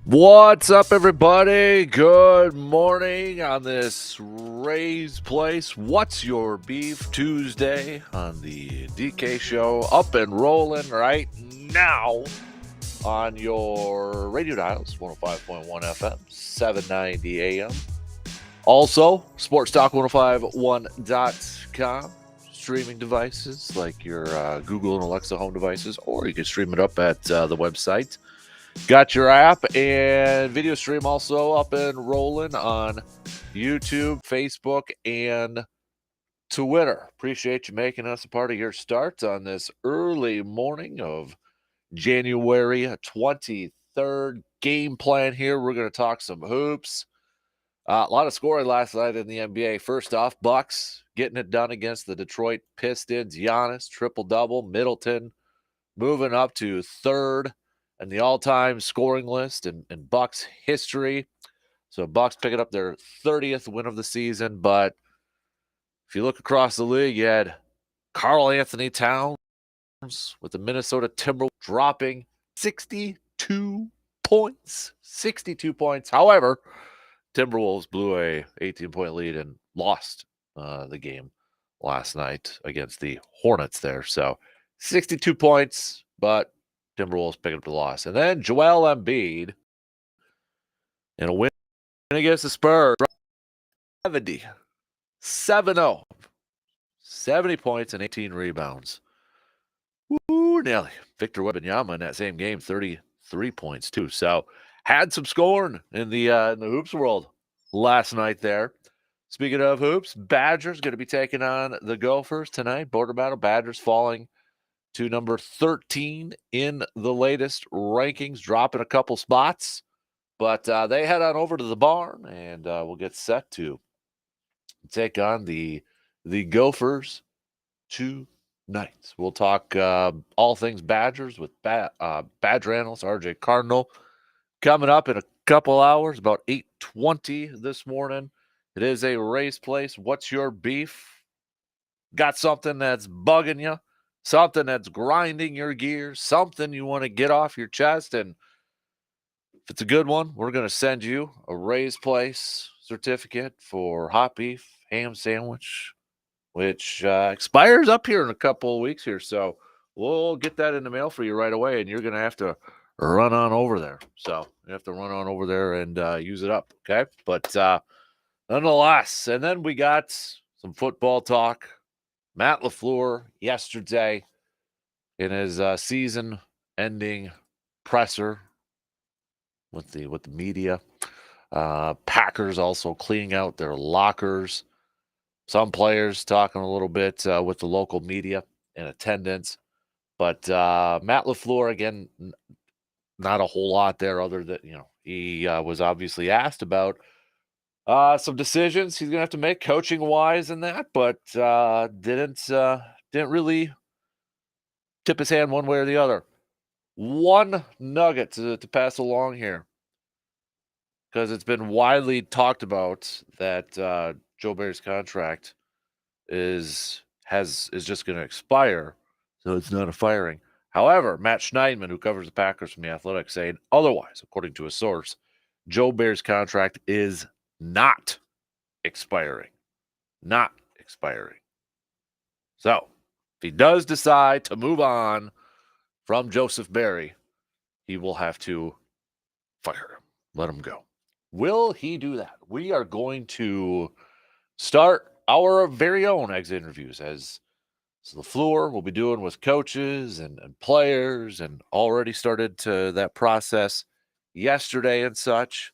What's up, everybody? Good morning on this Ray's Place. What's your beef Tuesday on the DK Show? Up and rolling right now on your radio dials, 105.1 FM, 790 AM. Also, sportstalk1051.com. Streaming devices like your Google and Alexa home devices, or you can stream it up at the website. Got your app and video stream also up and rolling on YouTube, Facebook, and Twitter. Appreciate you making us a part of your start on this early morning of January 23rd. Game plan here. We're going to talk some hoops. A lot of scoring last night in the NBA. First off, Bucks getting it done against the Detroit Pistons. Giannis, triple-double. Middleton moving up to third in the all-time scoring list in Bucks history. So Bucks picking up their 30th win of the season. But if you look across the league, you had Karl Anthony Towns with the Minnesota Timberwolves dropping 62 points. 62 points. However, Timberwolves blew a 18-point lead and lost the game last night against the Hornets there. So 62 points, but Timberwolves picking up the loss. And then Joel Embiid in a win against the Spurs, 70, 7-0, 70 points and 18 rebounds. Woo, Nelly. Victor Wembanyama in that same game, 33 points too. So had some scoring in the hoops world last night there. Speaking of hoops, Badgers going to be taking on the Gophers tonight. Border battle, Badgers falling to number 13 in the latest rankings, dropping a couple spots. But they head on over to the barn, and we'll get set to take on the Gophers tonight. We'll talk all things Badgers with Badger analyst RJ Cardinal coming up in a couple hours, about 8:20 this morning. It is a Race Place. What's your beef? Got something that's bugging you? Something that's grinding your gears? Something you want to get off your chest? And if it's a good one, we're going to send you a Ray's Place certificate for hot beef, ham sandwich, which expires up here in a couple of weeks here. So we'll get that in the mail for you right away, and you're going to have to run on over there. So you have to run on over there and use it up, okay? But nonetheless, and then we got some football talk. Matt LaFleur yesterday in his season-ending presser with the media. Packers also cleaning out their lockers. Some players talking a little bit with the local media in attendance. But Matt LaFleur, again, not a whole lot there other than, he was obviously asked about some decisions he's going to have to make coaching-wise in that, but didn't really tip his hand one way or the other. One nugget to pass along here, because it's been widely talked about that Joe Barry's contract is just going to expire, so it's not a firing. However, Matt Schneidman, who covers the Packers from The Athletic, saying otherwise, according to a source, Joe Barry's contract is not expiring. Not expiring. So, if he does decide to move on from Joseph Barry, he will have to fire him, let him go. Will he do that? We are going to start our very own exit interviews, as LaFleur will be doing with coaches and players, and already started to that process yesterday and such.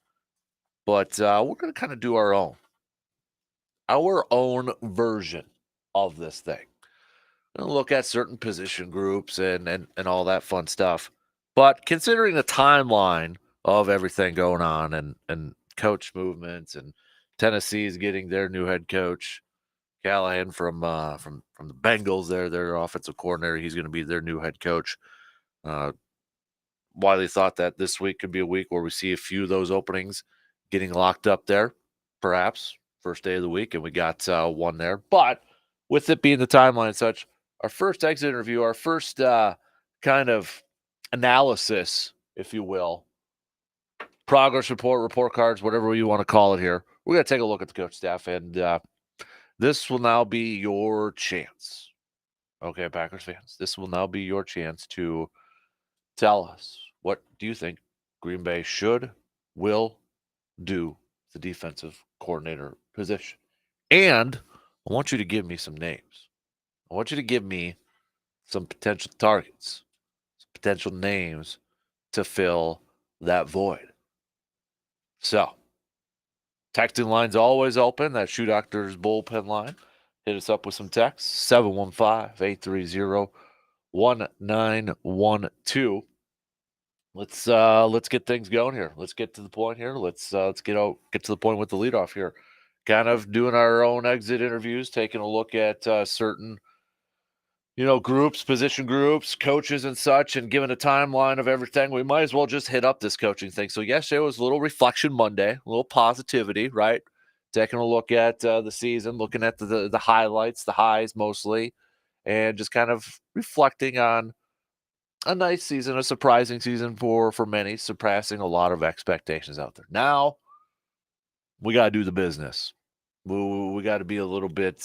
But we're going to kind of do our own version of this thing. We're going to look at certain position groups and all that fun stuff. But considering the timeline of everything going on and coach movements, and Tennessee's getting their new head coach, Callahan from the Bengals, their offensive coordinator, he's going to be their new head coach. Wiley thought that this week could be a week where we see a few of those openings getting locked up there, perhaps first day of the week, and we got one there. But with it being the timeline and such, our first exit interview, our first kind of analysis, if you will, progress report cards, whatever you want to call it here. We're going to take a look at the coach staff, and this will now be your chance. Okay, Packers fans, this will now be your chance to tell us, what do you think Green Bay will do the defensive coordinator position? And I want you to give me some names. I want you to give me some potential targets, some potential names to fill that void. So, texting line's always open. That Shoe Doctor's bullpen line. Hit us up with some texts. 715-830-1912. Let's get things going here. Let's get to the point here. Let's get to the point with the leadoff here. Kind of doing our own exit interviews, taking a look at certain groups, position groups, coaches and such, and giving a timeline of everything. We might as well just hit up this coaching thing. So yesterday was a little reflection Monday, a little positivity, right? Taking a look at the season, looking at the highlights, the highs mostly, and just kind of reflecting on a nice season, a surprising season for many, surpassing a lot of expectations out there. Now we got to do the business. We got to be a little bit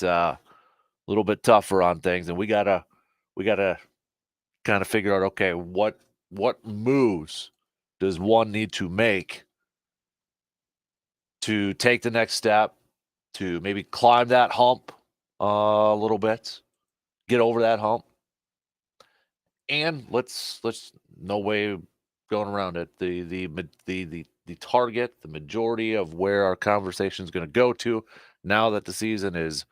tougher on things, and we gotta kind of figure out, okay, what moves does one need to make to take the next step, to maybe climb that hump a little bit, get over that hump, and let's no way going around it. The target, the majority of where our conversation is going to go to now that the season is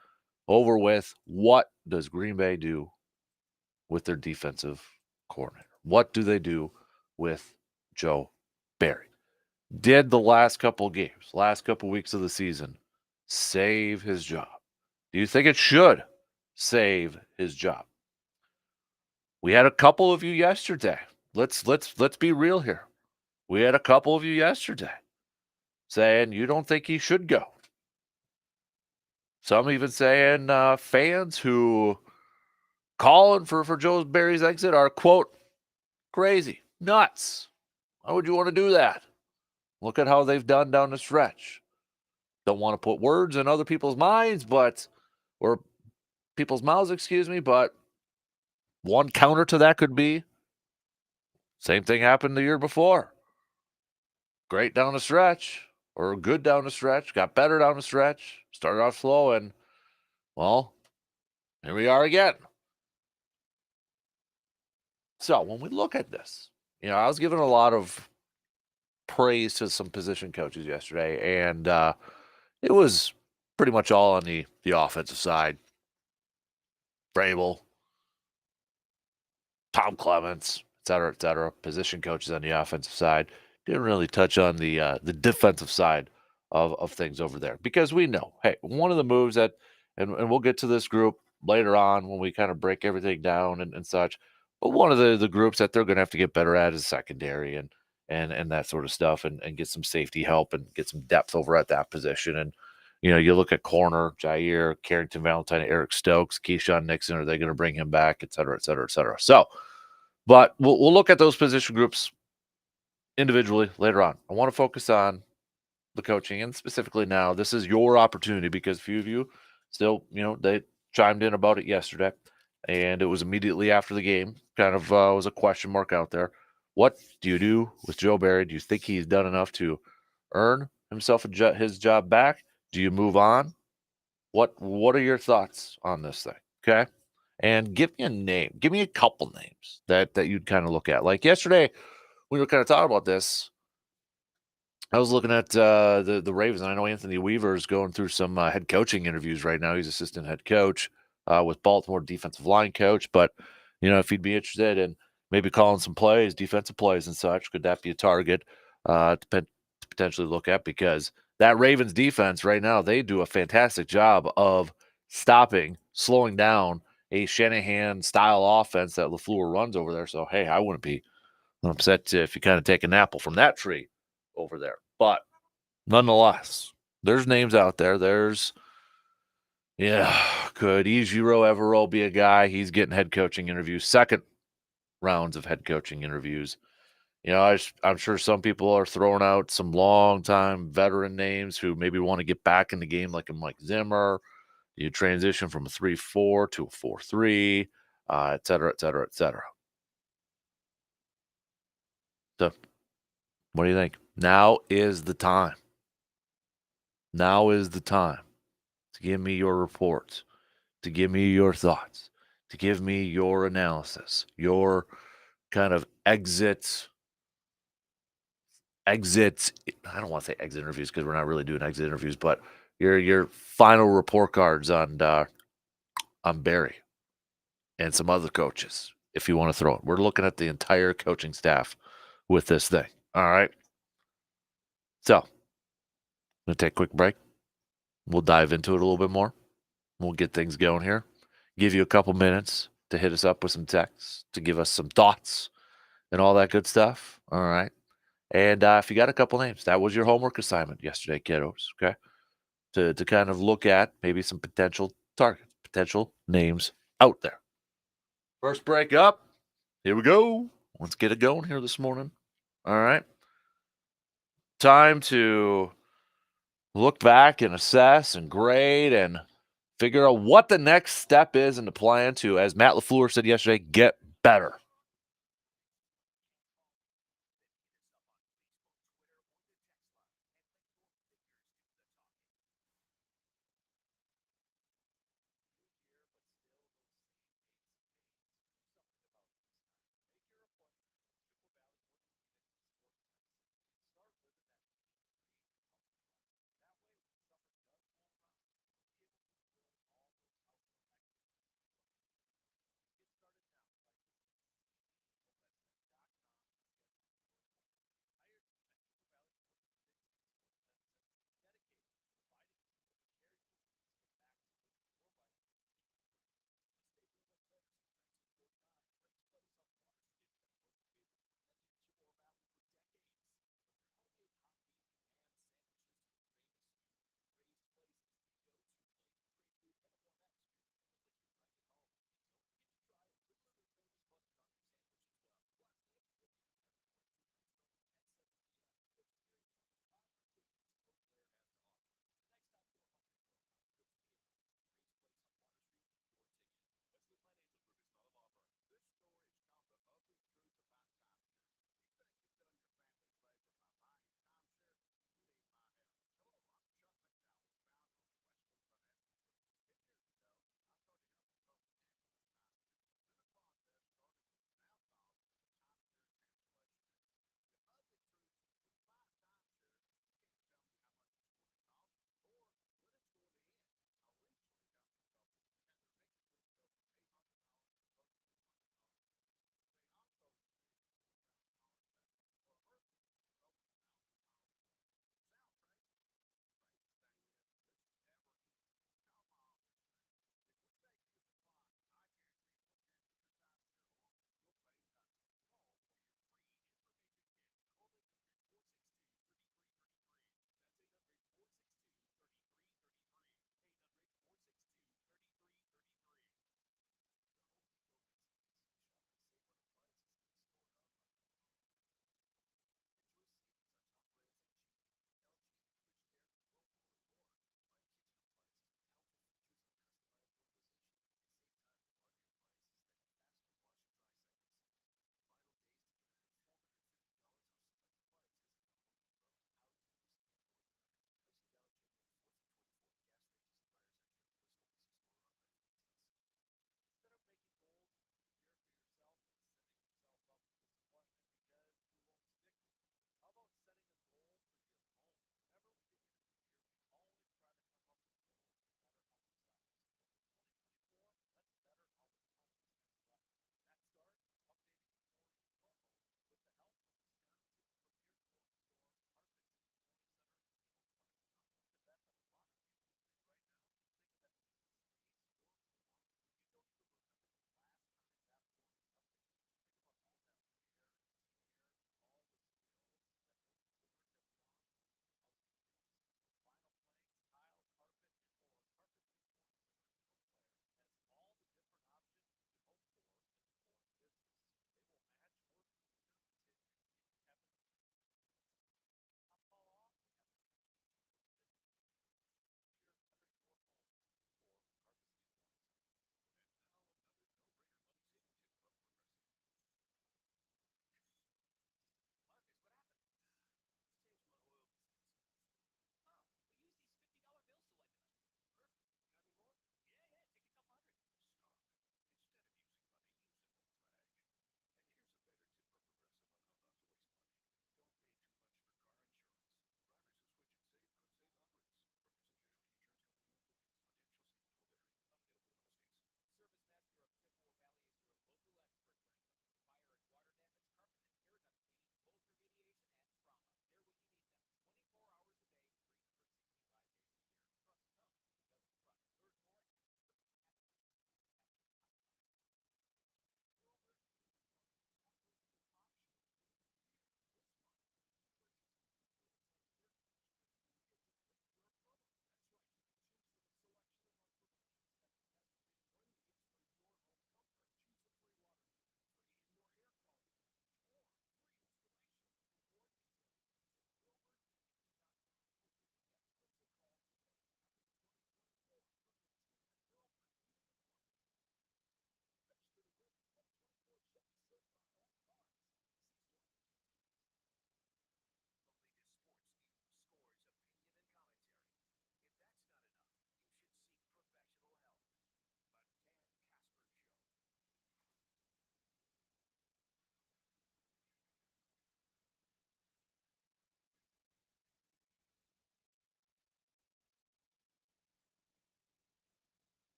over with. What does Green Bay do with their defensive coordinator? What do they do with Joe Barry? Did the last couple of games, last couple of weeks of the season, save his job? Do you think it should save his job? We had a couple of you yesterday. Let's be real here. We had a couple of you yesterday saying you don't think he should go. Some even saying fans who calling for Joe Barry's exit are, quote, crazy, nuts. Why would you want to do that? Look at how they've done down the stretch. Don't want to put words in other people's minds, but one counter to that could be same thing happened the year before. Great down the stretch, or good down the stretch, got better down the stretch, started off slow, and, well, here we are again. So when we look at this, I was giving a lot of praise to some position coaches yesterday, and it was pretty much all on the offensive side. Vrabel, Tom Clements, et cetera, position coaches on the offensive side. Didn't really touch on the defensive side of things over there, because we know, hey, one of the moves that, and we'll get to this group later on when we kind of break everything down and such, but one of the groups that they're going to have to get better at is secondary and that sort of stuff, and get some safety help and get some depth over at that position. And you look at corner, Jair, Carrington Valentine, Eric Stokes, Keyshawn Nixon. Are they going to bring him back, et cetera, et cetera, et cetera? So, but we'll look at those position groups individually later on. I want to focus on the coaching, and specifically now, this is your opportunity, because a few of you still, they chimed in about it yesterday, and it was immediately after the game. Kind of was a question mark out there. What do you do with Joe Barry? Do you think he's done enough to earn himself his job back? Do you move on? What are your thoughts on this thing? Okay, and give me a name. Give me a couple names that you'd kind of look at. Like yesterday, we were kind of talking about this. I was looking at the Ravens, and I know Anthony Weaver is going through some head coaching interviews right now. He's assistant head coach with Baltimore, defensive line coach. But, if he'd be interested in maybe calling some plays, defensive plays and such, could that be a target to potentially look at? Because that Ravens defense right now, they do a fantastic job of slowing down a Shanahan-style offense that LaFleur runs over there. So, hey, I wouldn't be upset if you kind of take an apple from that tree over there. But nonetheless, there's names out there. Could Ejiro Evero be a guy? He's getting head coaching interviews, second rounds of head coaching interviews. I'm sure some people are throwing out some long-time veteran names who maybe want to get back in the game, like a Mike Zimmer. You transition from a 3-4 to a 4-3, et cetera, et cetera, et cetera. So, what do you think? Now is the time. Now is the time to give me your reports, to give me your thoughts, to give me your analysis, your kind of exit. I don't want to say exit interviews because we're not really doing exit interviews, but your final report cards on Barry and some other coaches if you want to throw it. We're looking at the entire coaching staff with this thing. All right. So I'm gonna take a quick break. We'll dive into it a little bit more. We'll get things going here. Give you a couple minutes to hit us up with some texts, to give us some thoughts and all that good stuff. All right. And if you got a couple names, that was your homework assignment yesterday, kiddos. Okay. To kind of look at maybe some potential targets, potential names out there. First break up. Here we go. Let's get it going here this morning. All right. Time to look back and assess and grade and figure out what the next step is in the plan to, as Matt LaFleur said yesterday, get better.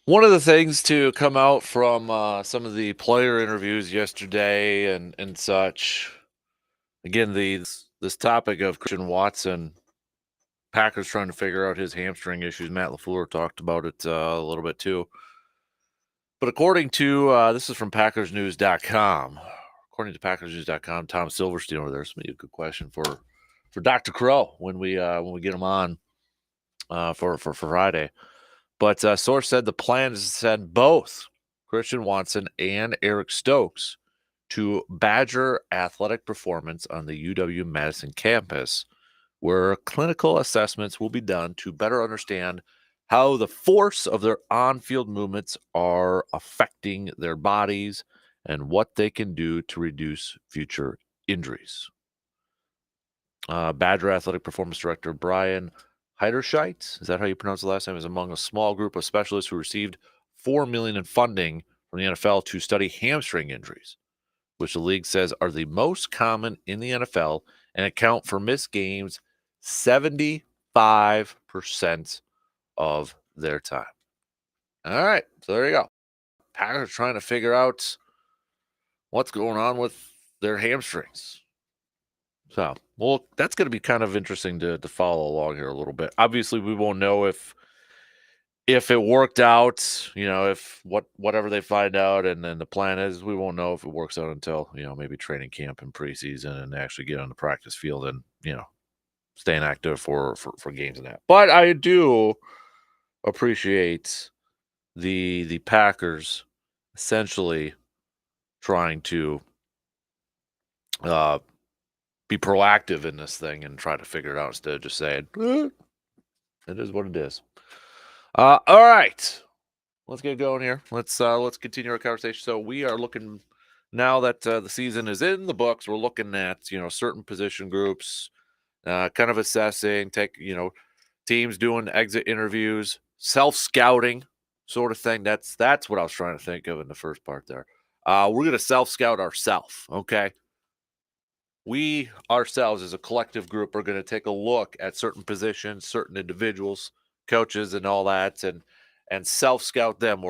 One of the things to come out from some of the player interviews yesterday and such, again, this topic of Christian Watson, Packers trying to figure out his hamstring issues. Matt LaFleur talked about it a little bit too. But according to this is from PackersNews.com. According to PackersNews.com, Tom Silverstein over there, a good question for Dr. Crow when we get him on for Friday. But source said the plan is to send both Christian Watson and Eric Stokes to Badger Athletic Performance on the UW-Madison campus, where clinical assessments will be done to better understand how the force of their on-field movements are affecting their bodies and what they can do to reduce future injuries. Badger Athletic Performance Director Brian Heiderscheit, is that how you pronounce the last name, is among a small group of specialists who received $4 million in funding from the NFL to study hamstring injuries, which the league says are the most common in the NFL and account for missed games 75% of their time. All right, so there you go. Packers trying to figure out what's going on with their hamstrings. So, well, that's going to be kind of interesting to follow along here a little bit. Obviously, we won't know if it worked out, if whatever they find out, and then the plan is, we won't know if it works out until maybe training camp and preseason, and actually get on the practice field and staying active for games and that. But I do appreciate the Packers essentially trying to be proactive in this thing and try to figure it out instead of just saying, it is what it is. All right. Let's get going here. Let's continue our conversation. So we are looking now that the season is in the books. We're looking at certain position groups, kind of assessing, teams doing exit interviews, self scouting sort of thing. That's what I was trying to think of in the first part there. We're gonna self scout ourselves. Okay, we ourselves as a collective group are going to take a look at certain positions, certain individuals, coaches, and all that, and self scout them,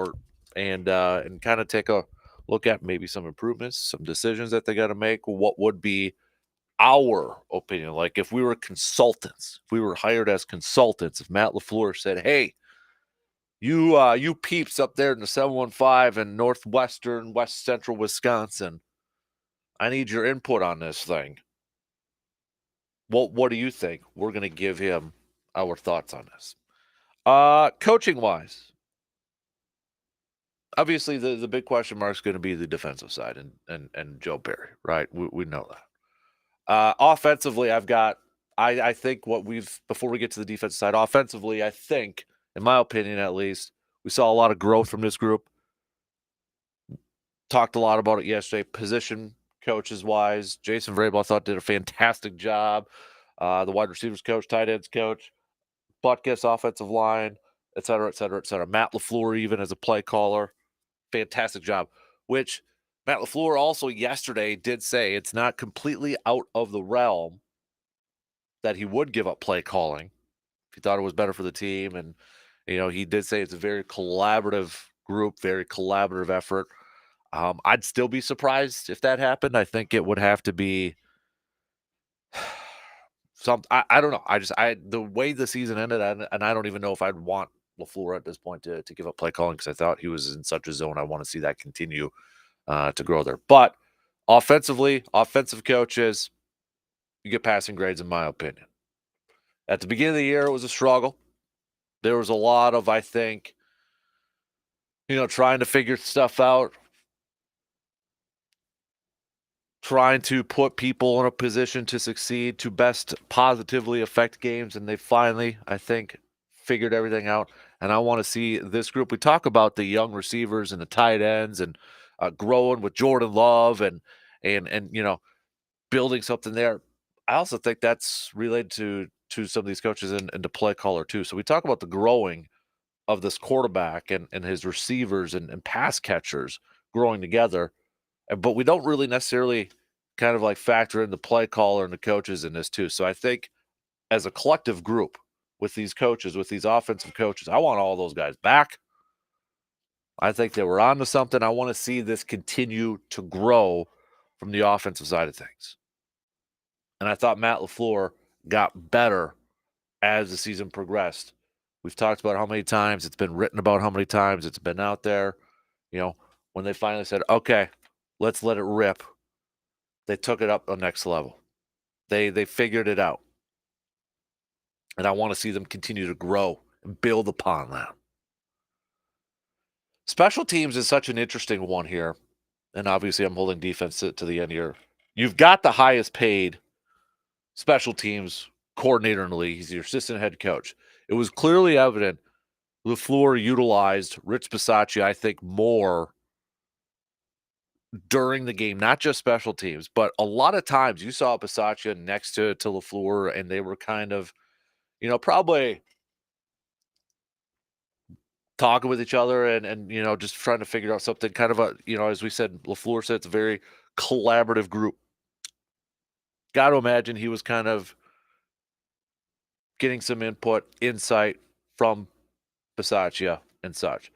and kind of take a look at maybe some improvements, some decisions that they got to make. What would be our opinion? Like if we were consultants, if we were hired as consultants, if Matt LaFleur said, "Hey, you peeps up there in the 715 in northwestern West Central Wisconsin, I need your input on this thing. What do you think?" We're going to give him our thoughts on this. Coaching wise, obviously the big question mark is going to be the defensive side and Joe Barry, right? We know that. Offensively, I think before we get to the defensive side, offensively, I think, in my opinion at least, we saw a lot of growth from this group. Talked a lot about it yesterday. Position coaches wise, Jason Vrabel I thought did a fantastic job. The wide receivers coach, tight ends coach, Butkus offensive line, et cetera, et cetera, et cetera. Matt LaFleur even as a play caller, fantastic job. Which Matt LaFleur also yesterday did say it's not completely out of the realm that he would give up play calling if he thought it was better for the team. And he did say it's a very collaborative group, very collaborative effort. I'd still be surprised if that happened. I think it would have to be I don't know. The way the season ended, and I don't even know if I'd want LaFleur at this point to give up play calling, because I thought he was in such a zone. I want to see that continue to grow there. But offensively, offensive coaches, you get passing grades, in my opinion. At the beginning of the year, it was a struggle. There was a lot of, I think, trying to figure stuff out, trying to put people in a position to succeed, to best positively affect games. And they finally, I think, figured everything out. And I want to see this group. We talk about the young receivers and the tight ends and growing with Jordan Love and building something there. I also think that's related to some of these coaches and to play caller too. So we talk about the growing of this quarterback and his receivers and pass catchers growing together. But we don't really necessarily kind of like factor in the play caller and the coaches in this too. So I think as a collective group with these coaches, with these offensive coaches, I want all those guys back. I think they were on to something. I want to see this continue to grow from the offensive side of things. And I thought Matt LaFleur got better as the season progressed. We've talked about how many times it's been written about, how many times it's been out there. You know, when they finally said, okay, let's let it rip, they took it up the next level. They figured it out. And I want to see them continue to grow and build upon that. Special teams is such an interesting one here. And obviously, I'm holding defense to the end here. You've got the highest paid special teams coordinator in the league. He's your assistant head coach. It was clearly evident LaFleur utilized Rich Bisaccia, I think, more during the game, not just special teams, but a lot of times you saw Bisaccia next to LaFleur, and they were kind of, probably talking with each other and just trying to figure out something kind of as we said, LaFleur said it's a very collaborative group. Got to imagine he was kind of getting some input, insight from Bisaccia and such.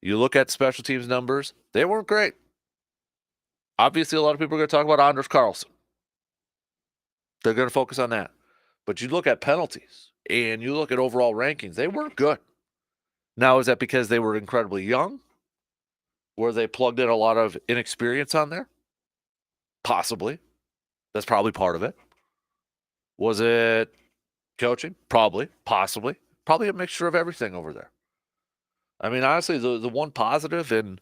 You look at special teams numbers, they weren't great. Obviously, a lot of people are going to talk about Anders Carlson. They're going to focus on that. But you look at penalties and you look at overall rankings, they weren't good. Now, is that because they were incredibly young? Were they plugged in a lot of inexperience on there? Possibly. That's probably part of it. Was it coaching? Probably. Possibly. Probably a mixture of everything over there. I mean, honestly, the one positive, and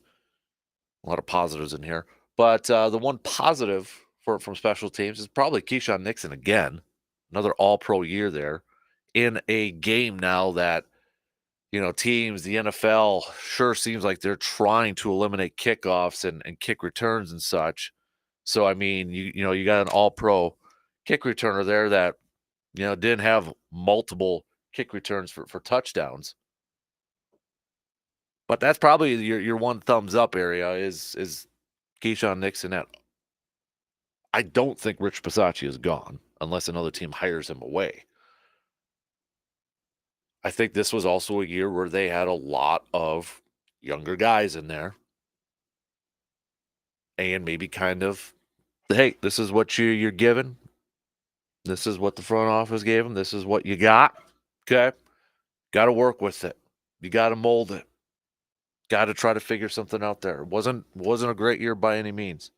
a lot of positives in here, but the one positive from special teams is probably Keyshawn Nixon again. Another all-pro year there in a game now that, teams, the NFL sure seems like they're trying to eliminate kickoffs and kick returns and such. So, I mean, you got an all-pro kick returner there that, didn't have multiple kick returns for touchdowns. But that's probably your one thumbs up area is Keyshawn Nixon. At I don't think Rich Bisaccia is gone unless another team hires him away. I think this was also a year where they had a lot of younger guys in there. And maybe kind of, hey, this is what you're given. This is what the front office gave them. This is what you got. Okay. Got to work with it. You got to mold it. Got to try to figure something out there. It wasn't a great year by any means.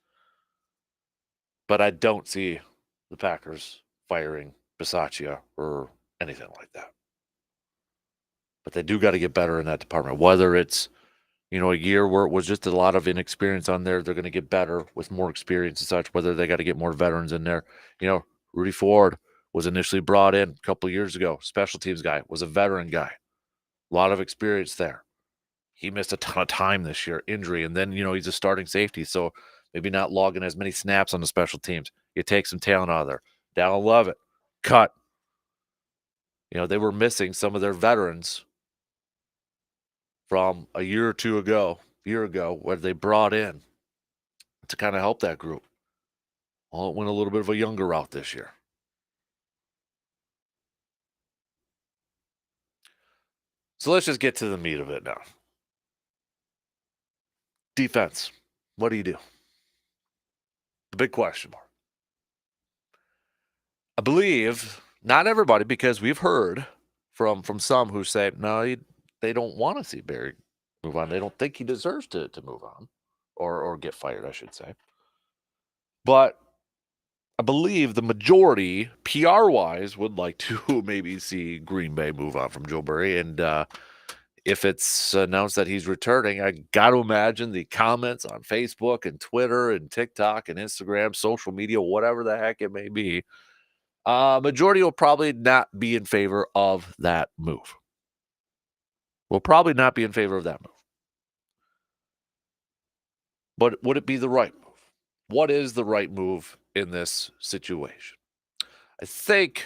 But I don't see the Packers firing Bisaccia or anything like that. But they do got to get better in that department. Whether it's, a year where it was just a lot of inexperience on there, they're going to get better with more experience and such. Whether they got to get more veterans in there. Rudy Ford was initially brought in a couple of years ago. Special teams guy, was a veteran guy. A lot of experience there. He missed a ton of time this year, injury. And then, he's a starting safety. So maybe not logging as many snaps on the special teams. You take some talent out of there. Dallin Leavitt, cut. They were missing some of their veterans from a year ago, where they brought in to kind of help that group. Well, it went a little bit of a younger route this year. So let's just get to the meat of it now. Defense. What do you do? The big question mark. I believe not everybody, because we've heard from some who say, no, they don't want to see Barry move on. They don't think he deserves to move on or get fired, I should say. But I believe the majority, PR-wise, would like to maybe see Green Bay move on from Joe Barry. And if it's announced that he's returning, I got to imagine the comments on Facebook and Twitter and TikTok and Instagram, social media, whatever the heck it may be, majority will probably not be in favor of that move. Will probably not be in favor of that move. But would it be the right move? What is the right move in this situation? I think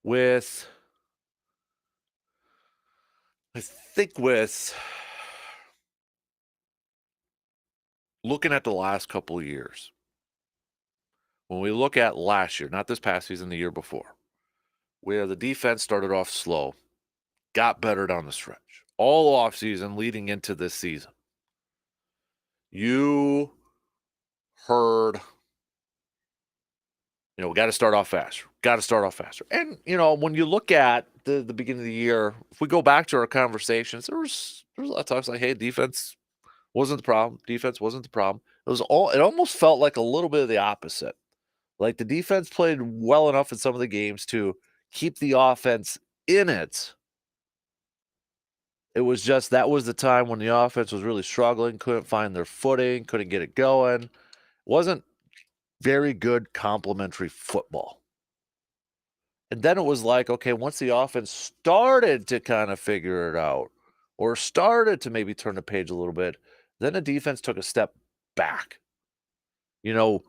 with looking at the last couple of years, when we look at last year, not this past season, the year before, where the defense started off slow, got better down the stretch. all offseason leading into this season, you heard, we got to start off faster. Got to start off faster. And, when you look at the beginning of the year, if we go back to our conversations, there was a lot of talks like, hey, defense wasn't the problem. Defense wasn't the problem. It almost felt like a little bit of the opposite. Like the defense played well enough in some of the games to keep the offense in it. It was just that was the time when the offense was really struggling, couldn't find their footing, couldn't get it going. Wasn't very good complementary football. And then it was like, okay, once the offense started to kind of figure it out or started to maybe turn the page a little bit, then the defense took a step back. A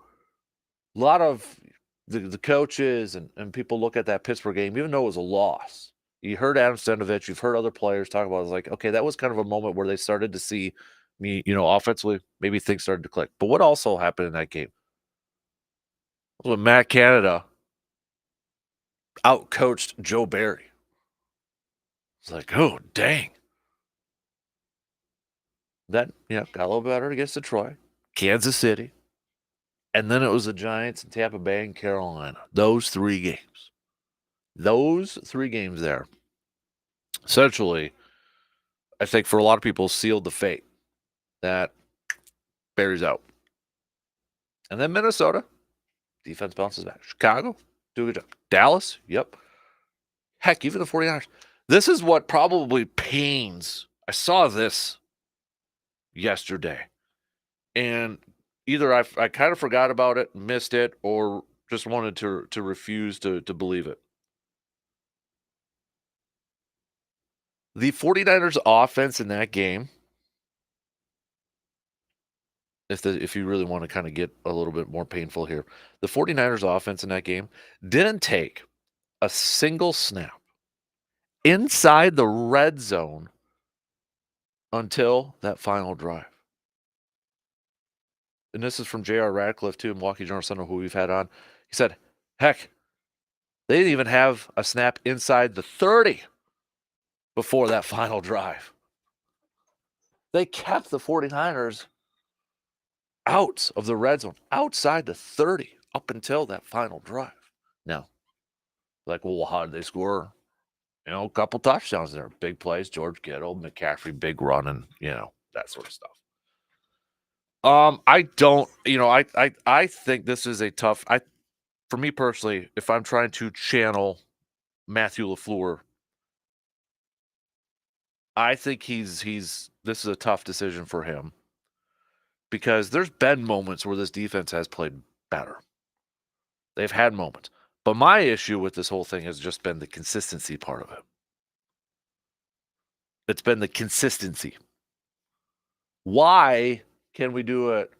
lot of the coaches and people look at that Pittsburgh game, even though it was a loss. You heard Adam Stenavich, you've heard other players talk about it. It's like, okay, that was kind of a moment where they started to see me, offensively, maybe things started to click. But what also happened in that game was when Matt Canada outcoached Joe Barry. It's like, oh, dang. Then, got a little better against Detroit, Kansas City. And then it was the Giants and Tampa Bay and Carolina. Those 3 games. Those 3 games there, essentially, I think for a lot of people, sealed the fate that Barry's out. And then Minnesota, defense bounces back. Chicago, do a good job. Dallas, yep. Heck, even the 49ers. This is what probably pains. I saw this yesterday. And either I kind of forgot about it, missed it, or just wanted to refuse to believe it. The 49ers offense in that game, if you really want to kind of get a little bit more painful here, the 49ers offense in that game didn't take a single snap inside the red zone until that final drive. And this is from J.R. Radcliffe, too, Milwaukee Journal Sentinel, who we've had on. He said, heck, they didn't even have a snap inside the 30 before that final drive. They kept the 49ers out of the red zone, outside the 30, up until that final drive. Now, like, well, how did they score? A couple touchdowns there. Big plays, George Kittle, McCaffrey, big run, and, that sort of stuff. I don't, I think this is a tough, for me personally, if I'm trying to channel Matthew LaFleur, I think this is a tough decision for him because there's been moments where this defense has played better. They've had moments. But my issue with this whole thing has just been the consistency part of it. It's been the consistency. Why can we do it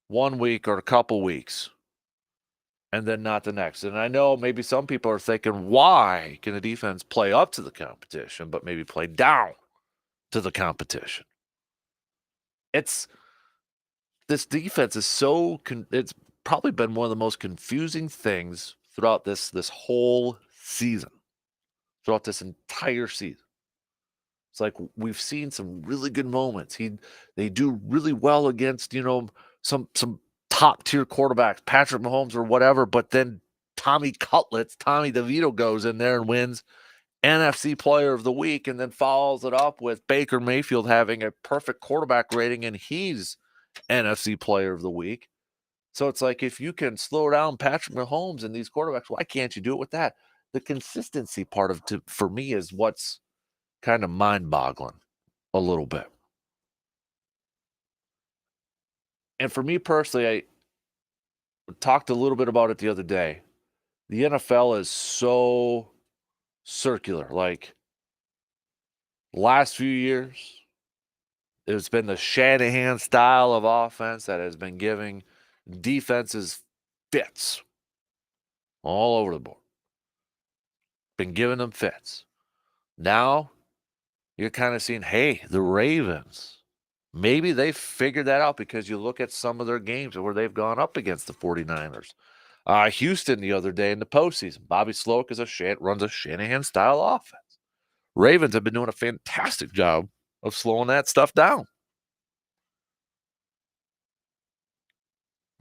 1 week or a couple weeks and then not the next? And I know maybe some people are thinking, why can the defense play up to the competition, but maybe play down to the competition? This defense is it's probably been one of the most confusing things throughout this whole season, throughout this entire season. It's like we've seen some really good moments. They do really well against, some top tier quarterbacks, Patrick Mahomes or whatever, but then Tommy DeVito goes in there and wins NFC Player of the Week and then follows it up with Baker Mayfield having a perfect quarterback rating and he's NFC Player of the Week. So it's like if you can slow down Patrick Mahomes and these quarterbacks, why can't you do it with that? The consistency part of it for me is what's kind of mind-boggling a little bit. And for me personally, I talked a little bit about it the other day. The NFL is so circular. Like last few years, it's been the Shanahan style of offense that has been giving defenses fits all over the board. Been giving them fits. Now you're kind of seeing, hey, the Ravens, maybe they figured that out because you look at some of their games where they've gone up against the 49ers. Houston the other day in the postseason, Bobby Sloak runs a Shanahan-style offense. Ravens have been doing a fantastic job of slowing that stuff down.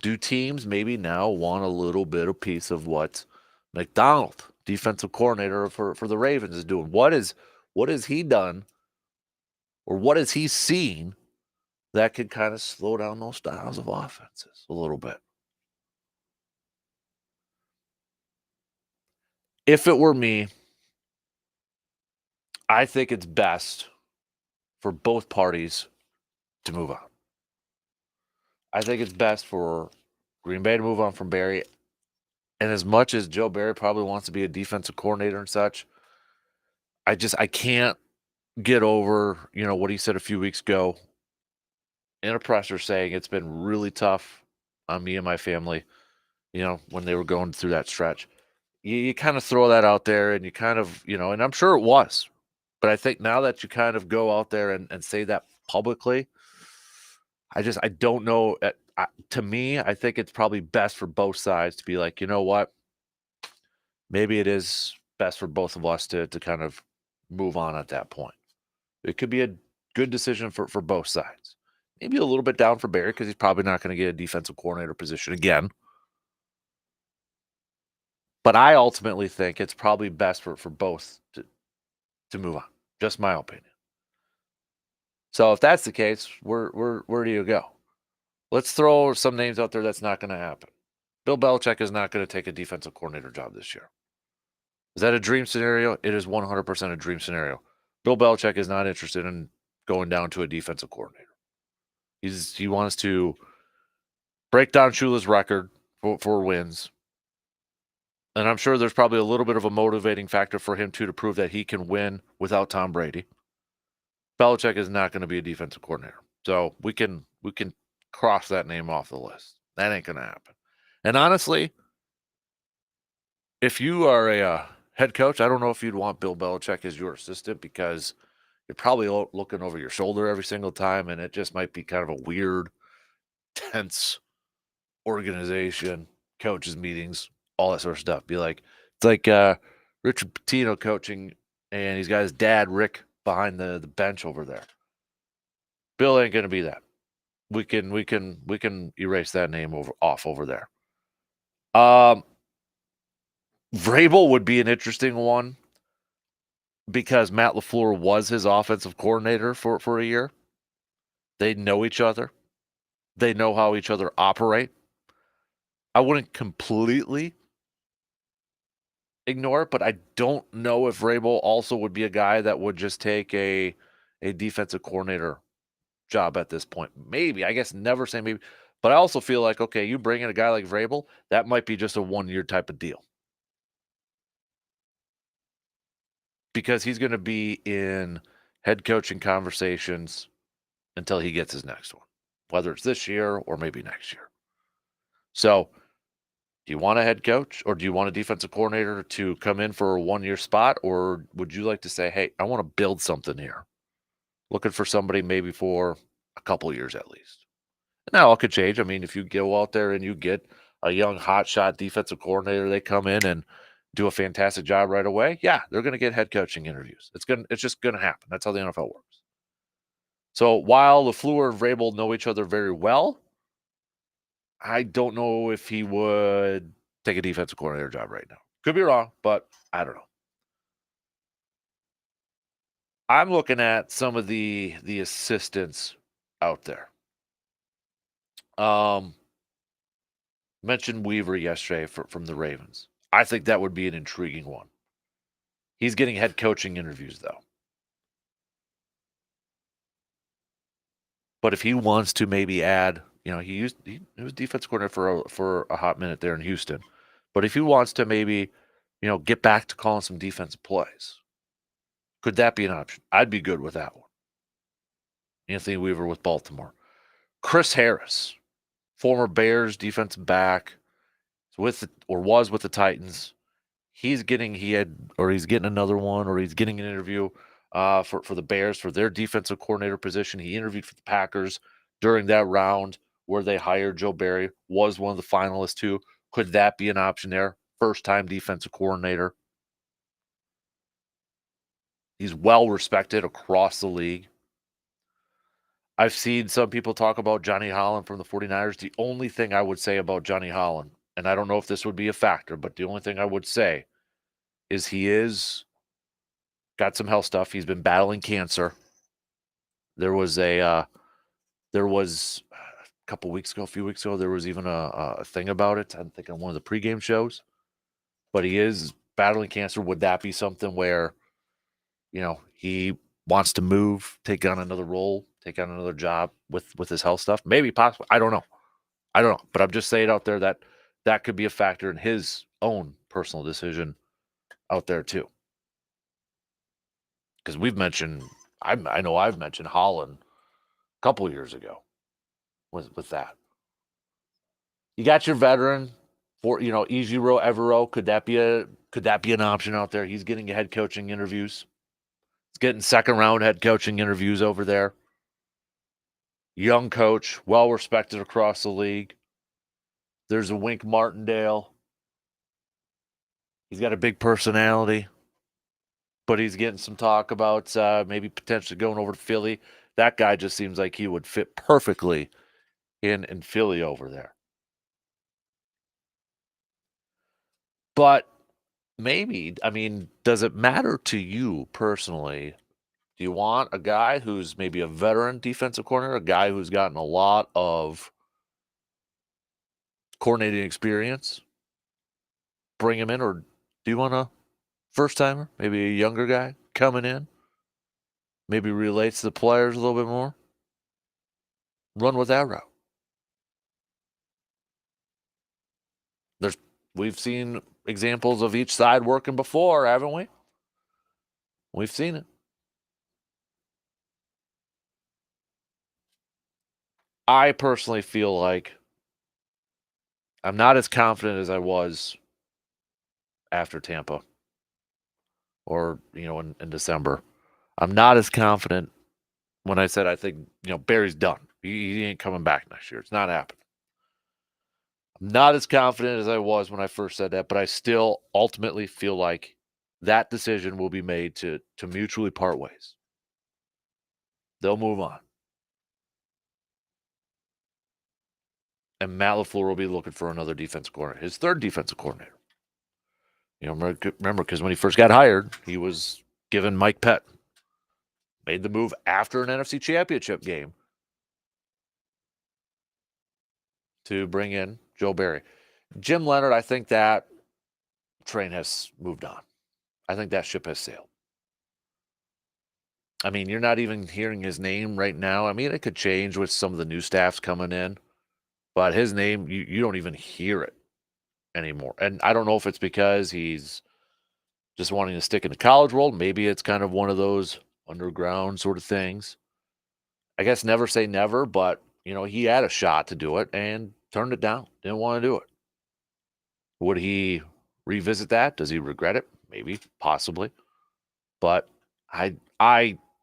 Do teams maybe now want a little bit of piece of what McDonald, defensive coordinator for the Ravens, is doing? What has he done, or what has he seen that could kind of slow down those styles of offenses a little bit? If it were me, I think it's best for both parties to move on. I think it's best for Green Bay to move on from Barry. And as much as Joe Barry probably wants to be a defensive coordinator and such, I can't get over, what he said a few weeks ago in a presser, saying it's been really tough on me and my family, when they were going through that stretch. You kind of throw that out there, and you kind of, and I'm sure it was, but I think now that you kind of go out there and say that publicly, I don't know. To me, I think it's probably best for both sides to be like, you know what? Maybe it is best for both of us to kind of move on at that point. It could be a good decision for both sides. Maybe a little bit down for Barry because he's probably not going to get a defensive coordinator position again. But I ultimately think it's probably best for both to move on. Just my opinion. So if that's the case, where do you go? Let's throw some names out there that's not going to happen. Bill Belichick is not going to take a defensive coordinator job this year. Is that a dream scenario? It is 100% a dream scenario. Bill Belichick is not interested in going down to a defensive coordinator. He wants to break down Shula's record for wins. And I'm sure there's probably a little bit of a motivating factor for him, too, to prove that he can win without Tom Brady. Belichick is not going to be a defensive coordinator. So we can cross that name off the list. That ain't going to happen. And honestly, if you are a head coach, I don't know if you'd want Bill Belichick as your assistant, because you're probably looking over your shoulder every single time, and it just might be kind of a weird, tense organization, coaches meetings, all that sort of stuff. It's like Richard Pitino coaching, and he's got his dad Rick behind the bench over there. Bill ain't going to be that. We can erase that name off over there. Vrabel would be an interesting one, because Matt LaFleur was his offensive coordinator for a year. They know each other. They know how each other operate. I wouldn't completely ignore it, but I don't know if Vrabel also would be a guy that would just take a defensive coordinator job at this point. Maybe. I guess never say maybe. But I also feel like, okay, you bring in a guy like Vrabel, that might be just a one-year type of deal, because he's going to be in head coaching conversations until he gets his next one, whether it's this year or maybe next year. So do you want a head coach, or do you want a defensive coordinator to come in for a one-year spot? Or would you like to say, hey, I want to build something here, looking for somebody maybe for a couple of years at least? And that all could change. I mean, if you go out there and you get a young hotshot defensive coordinator, they come in and do a fantastic job right away, yeah, they're going to get head coaching interviews. It's just going to happen. That's how the NFL works. So while LaFleur and Vrabel know each other very well, I don't know if he would take a defensive coordinator job right now. Could be wrong, but I don't know. I'm looking at some of the assistants out there. Mentioned Weaver yesterday from the Ravens. I think that would be an intriguing one. He's getting head coaching interviews, though. But if he wants to maybe add, he was defense coordinator for a hot minute there in Houston. But if he wants to maybe, get back to calling some defensive plays, could that be an option? I'd be good with that one. Anthony Weaver with Baltimore. Chris Harris, former Bears defensive back, was with the Titans. He's getting another one, or he's getting an interview for the Bears for their defensive coordinator position. He interviewed for the Packers during that round where they hired Joe Barry, was one of the finalists too. Could that be an option there? First-time defensive coordinator. He's well respected across the league. I've seen some people talk about Johnny Holland from the 49ers. The only thing I would say about Johnny Holland, and I don't know if this would be a factor, but the only thing I would say is he is got some health stuff. He's been battling cancer. There was a couple weeks ago, a few weeks ago, there was even a thing about it. I think on one of the pregame shows. But he is battling cancer. Would that be something where, he wants to move, take on another role, take on another job with his health stuff? Maybe, possibly. I don't know. But I'm just saying out there that that could be a factor in his own personal decision out there too. Because I know I've mentioned Holland a couple years ago with that. You got your veteran for Ejiro Evero. Could that be an option out there? He's getting head coaching interviews. He's getting second round head coaching interviews over there. Young coach, well respected across the league. There's a Wink Martindale. He's got a big personality, but he's getting some talk about maybe potentially going over to Philly. That guy just seems like he would fit perfectly in Philly over there. But maybe, does it matter to you personally? Do you want a guy who's maybe a veteran defensive coordinator, a guy who's gotten a lot of coordinating experience? Bring him in, or do you want a first timer, maybe a younger guy coming in, maybe relates to the players a little bit more? Run with that route. We've seen examples of each side working before, haven't we? We've seen it. I personally feel like I'm not as confident as I was after Tampa or, in December. I'm not as confident when I said I think, Barry's done. He ain't coming back next year. It's not happening. I'm not as confident as I was when I first said that, but I still ultimately feel like that decision will be made to mutually part ways. They'll move on. And Matt LaFleur will be looking for another defensive coordinator, his third defensive coordinator. Remember, because when he first got hired, he was given Mike Pett. Made the move after an NFC Championship game to bring in Joe Barry. Jim Leonard, I think that train has moved on. I think that ship has sailed. You're not even hearing his name right now. It could change with some of the new staffs coming in, but his name, you don't even hear it anymore. And I don't know if it's because he's just wanting to stick in the college world. Maybe it's kind of one of those underground sort of things. I guess never say never, but, he had a shot to do it and turned it down. Didn't want to do it. Would he revisit that? Does he regret it? Maybe, possibly. But I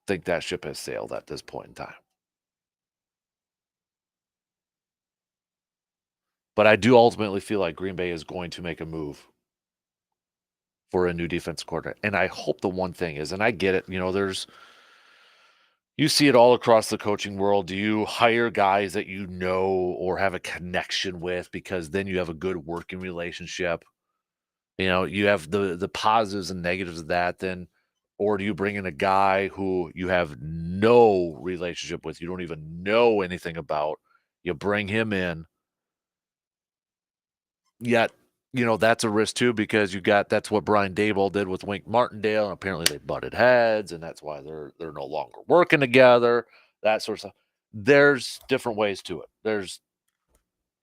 think that ship has sailed at this point in time. But I do ultimately feel like Green Bay is going to make a move for a new defensive coordinator. And I hope the one thing is, and I get it, you see it all across the coaching world. Do you hire guys that you know or have a connection with because then you have a good working relationship? You have the positives and negatives of that then, or do you bring in a guy who you have no relationship with, you don't even know anything about, you bring him in, yet, that's a risk too because that's what Brian Daboll did with Wink Martindale, and apparently they butted heads, and that's why they're no longer working together, that sort of stuff. There's different ways to it. There's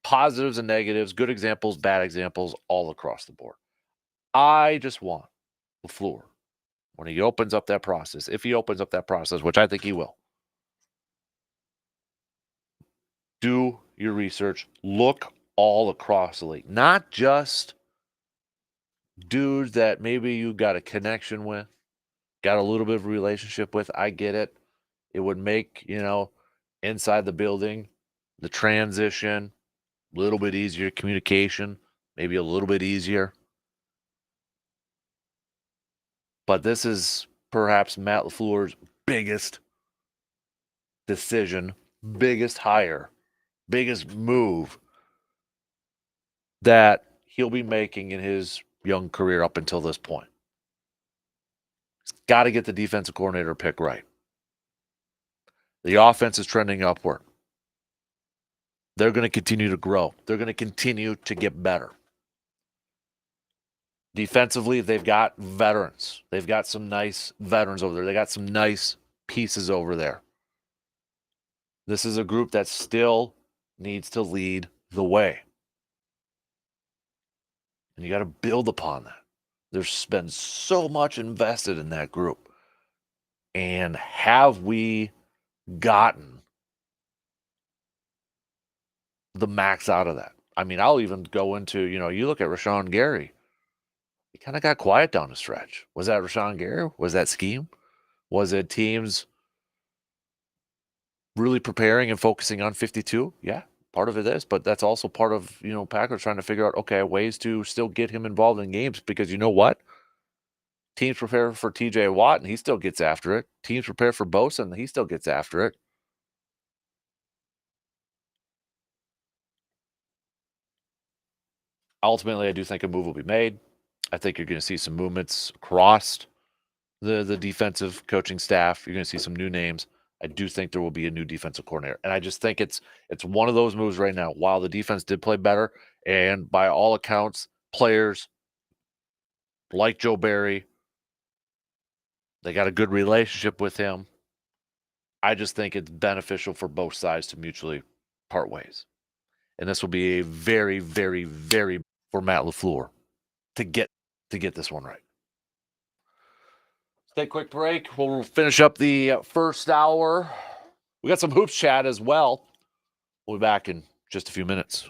positives and negatives, good examples, bad examples, all across the board. I just want LaFleur, when he opens up that process, if he opens up that process, which I think he will, do your research, look all across the league, not just dudes that maybe you got a connection with, got a little bit of a relationship with. I get it. It would make, inside the building, the transition a little bit easier, communication, maybe a little bit easier. But this is perhaps Matt LaFleur's biggest decision, biggest hire, biggest move that he'll be making in his young career up until this point. He's got to get the defensive coordinator pick right. The offense is trending upward. They're going to continue to grow. They're going to continue to get better. Defensively, they've got veterans. They've got some nice veterans over there. They got some nice pieces over there. This is a group that still needs to lead the way. And you got to build upon that. There's been so much invested in that group. And have we gotten the max out of that? I mean, I'll even go into, you look at Rashawn Gary. He kind of got quiet down the stretch. Was that Rashawn Gary? Was that scheme? Was it teams really preparing and focusing on 52? Yeah, part of it is, but that's also part of, Packers trying to figure out, okay, ways to still get him involved in games because you know what? Teams prepare for TJ Watt and he still gets after it. Teams prepare for Bosa and he still gets after it. Ultimately, I do think a move will be made. I think you're going to see some movements across the defensive coaching staff. You're going to see some new names. I do think there will be a new defensive coordinator. And I just think it's one of those moves right now. While the defense did play better, and by all accounts, players like Joe Barry, they got a good relationship with him. I just think it's beneficial for both sides to mutually part ways. And this will be a very, very, very for Matt LaFleur to get this one right. Let's take a quick break. We'll finish up the first hour. We got some hoops chat as well. We'll be back in just a few minutes.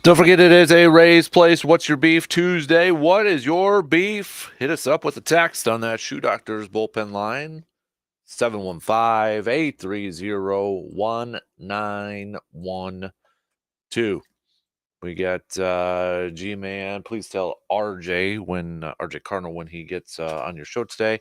Don't forget it is a Ray's Place What's Your Beef Tuesday. What is your beef? Hit us up with a text on that Shoe Doctors bullpen line. 715-830-1912. We got G-Man. Please tell RJ RJ Cardinal when he gets on your show today.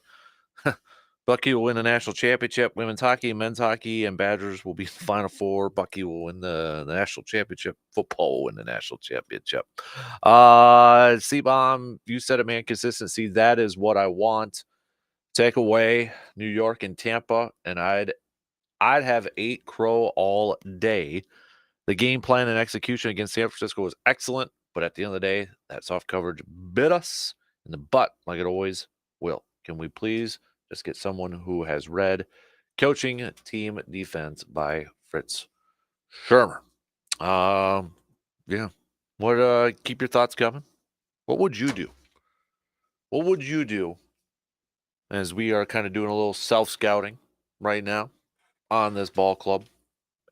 Bucky will win the national championship. Women's hockey, men's hockey, and Badgers will be in the Final Four. Bucky will win the national championship. Football will win the national championship. C-Bomb, you said it, man. Consistency. That is what I want. Take away New York and Tampa, and I'd have 8 Crow all day. The game plan and execution against San Francisco was excellent, but at the end of the day, that soft coverage bit us in the butt like it always will. Can we please just get someone who has read Coaching Team Defense by Fritz Shermer? Yeah. What? Keep your thoughts coming. What would you do? What would you do as we are kind of doing a little self-scouting right now on this ball club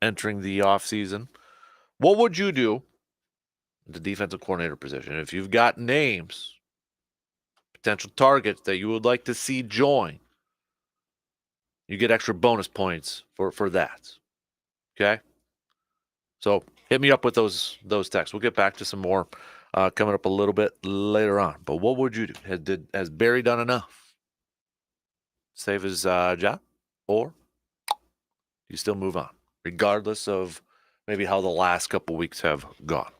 entering the off season? What would you do at the defensive coordinator position? If you've got names, potential targets that you would like to see join, you get extra bonus points for that. Okay? So hit me up with those texts. We'll get back to some more coming up a little bit later on. But what would you do? Has Barry done enough? Save his job? Or do you still move on, regardless of maybe how the last couple weeks have gone?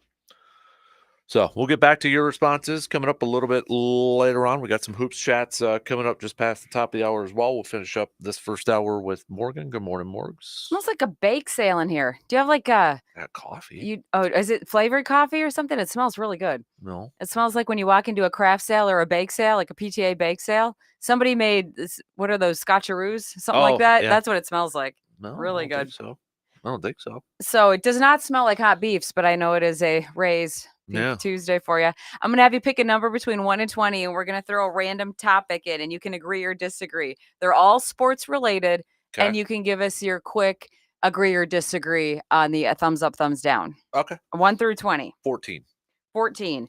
So we'll get back to your responses coming up a little bit later on. We got some hoops chats coming up just past the top of the hour as well. We'll finish up this first hour with Morgan. Good morning, Morgs. Smells like a bake sale in here. Do you have like a coffee? Is it flavored coffee or something? It smells really good. No. It smells like when you walk into a craft sale or a bake sale, like a PTA bake sale. Somebody made this, what are those, scotcheroos? Something like that. Yeah. That's what it smells like. No, really I good. I don't think so. So it does not smell like hot beefs, but I know it is a Ray's Beef Tuesday for you. I'm going to have you pick a number between 1 and 20, and we're going to throw a random topic in, and you can agree or disagree. They're all sports related, and you can give us your quick agree or disagree on the thumbs up, thumbs down. Okay. 1 through 20. 14. 14.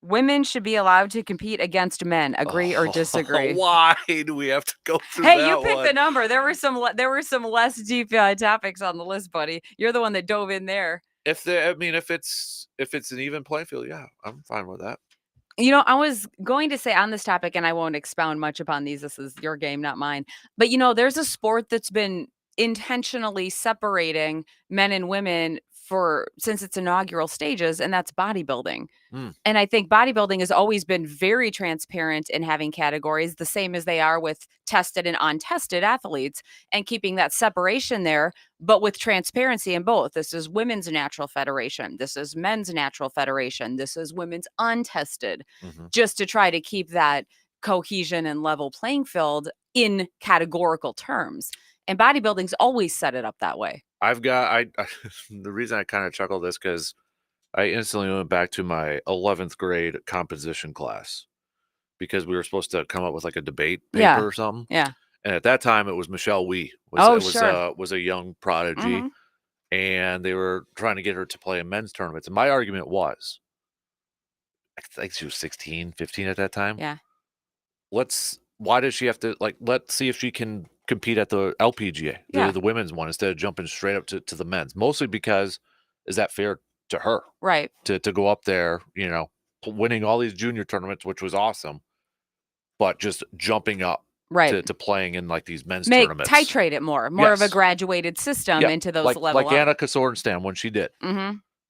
Women should be allowed to compete against men. Agree or disagree? Why do we have to go through that? Hey, you pick the number. There were some less deep topics on the list, buddy. You're the one that dove in there. If it's an even playing field, yeah, I'm fine with that. You know, I was going to say on this topic, and I won't expound much upon these. This is your game, not mine. But, there's a sport that's been intentionally separating men and women since its inaugural stages, and that's bodybuilding. And I think bodybuilding has always been very transparent in having categories, the same as they are with tested and untested athletes, and keeping that separation there, but with transparency in both. This is women's natural federation. This is men's natural federation. This is women's untested, just to try to keep that cohesion and level playing field in categorical terms. And bodybuilding's always set it up that way. The reason I kind of chuckle this because I instantly went back to my 11th grade composition class because we were supposed to come up with like a debate paper or something. Yeah. And at that time, it was Michelle Wee. Was a young prodigy, and they were trying to get her to play in men's tournaments. And my argument was, I think she was 16, 15 at that time. Yeah. Why does she have to, let's see if she can compete at the LPGA, the women's one, instead of jumping straight up to the men's. Mostly because, is that fair to her? Right. To go up there, winning all these junior tournaments, which was awesome, but just jumping up to playing in these men's tournaments. Titrate it more of a graduated system into those levels. Like Anna Kasorenstam when she did.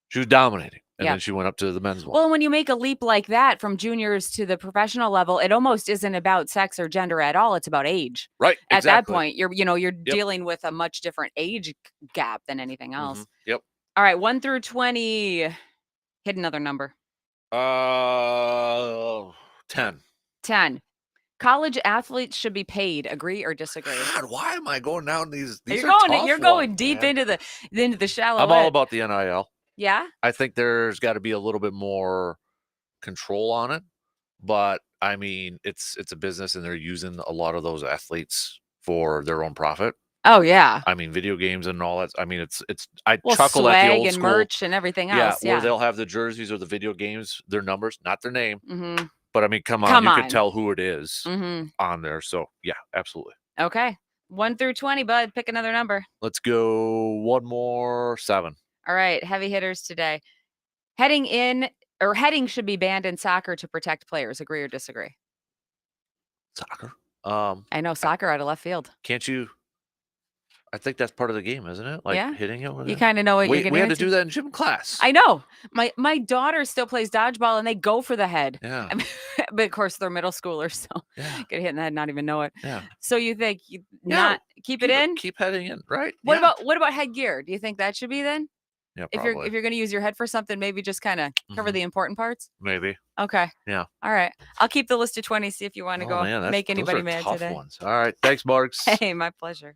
She was dominating. And then she went up to the men's one. Well, when you make a leap like that from juniors to the professional level, it almost isn't about sex or gender at all. It's about age. Right. At that point, you're dealing with a much different age gap than anything else. Yep. All right, 1 through 20. Hit another number. 10. 10. College athletes should be paid. Agree or disagree? God, why am I going down these? You're going deep into the shallow. I'm all about the NIL. Yeah. I think there's got to be a little bit more control on it, but I mean, it's a business, and they're using a lot of those athletes for their own profit. Oh, yeah. I mean, video games and all that. I mean, it's I Well, chuckle at the swag old and school. merch and everything Yeah, else, where yeah. they'll have the jerseys or the video games, their numbers, not their name. Mhm. But I mean, come on, Come you could on. tell who it is Mhm. on there. So yeah, absolutely. Okay. 1 through 20, bud. Pick another number. Let's go one more 7. All right, heavy hitters today. Heading in or heading should be banned in soccer to protect players. Agree or disagree? Soccer. I know soccer out of left field. Can't you? I think that's part of the game, isn't it? Like Yeah. hitting it with You it. kinda know what you're We getting had to into. do that in gym class. I know. My daughter still plays dodgeball and they go for the head. Yeah, I mean, but of course they're middle schoolers, so yeah, get hit in the head and not even know it. yeah, So you think you yeah. not keep it in? Keep heading in, right? Yeah, What about headgear? Do you think that should be then? yeah, If probably. you're gonna use your head for something, maybe just kinda cover Hmm. the important parts? Maybe. Okay. Yeah. All right. I'll keep the list of 20, see if you wanna Oh go man, that's make those anybody are mad tough today. ones. All right, thanks, Marks. Hey, my pleasure.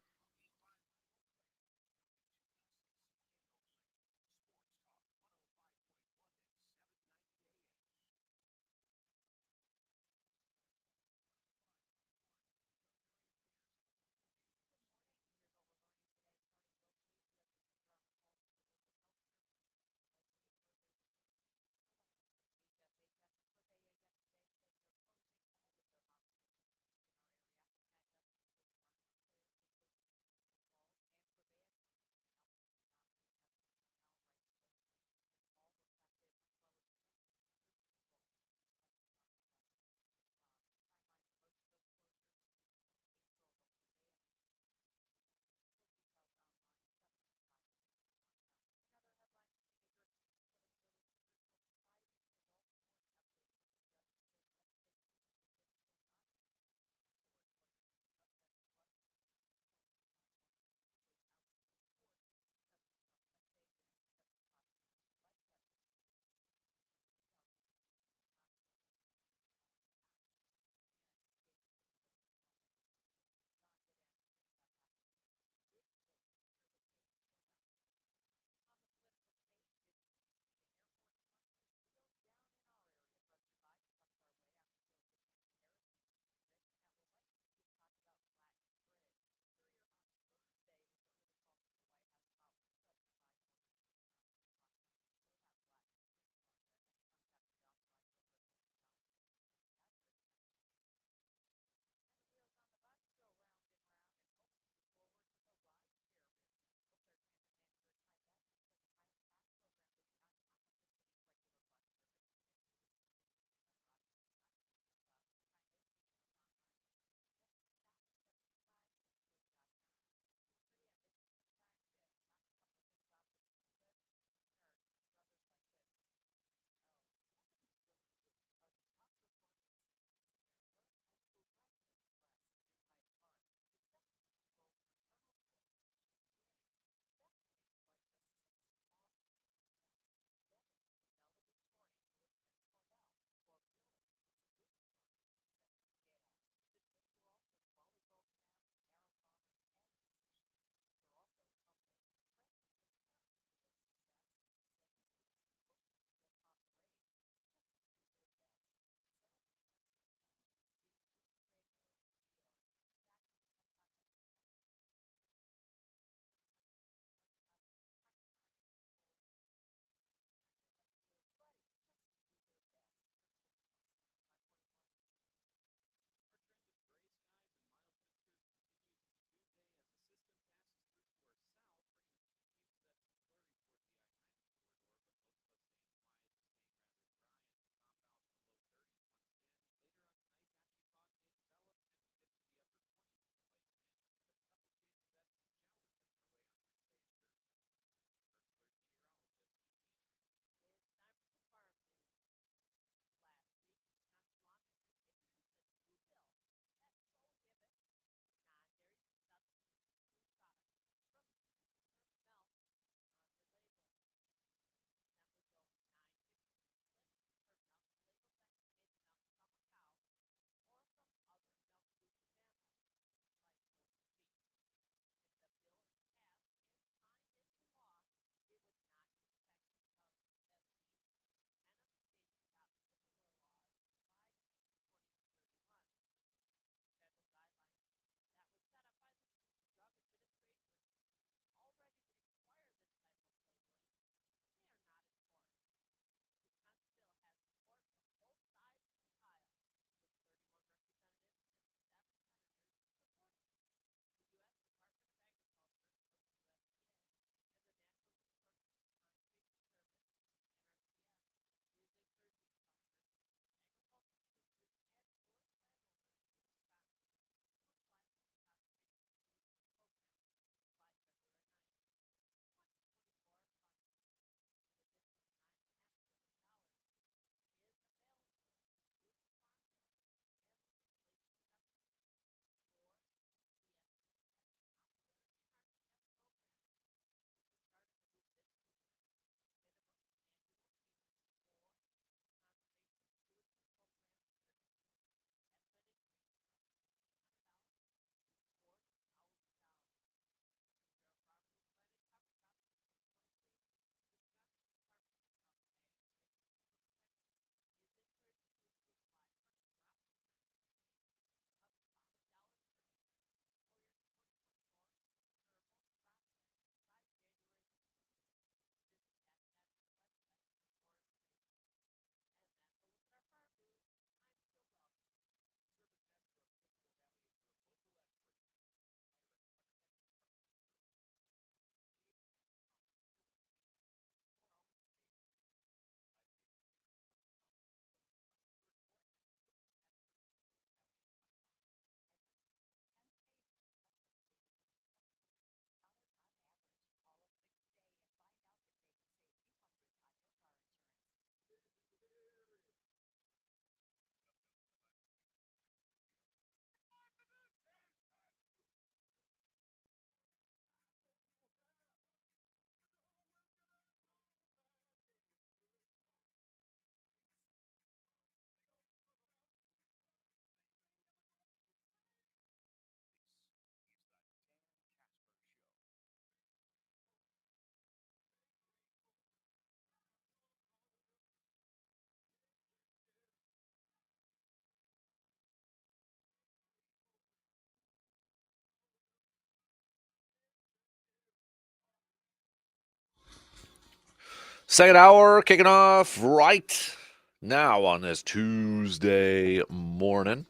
Second hour kicking off right now on this Tuesday morning.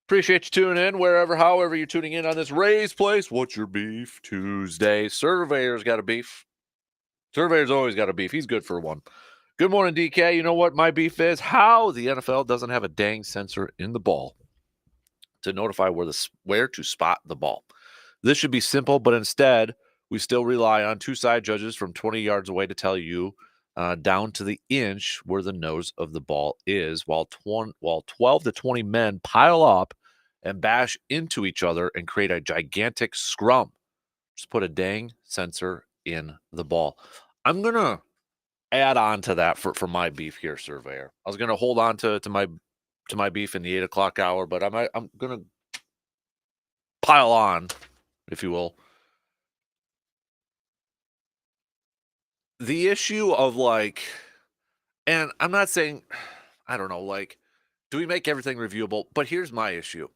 Appreciate you tuning in however you're tuning in on this Ray's Place. What's your beef Tuesday? Surveyor's got a beef. Surveyor's always got a beef. He's good for one. Good morning, DK. You know what my beef is? How the NFL doesn't have a dang sensor in the ball to notify where to spot the ball. This should be simple, but instead, we still rely on two side judges from 20 yards away to tell you down to the inch where the nose of the ball is, while 12 to 20 men pile up and bash into each other and create a gigantic scrum. Just put a dang sensor in the ball. I'm going to add on to that for my beef here, Surveyor. I was going to hold on to my beef in the 8 o'clock hour, but I'm going to pile on, if you will. The issue of and I'm not saying, I don't know, do we make everything reviewable? But here's my issue.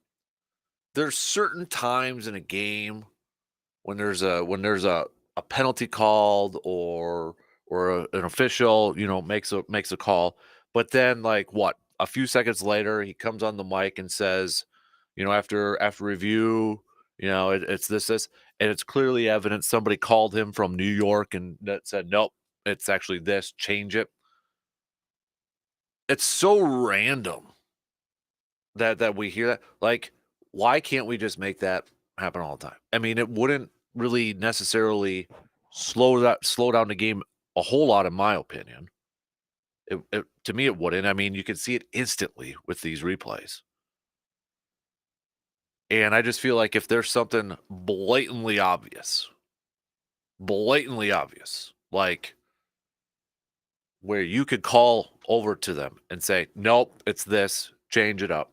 There's certain times in a game when there's a penalty called or an official, makes a call, but then a few seconds later he comes on the mic and says, after review, it's this, and it's clearly evident somebody called him from New York and that said, nope, it's actually this, change it. It's so random that we hear that. Why can't we just make that happen all the time? I mean, it wouldn't really necessarily slow down the game a whole lot, in my opinion. To me, it wouldn't. I mean, you can see it instantly with these replays. And I just feel like if there's something blatantly obvious, like where you could call over to them and say, nope, it's this, change it up.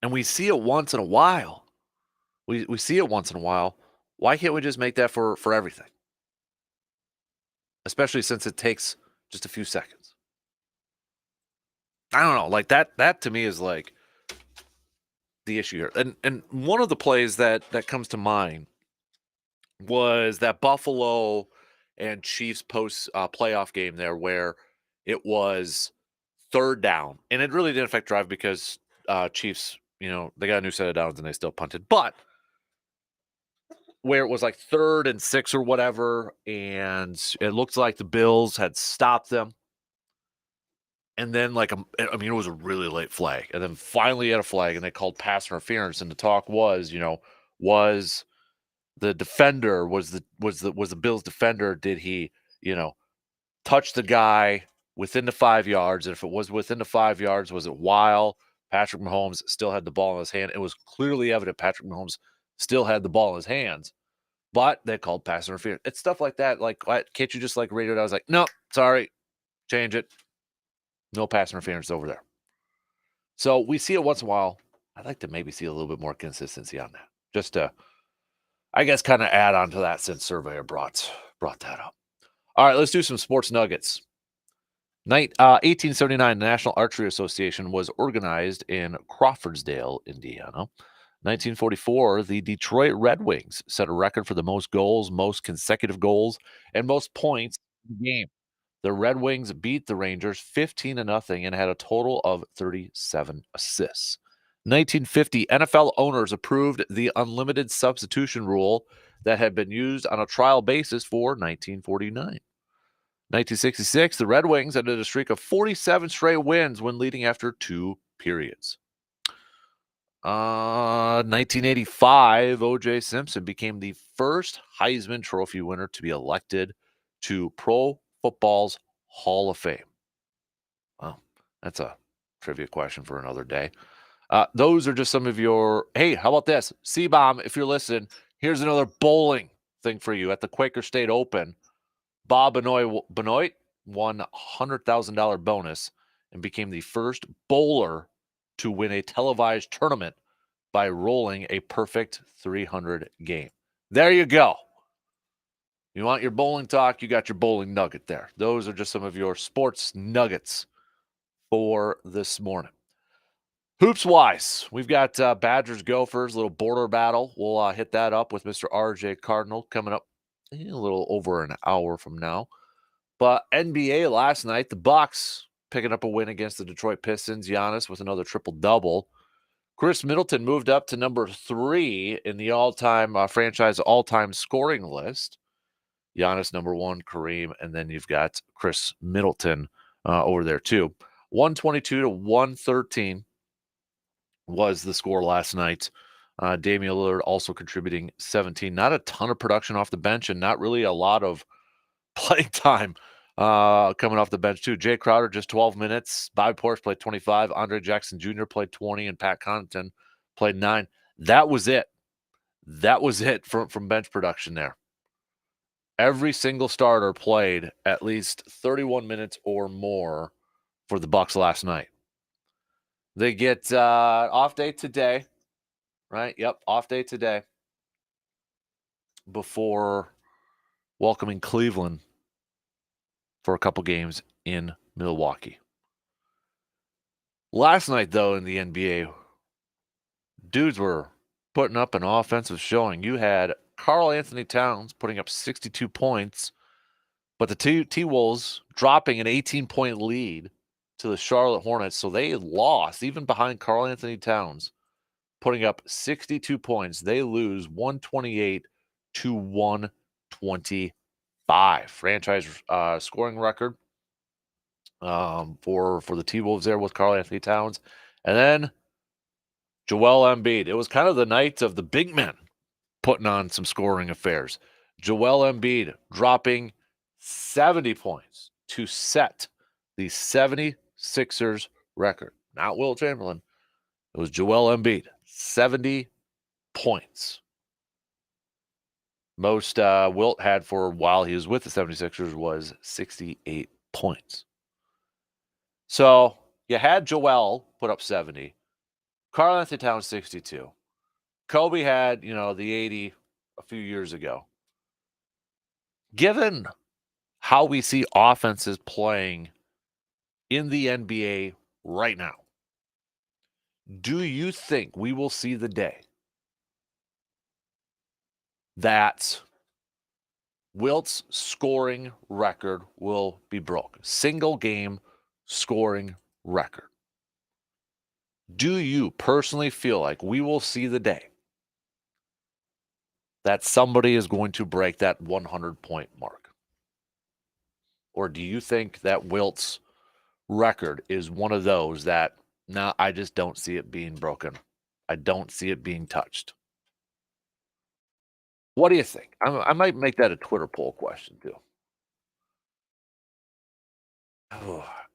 And we see it once in a while. We see it once in a while. Why can't we just make that for everything? Especially since it takes just a few seconds. I don't know. That to me is the issue here. And one of the plays that comes to mind was that Buffalo and Chiefs post playoff game there where it was third down. And it really didn't affect drive because Chiefs, they got a new set of downs and they still punted. But where it was like 3rd and 6 or whatever, and it looked like the Bills had stopped them. And then, it was a really late flag. And then finally had a flag, and they called pass interference. And the talk was, was the defender, was the Bills defender, did he, touch the guy within the 5 yards? And if it was within the 5 yards, was it while Patrick Mahomes still had the ball in his hand? It was clearly evident Patrick Mahomes still had the ball in his hands. But they called pass interference. It's stuff like that. Can't you just rate it? I was like, no, sorry, change it. No pass interference over there. So we see it once in a while. I'd like to maybe see a little bit more consistency on that. Just to, I guess, kind of add on to that since Surveyor brought that up. All right, let's do some sports nuggets. 1879, the National Archery Association was organized in Crawfordsdale, Indiana. 1944, the Detroit Red Wings set a record for the most goals, most consecutive goals, and most points in the game. The Red Wings beat the Rangers 15-0 and had a total of 37 assists. 1950, NFL owners approved the unlimited substitution rule that had been used on a trial basis for 1949. 1966, the Red Wings ended a streak of 47 straight wins when leading after 2 periods. 1985, O.J. Simpson became the first Heisman Trophy winner to be elected to Pro Football's Hall of Fame. Well, that's a trivia question for another day. Those are just some of your... Hey, how about this? C-Bomb, if you're listening, here's another bowling thing for you. At the Quaker State Open, Bob Benoit won a $100,000 bonus and became the first bowler to win a televised tournament by rolling a perfect 300 game. There you go. You want your bowling talk, you got your bowling nugget there. Those are just some of your sports nuggets for this morning. Hoops-wise, we've got Badgers Gophers, little border battle. We'll hit that up with Mr. RJ Cardinal coming up a little over an hour from now. But NBA last night, the Bucks picking up a win against the Detroit Pistons. Giannis with another triple-double. Chris Middleton moved up to number 3 in the franchise all-time scoring list. Giannis number 1, Kareem, and then you've got Chris Middleton over there too. 122 to 113 was the score last night. Damian Lillard also contributing 17. Not a ton of production off the bench and not really a lot of playing time coming off the bench too. Jay Crowder just 12 minutes. Bobby Portis played 25. Andre Jackson Jr. played 20, and Pat Connaughton played 9. That was it. That was it from bench production there. Every single starter played at least 31 minutes or more for the Bucks last night. They get off day today, right? Yep, off day today before welcoming Cleveland for a couple games in Milwaukee. Last night, though, in the NBA, dudes were putting up an offensive showing. You had Karl Anthony Towns putting up 62 points, but the T-Wolves dropping an 18-point lead to the Charlotte Hornets, so they lost, even behind Karl Anthony Towns, putting up 62 points. They lose 128 to 125. Franchise scoring record for the T-Wolves there with Karl Anthony Towns. And then Joel Embiid. It was kind of the night of the big men putting on some scoring affairs. Joel Embiid dropping 70 points to set the 76ers record. Not Will Chamberlain. It was Joel Embiid. 70 points. Most Wilt had for a while he was with the 76ers was 68 points. So you had Joel put up 70. Karl Anthony Towns 62. Kobe had, the 80 a few years ago. Given how we see offenses playing in the NBA right now, do you think we will see the day that Wilt's scoring record will be broken? Single game scoring record. Do you personally feel like we will see the day that somebody is going to break that 100-point mark? Or do you think that Wilt's record is one of those that, no, I just don't see it being broken. I don't see it being touched. What do you think? I might make that a Twitter poll question too.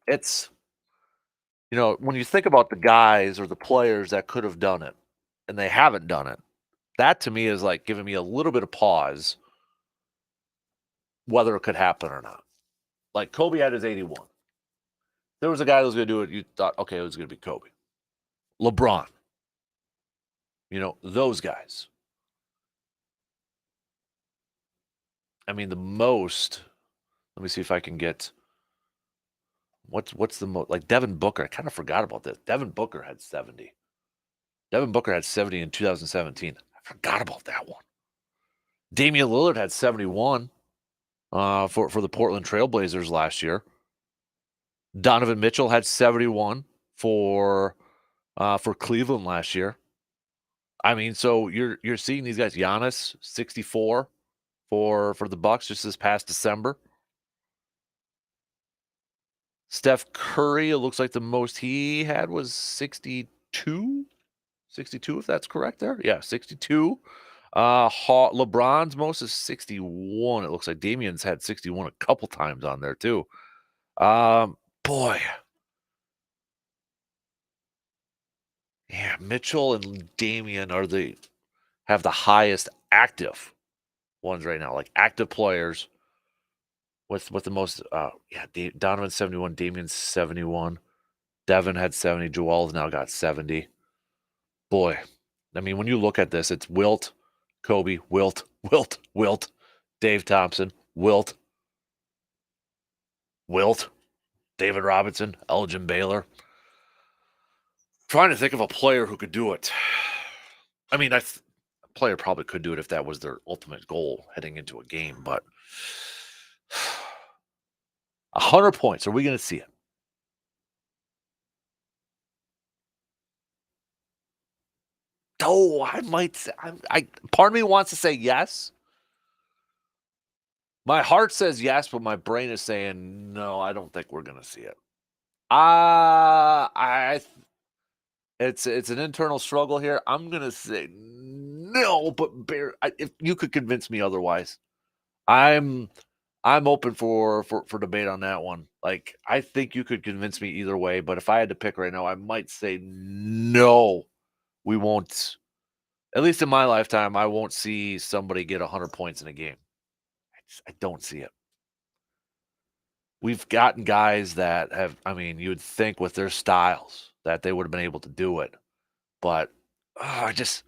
It's, when you think about the guys or the players that could have done it and they haven't done it, that to me is like giving me a little bit of pause whether it could happen or not. Like Kobe had his 81. There was a guy that was going to do it. You thought, okay, it was going to be Kobe. LeBron. Those guys. I mean, the most, let me see if I can get, what's the most, like Devin Booker. I kind of forgot about this. Devin Booker had 70. Devin Booker had 70 in 2017. I forgot about that one. Damian Lillard had 71 for the Portland Trailblazers last year. Donovan Mitchell had 71 for Cleveland last year. I mean, so you're seeing these guys. Giannis 64 for the Bucks just this past December. Steph Curry, it looks like the most he had was 62. 62, if that's correct there. Yeah, 62. LeBron's most is 61. It looks like Damian's had 61 a couple times on there too. Boy. Yeah, Mitchell and Damian have the highest active ones right now, like active players with the most. Donovan 71, Damian 71, Devin had 70, Joel's now got 70. Boy, I mean, when you look at this, it's Wilt, Kobe, Wilt, Dave Thompson, Wilt, David Robinson, Elgin Baylor. Trying to think of a player who could do it. I mean, a player probably could do it if that was their ultimate goal heading into a game, but 100 points. Are we going to see it? Oh, I might say, part of me wants to say yes. My heart says yes, but my brain is saying no. I don't think we're going to see it. I it's an internal struggle here. I'm going to say no, but if you could convince me otherwise, I'm I'm open for debate on that one. Like, I think you could convince me either way, but if I had to pick right now, I might say no. We won't. At least in my lifetime, I won't see somebody get 100 points in a game. I don't see it. We've gotten guys that have, I mean, you would think with their styles that they would have been able to do it, but I just,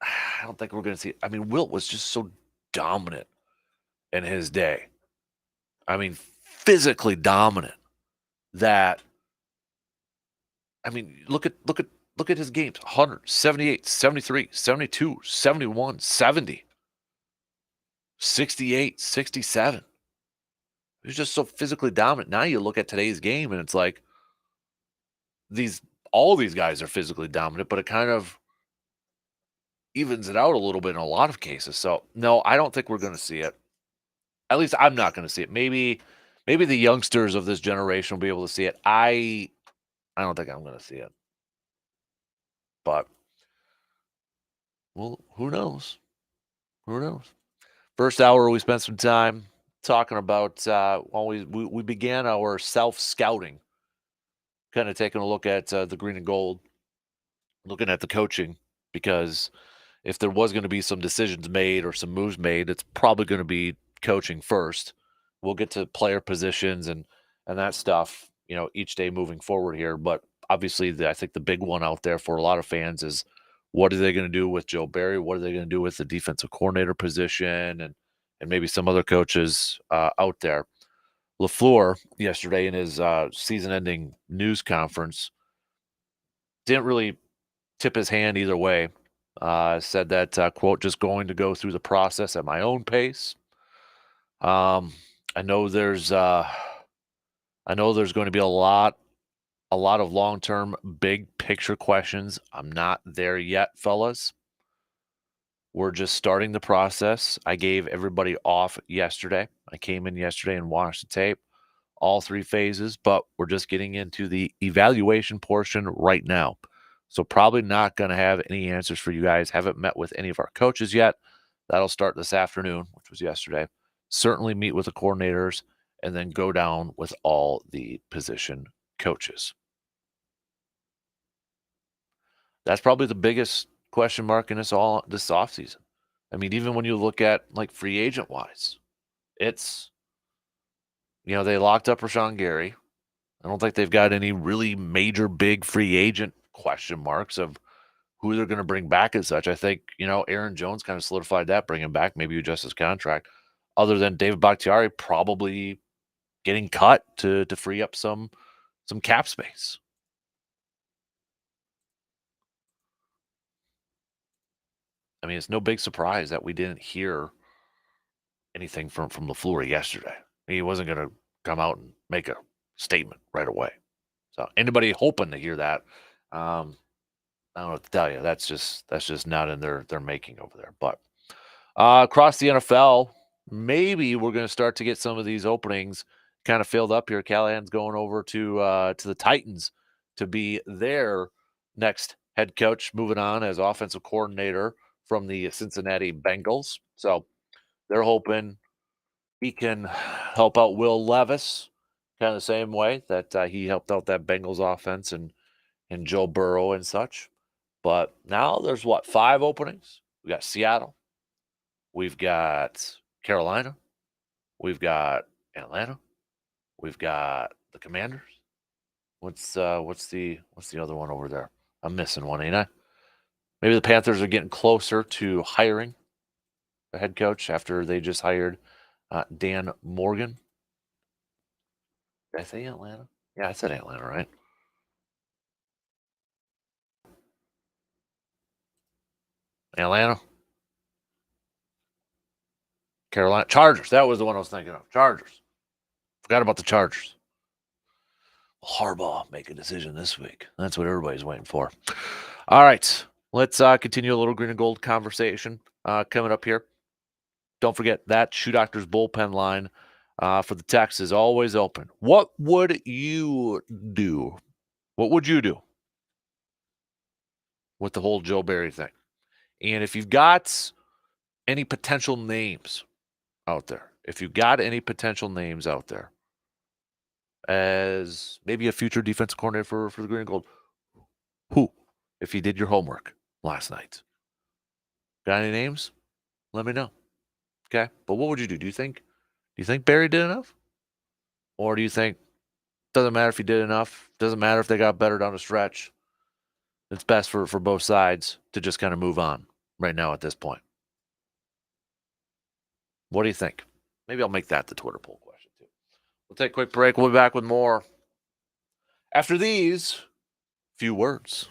I don't think we're going to see it. I mean, Wilt was just so dominant in his day. I mean, physically dominant that, I mean, look at his games: 100, 78, 73, 72, 71, 70, 68, 67. He was just so physically dominant. Now you look at today's game and it's like these all these guys are physically dominant, but it kind of evens it out a little bit in a lot of cases. So no, I don't think we're going to see it. At least I'm not going to see it. Maybe the youngsters of this generation will be able to see it. I don't think I'm going to see it. But well, who knows? Who knows? First hour, we spent some time talking about well, we began our self scouting, kind of taking a look at the green and gold, looking at the coaching, because if there was going to be some decisions made or some moves made, it's probably going to be coaching first. We'll get to player positions and that stuff, each day moving forward here. But obviously, I think the big one out there for a lot of fans is what are they going to do with Joe Barry? What are they going to do with the defensive coordinator position and maybe some other coaches out there? LaFleur yesterday in his season-ending news conference didn't really tip his hand either way. Said that quote, just going to go through the process at my own pace. I know there's going to be a lot of long-term big picture questions. I'm not there yet, fellas. We're just starting the process. I gave everybody off yesterday. I came in yesterday and watched the tape, all three phases, but we're just getting into the evaluation portion right now. So probably not going to have any answers for you guys. Haven't met with any of our coaches yet. That'll start this afternoon, which was yesterday. Certainly meet with the coordinators and then go down with all the position coaches. That's probably the biggest question mark in this offseason. I mean, even when you look at like free agent wise, it's they locked up Rashawn Gary. I don't think they've got any really major big free agent question marks of who they're going to bring back and such. I think, Aaron Jones kind of solidified that, bring him back, maybe adjust his contract. Other than David Bakhtiari probably getting cut to free up some cap space. I mean, it's no big surprise that we didn't hear anything from LaFleur yesterday. He wasn't going to come out and make a statement right away. So anybody hoping to hear that, I don't know what to tell you. That's just not in their making over there. But across the NFL, maybe we're going to start to get some of these openings kind of filled up here. Callahan's going over to the Titans to be their next head coach, moving on as offensive coordinator from the Cincinnati Bengals. So they're hoping he can help out Will Levis kind of the same way that he helped out that Bengals offense and Joe Burrow and such. But now there's 5 openings? We got Seattle. We've got Carolina. We've got Atlanta. We've got the Commanders. What's the other one over there? I'm missing one, ain't I? Maybe the Panthers are getting closer to hiring a head coach after they just hired Dan Morgan. Did I say Atlanta? Yeah, I said Atlanta, right? Atlanta, Carolina, Chargers. That was the one I was thinking of. Chargers. Forgot about the Chargers. Harbaugh make a decision this week. That's what everybody's waiting for. All right, let's continue a little green and gold conversation coming up here. Don't forget that Shoe Doctor's bullpen line for the text is always open. What would you do? What would you do with the whole Joe Barry thing? And if you've got any potential names out there, as maybe a future defensive coordinator for the Green and Gold, who, if you did your homework last night, got any names? Let me know. Okay, but what would you do? Do you think Barry did enough, or do you think doesn't matter if he did enough? Doesn't matter if they got better down the stretch. It's best for both sides to just kind of move on right now at this point. What do you think? Maybe I'll make that the Twitter poll question too. We'll take a quick break. We'll be back with more after these few words.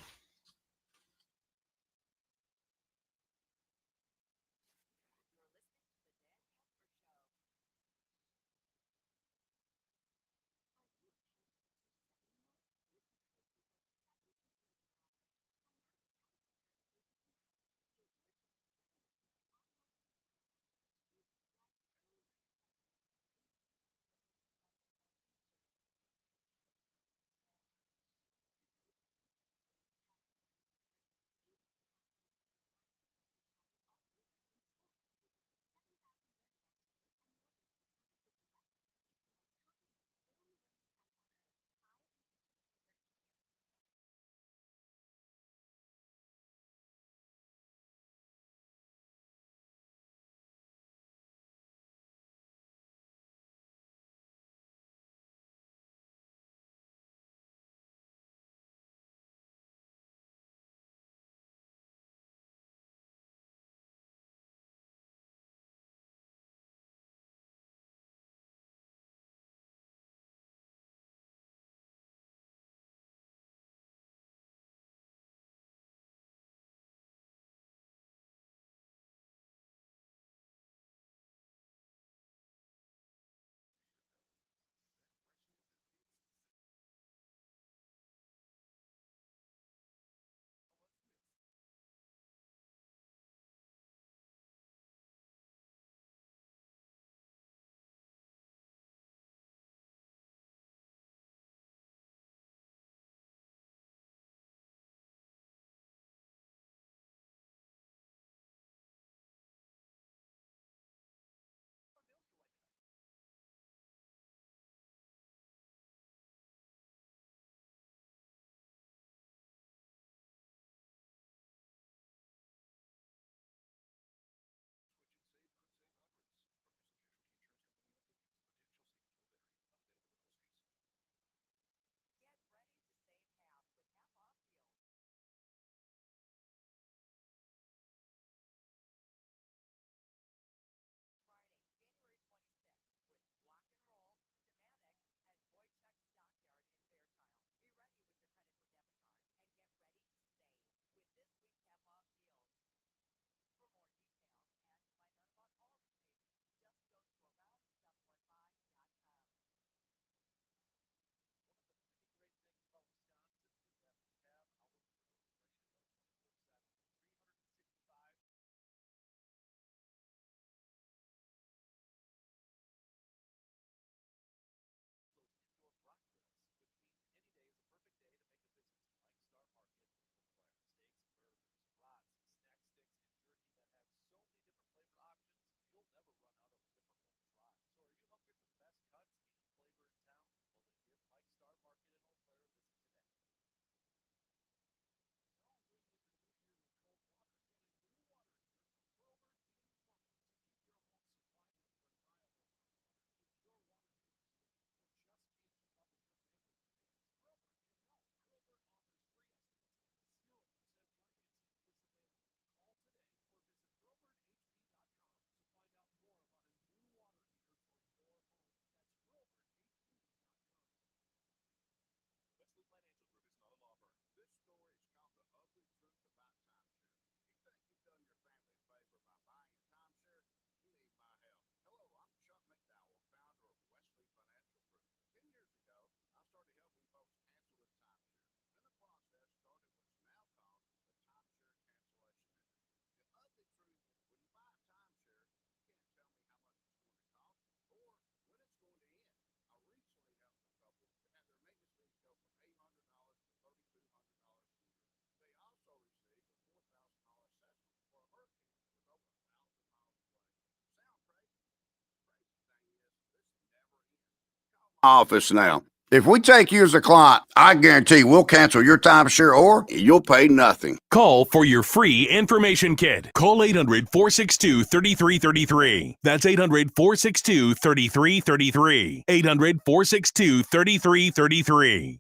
office now. If we take you as a client, I guarantee we'll cancel your timeshare or you'll pay nothing. Call for your free information kit. Call 800-462-3333. That's 800-462-3333. 800-462-3333.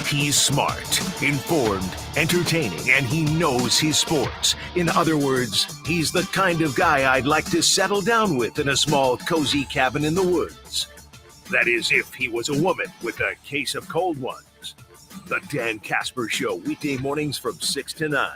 He's smart, informed, entertaining, and he knows his sports. In other words, he's the kind of guy I'd like to settle down with in a small, cozy cabin in the woods. That is, if he was a woman with a case of cold ones. The Dan Kasper Show, weekday mornings from 6 to 9.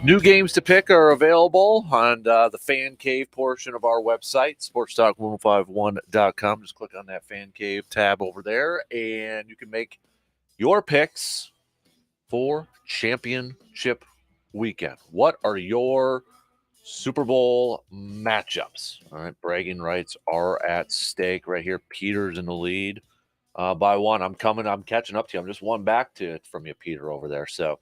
New games to pick are available on the Fan Cave portion of our website, sportstalk1051.com. Just click on that Fan Cave tab over there, and you can make your picks for championship weekend. What are your Super Bowl matchups? All right, bragging rights are at stake right here. Peter's in the lead by one. I'm catching up to you. I'm just one back from you, Peter, over there. So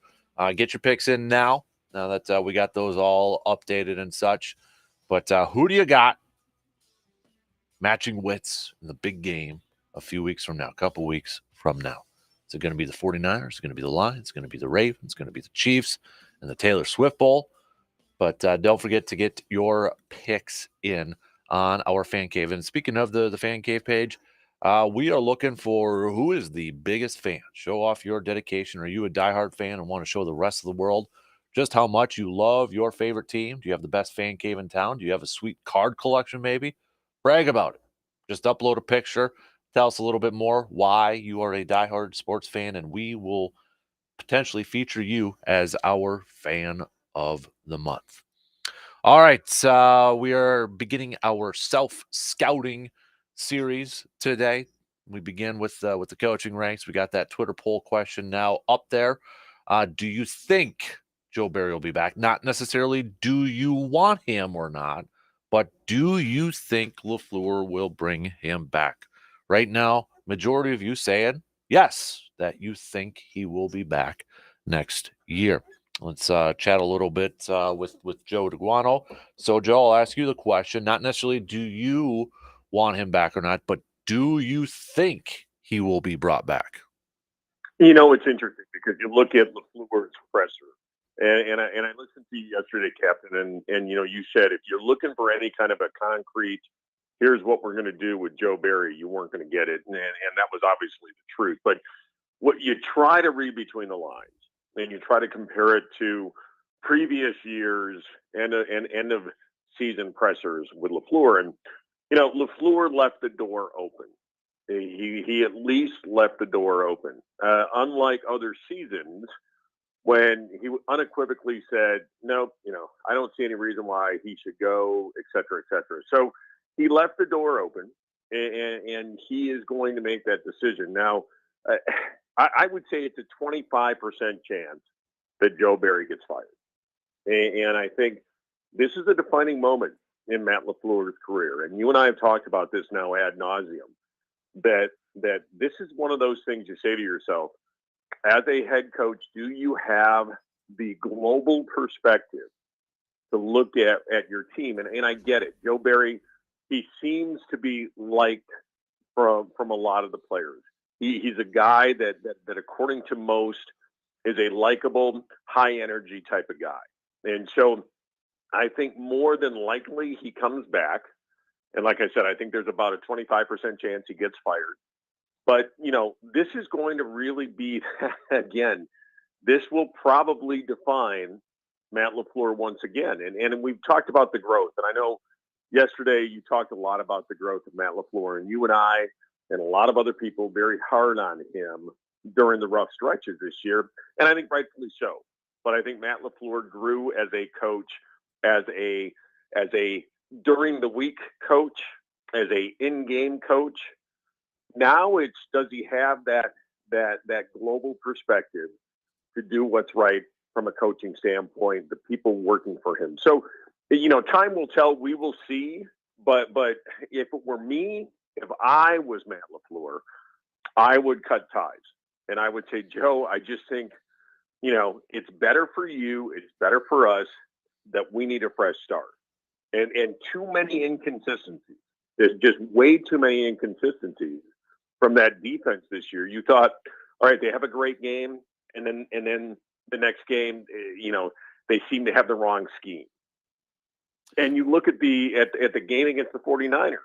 get your picks in now that we got those all updated and such. But who do you got matching wits in the big game a few weeks from now, a couple weeks from now? Is it going to be the 49ers? Is it going to be the Lions? Is it going to be the Ravens? Is it going to be the Chiefs and the Taylor Swift Bowl? But don't forget to get your picks in on our Fan Cave. And speaking of the Fan Cave page, we are looking for who is the biggest fan. Show off your dedication. Are you a diehard fan and want to show the rest of the world just how much you love your favorite team? Do you have the best fan cave in town? Do you have a sweet card collection maybe? Brag about it. Just upload a picture. Tell us a little bit more why you are a diehard sports fan, and we will potentially feature you as our fan of the month. All right, we are beginning our self-scouting series today. We begin with the coaching ranks. We got that Twitter poll question now up there. Do you think Joe Barry will be back? Not necessarily do you want him or not, but do you think LaFleur will bring him back? Right now, majority of you saying yes, that you think he will be back next year. Let's chat a little bit with Joe DeGuano. So, Joe, I'll ask you the question. Not necessarily do you want him back or not, but do you think he will be brought back? You know, it's interesting because you look at LaFleur's presser, and I listened to you yesterday, Captain, and you know, you said if you're looking for any kind of a concrete, here's what we're going to do with Joe Barry, you weren't going to get it, and that was obviously the truth. But what you try to read between the lines, and you try to compare it to previous years and end of season pressers with LaFleur, and you know, LaFleur left the door open. He at least left the door open. Unlike other seasons, when he unequivocally said, "No, you know, I don't see any reason why he should go," et cetera, et cetera. So he left the door open, and he is going to make that decision. Now, I would say it's a 25% chance that Joe Barry gets fired. And I think this is a defining moment in Matt LaFleur's career. And you and I have talked about this now ad nauseum, that this is one of those things you say to yourself, as a head coach, do you have the global perspective to look at your team? And I get it. Joe Barry, he seems to be liked from a lot of the players. He's a guy that according to most is a likable, high energy type of guy. And so I think more than likely he comes back. And like I said, I think there's about a 25% chance he gets fired. But, you know, this is going to really be, again, this will probably define Matt LaFleur once again. And we've talked about the growth. And I know yesterday you talked a lot about the growth of Matt LaFleur. And you and I and a lot of other people very hard on him during the rough stretches this year. And I think rightfully so. But I think Matt LaFleur grew as a coach, as a during the week coach, as a in-game coach. Now it's, does he have that global perspective to do what's right from a coaching standpoint, the people working for him. So, you know, time will tell. We will see. But if it were me, if I was Matt LaFleur, I would cut ties. And I would say, Joe, I just think, it's better for you. It's better for us that we need a fresh start. And too many inconsistencies. There's just way too many inconsistencies from that defense this year. You thought, all right, they have a great game. And then the next game, they seem to have the wrong scheme. And you look at the game against the 49ers.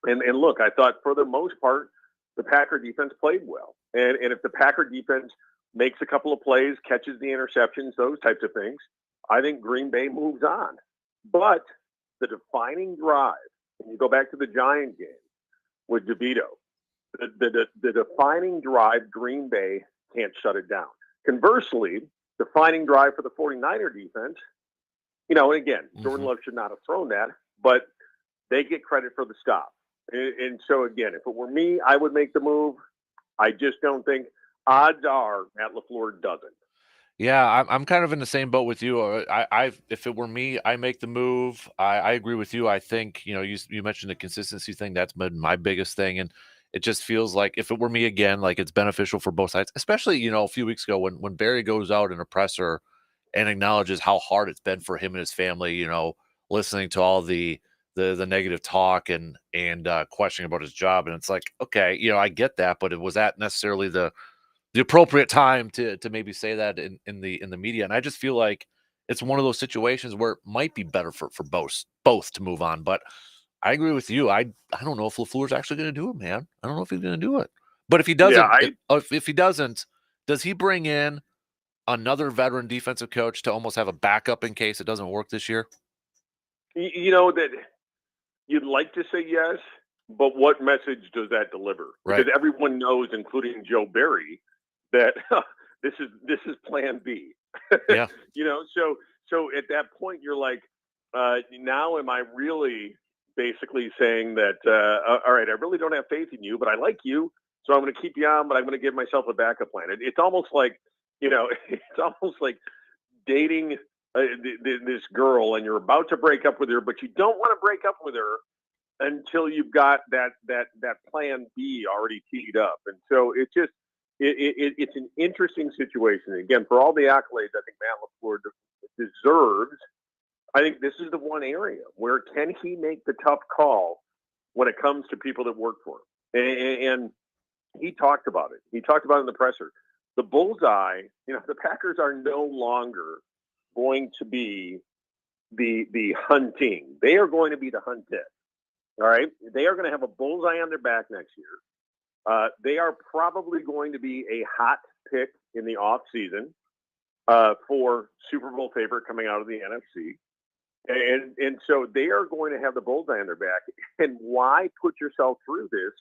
And look, I thought for the most part, the Packer defense played well. And if the Packer defense makes a couple of plays, catches the interceptions, those types of things, I think Green Bay moves on. But the defining drive, when you go back to the Giant game with DeVito, the defining drive, Green Bay can't shut it down. Conversely, defining drive for the 49er defense, and again, Jordan Love should not have thrown that, but they get credit for the stop. And so, again, if it were me, I would make the move. I just don't think odds are Matt LaFleur doesn't. Yeah, I'm kind of in the same boat with you. If it were me, I make the move. I agree with you. I think, you mentioned the consistency thing. That's been my biggest thing. And it just feels like if it were me again, like it's beneficial for both sides, especially, a few weeks ago when Barry goes out in a presser and acknowledges how hard it's been for him and his family, listening to all the negative talk and questioning about his job. And it's like, okay, I get that, but was that necessarily the appropriate time to maybe say that in the media? And I just feel like it's one of those situations where it might be better for both to move on. But I agree with you. I don't know if LaFleur's actually going to do it, man. I don't know if he's going to do it. But if he doesn't, if he doesn't, does he bring in another veteran defensive coach to almost have a backup in case it doesn't work this year? That you'd like to say yes, but what message does that deliver? Right. Because everyone knows, including Joe Barry, that this is Plan B. Yeah. So at that point, you're like, now am I really basically saying that? All right, I really don't have faith in you, but I like you, so I'm going to keep you on, but I'm going to give myself a backup plan. It's almost like, it's almost like dating this girl, and you're about to break up with her, but you don't want to break up with her until you've got that Plan B already teed up. And so it's an interesting situation. Again, for all the accolades I think Matt LaFleur deserves, I think this is the one area where can he make the tough call when it comes to people that work for him. And he talked about it. He talked about it in the presser. The bullseye, the Packers are no longer going to be the hunting. They are going to be the hunted. All right. They are going to have a bullseye on their back next year. They are probably going to be a hot pick in the off season for Super Bowl favorite coming out of the NFC. And so they are going to have the bullseye on their back. And why put yourself through this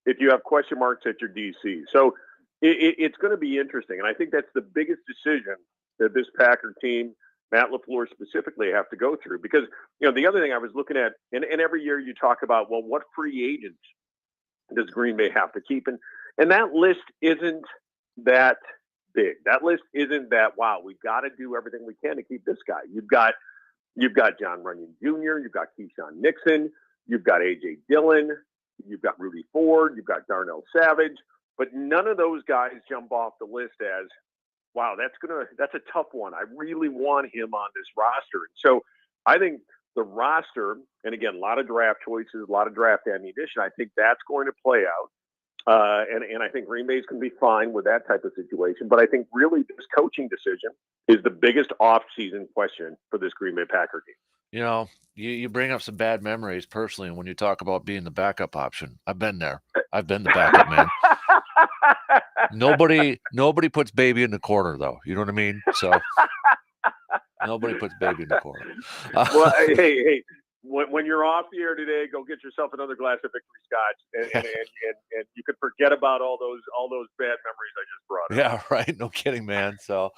if you have question marks at your DC? So it's going to be interesting. And I think that's the biggest decision that this Packer team, Matt LaFleur specifically, have to go through. Because, the other thing I was looking at, and every year you talk about, well, what free agents does Green Bay have to keep? And that list isn't that big. That list isn't that, wow, we've got to do everything we can to keep this guy. You've got John Runyon Jr., you've got Keyshawn Nixon, you've got A.J. Dillon, you've got Rudy Ford, you've got Darnell Savage, but none of those guys jump off the list as, wow, that's a tough one. I really want him on this roster. And so I think the roster, and again, a lot of draft choices, a lot of draft ammunition, I think that's going to play out. And I think Green Bay's going to be fine with that type of situation. But I think really this coaching decision is the biggest off-season question for this Green Bay Packer team. You bring up some bad memories personally when you talk about being the backup option. I've been there. I've been the backup man. Nobody puts baby in the corner, though. You know what I mean? So nobody puts baby in the corner. Well, hey. When you're off the air today, go get yourself another glass of Victory Scotch, and you can forget about all those bad memories I just brought up. Yeah, right. No kidding, man. So,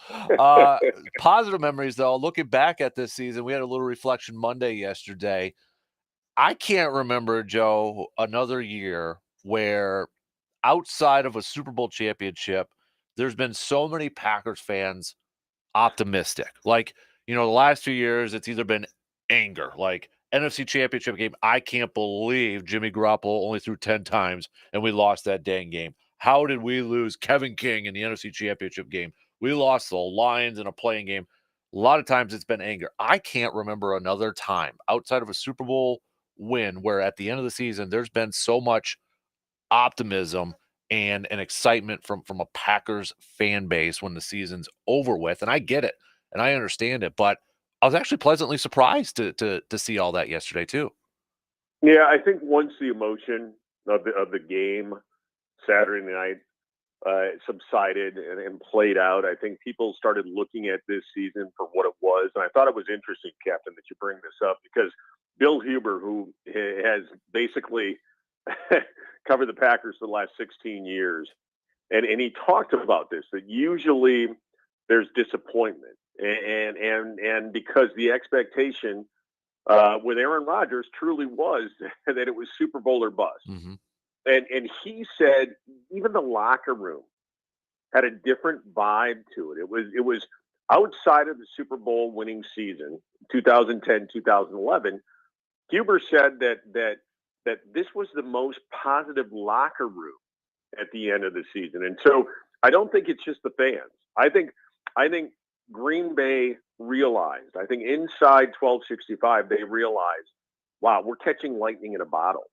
positive memories though. Looking back at this season, we had a little reflection Monday yesterday. I can't remember, Joe, another year where outside of a Super Bowl championship, there's been so many Packers fans optimistic. Like, the last 2 years, it's either been anger, like NFC Championship game. I can't believe Jimmy Garoppolo only threw 10 times and we lost that dang game. How did we lose Kevin King in the NFC Championship game? We lost the Lions in a playing game. A lot of times it's been anger. I can't remember another time outside of a Super Bowl win where at the end of the season there's been so much optimism and an excitement from a Packers fan base when the season's over with. And I get it and I understand it, but I was actually pleasantly surprised to see all that yesterday too. Yeah, I think once the emotion of the game Saturday night subsided and played out, I think people started looking at this season for what it was. And I thought it was interesting, Captain, that you bring this up because Bill Huber, who has basically covered the Packers for the last 16 years, and he talked about this, that usually there's disappointment. And because the expectation with Aaron Rodgers truly was that it was Super Bowl or bust. Mm-hmm. And he said even the locker room had a different vibe to it. It was outside of the Super Bowl winning season, 2010, 2011. Huber said that this was the most positive locker room at the end of the season. And so I don't think it's just the fans. I think Green Bay realized, I think inside 1265, they realized, wow, we're catching lightning in a bottle.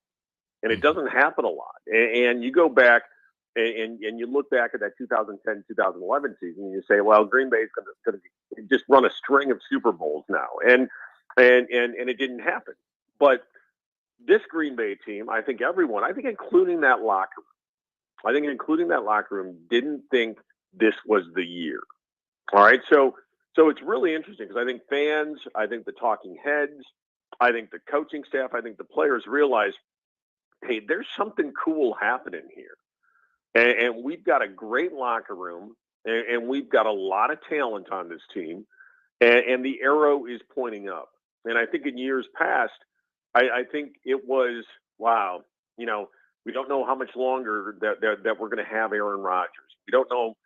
And it doesn't happen a lot. And you go back and you look back at that 2010, 2011 season, and you say, well, Green Bay is going to just run a string of Super Bowls now. And it didn't happen. But this Green Bay team, I think including that locker room, didn't think this was the year. All right. So it's really interesting because I think fans, I think the talking heads, I think the coaching staff, I think the players realize, hey, there's something cool happening here. And we've got a great locker room and we've got a lot of talent on this team. And the arrow is pointing up. And I think in years past, I think it was, wow, we don't know how much longer that we're going to have Aaron Rodgers. We don't know,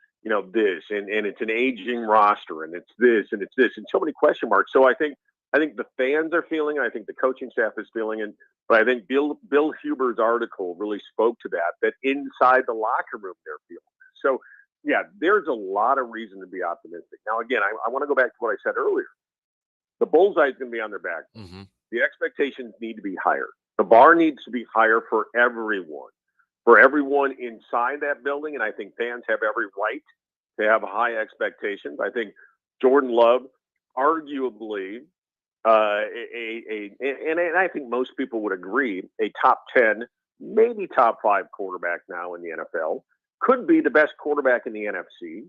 this, and it's an aging roster, and it's this, and so many question marks. So I think the fans are feeling it. I think the coaching staff is feeling it. But I think Bill Huber's article really spoke to that inside the locker room they're feeling it. So, yeah, there's a lot of reason to be optimistic. Now, again, I want to go back to what I said earlier. The bullseye is going to be on their back. Mm-hmm. The expectations need to be higher. The bar needs to be higher for everyone inside that building. And I think fans have every right to have high expectations. I think Jordan Love, arguably, and I think most people would agree, a top 10, maybe top 5 quarterback now in the NFL, could be the best quarterback in the NFC.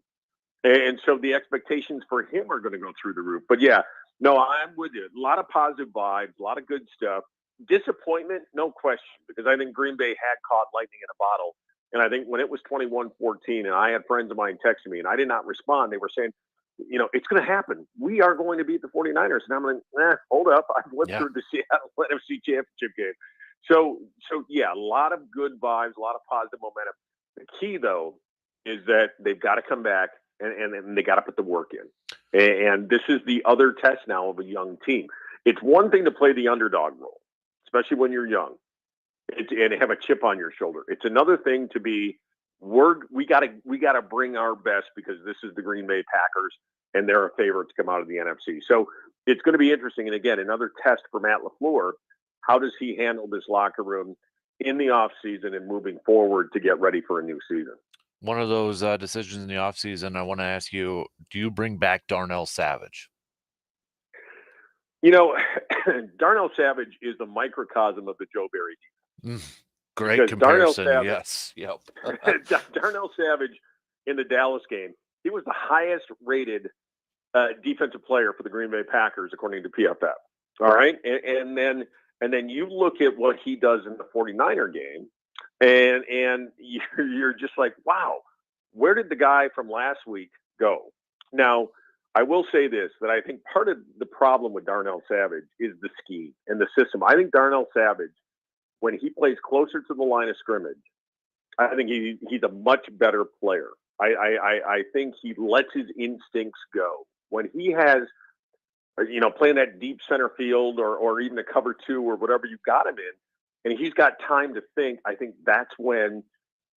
And so the expectations for him are going to go through the roof. But yeah, no, I'm with you. A lot of positive vibes, a lot of good stuff. Disappointment, no question, because I think Green Bay had caught lightning in a bottle. And I think when it was 21-14, and I had friends of mine texting me, and I did not respond, they were saying, it's going to happen. We are going to beat the 49ers. And I'm like, hold up. I've lived through the Seattle NFC Championship game. So yeah, a lot of good vibes, a lot of positive momentum. The key, though, is that they've got to come back and they got to put the work in. And this is the other test now of a young team. It's one thing to play the underdog role, especially when you're young, and have a chip on your shoulder. It's another thing to be, we got to bring our best because this is the Green Bay Packers and they're a favorite to come out of the NFC. So it's going to be interesting. And again, another test for Matt LaFleur. How does he handle this locker room in the offseason and moving forward to get ready for a new season? One of those decisions in the offseason, I want to ask you, do you bring back Darnell Savage? Darnell Savage is the microcosm of the Joe Barry defense. Great because comparison. Savage, yes. Yep. Darnell Savage in the Dallas game, he was the highest rated defensive player for the Green Bay Packers, according to PFF. All right. And then you look at what he does in the 49er game, and you're just like, wow, where did the guy from last week go? Now, I will say this, that I think part of the problem with Darnell Savage is the scheme and the system. I think Darnell Savage, when he plays closer to the line of scrimmage, I think he's a much better player. I think he lets his instincts go. When he has playing that deep center field or even a cover 2 or whatever you've got him in, and he's got time to think, I think that's when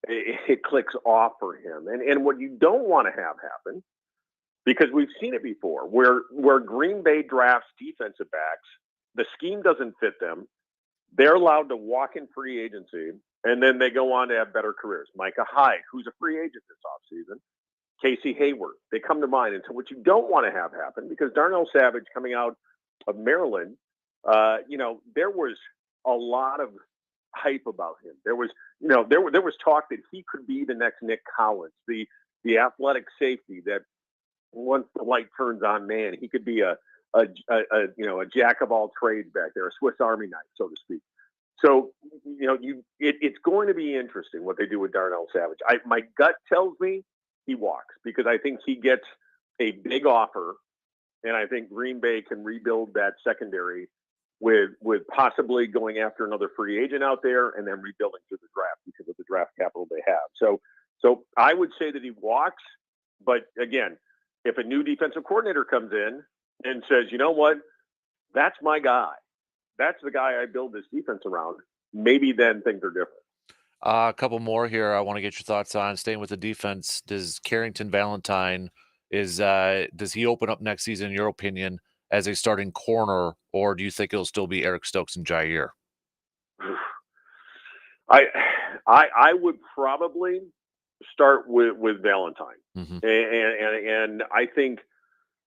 it clicks off for him. And what you don't want to have happen, because we've seen it before, where Green Bay drafts defensive backs, the scheme doesn't fit them. They're allowed to walk in free agency, and then they go on to have better careers. Micah Hyde, who's a free agent this offseason, Casey Hayward, they come to mind. And so what you don't want to have happen, because Darnell Savage coming out of Maryland, there was a lot of hype about him. There was, there was talk that he could be the next Nick Collins, the athletic safety that once the light turns on, man, he could be a jack of all trades back there, a Swiss Army knife, so to speak. So, it's going to be interesting what they do with Darnell Savage. My gut tells me he walks, because I think he gets a big offer, and I think Green Bay can rebuild that secondary with possibly going after another free agent out there and then rebuilding through the draft because of the draft capital they have. So I would say that he walks, but again, if a new defensive coordinator comes in and says, you know what, that's my guy, that's the guy I build this defense around, maybe then things are different. A couple more here I want to get your thoughts on. Staying with the defense, does Carrington Valentine does he open up next season, in your opinion, as a starting corner, or do you think it'll still be Eric Stokes and Jair? I would probably start with Valentine, Mm-hmm. and I think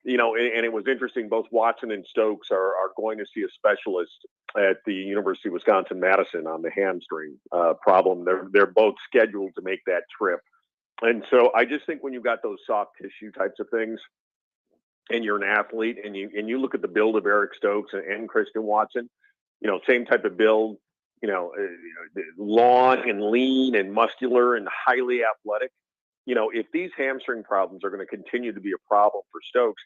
and it was interesting. Both Watson and Stokes are going to see a specialist at the University of Wisconsin-Madison on the hamstring problem. They're both scheduled to make that trip. And so I just think when you've got those soft tissue types of things and you're an athlete and you look at the build of Eric Stokes and Christian Watson, same type of build, long and lean and muscular and highly athletic. If these hamstring problems are going to continue to be a problem for Stokes,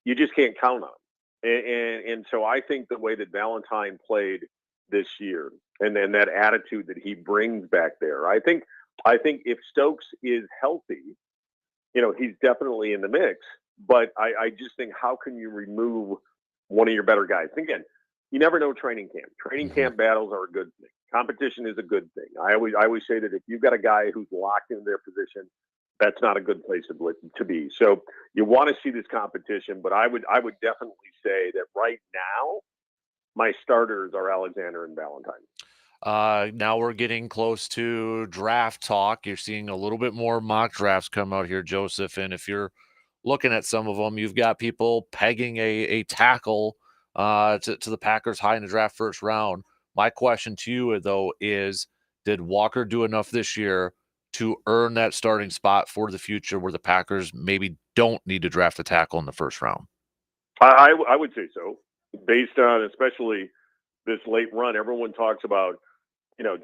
you just can't count on them. And so I think the way that Valentine played this year and then that attitude that he brings back there, I think if Stokes is healthy, he's definitely in the mix. But I just think, how can you remove one of your better guys? Again, you never know training camp. Training camp battles are a good thing. Competition is a good thing. I always say that if you've got a guy who's locked into their position, that's not a good place to be. So you want to see this competition, but I would definitely say that right now, my starters are Alexander and Valentine. Now we're getting close to draft talk. You're seeing a little bit more mock drafts come out here, Joseph. And if you're looking at some of them, you've got people pegging a tackle to the Packers high in the draft first round. My question to you, though, is did Walker do enough this year to earn that starting spot for the future where the Packers maybe don't need to draft a tackle in the first round? I would say so, based on especially this late run. Everyone talks about,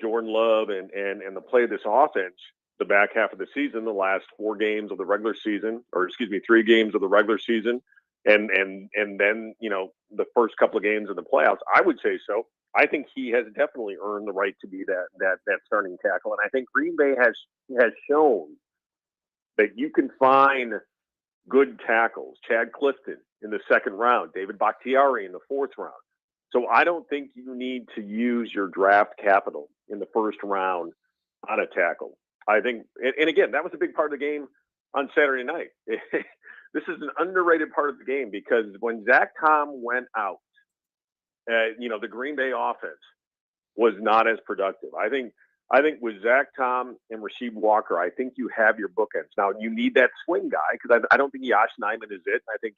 Jordan Love and the play of this offense, the back half of the season, the last 4 games of the regular season, 3 games of the regular season, and then, the first couple of games of the playoffs. I would say so. I think he has definitely earned the right to be that starting tackle. And I think Green Bay has shown that you can find good tackles. Chad Clifton in the 2nd round, David Bakhtiari in the 4th round. So I don't think you need to use your draft capital in the 1st round on a tackle. I think, and again, that was a big part of the game on Saturday night. This is an underrated part of the game, because when Zach Tom went out, the Green Bay offense was not as productive. I think with Zach Tom and Rasheed Walker, I think you have your bookends. Now, you need that swing guy, because I don't think Josh Nijman is it. I think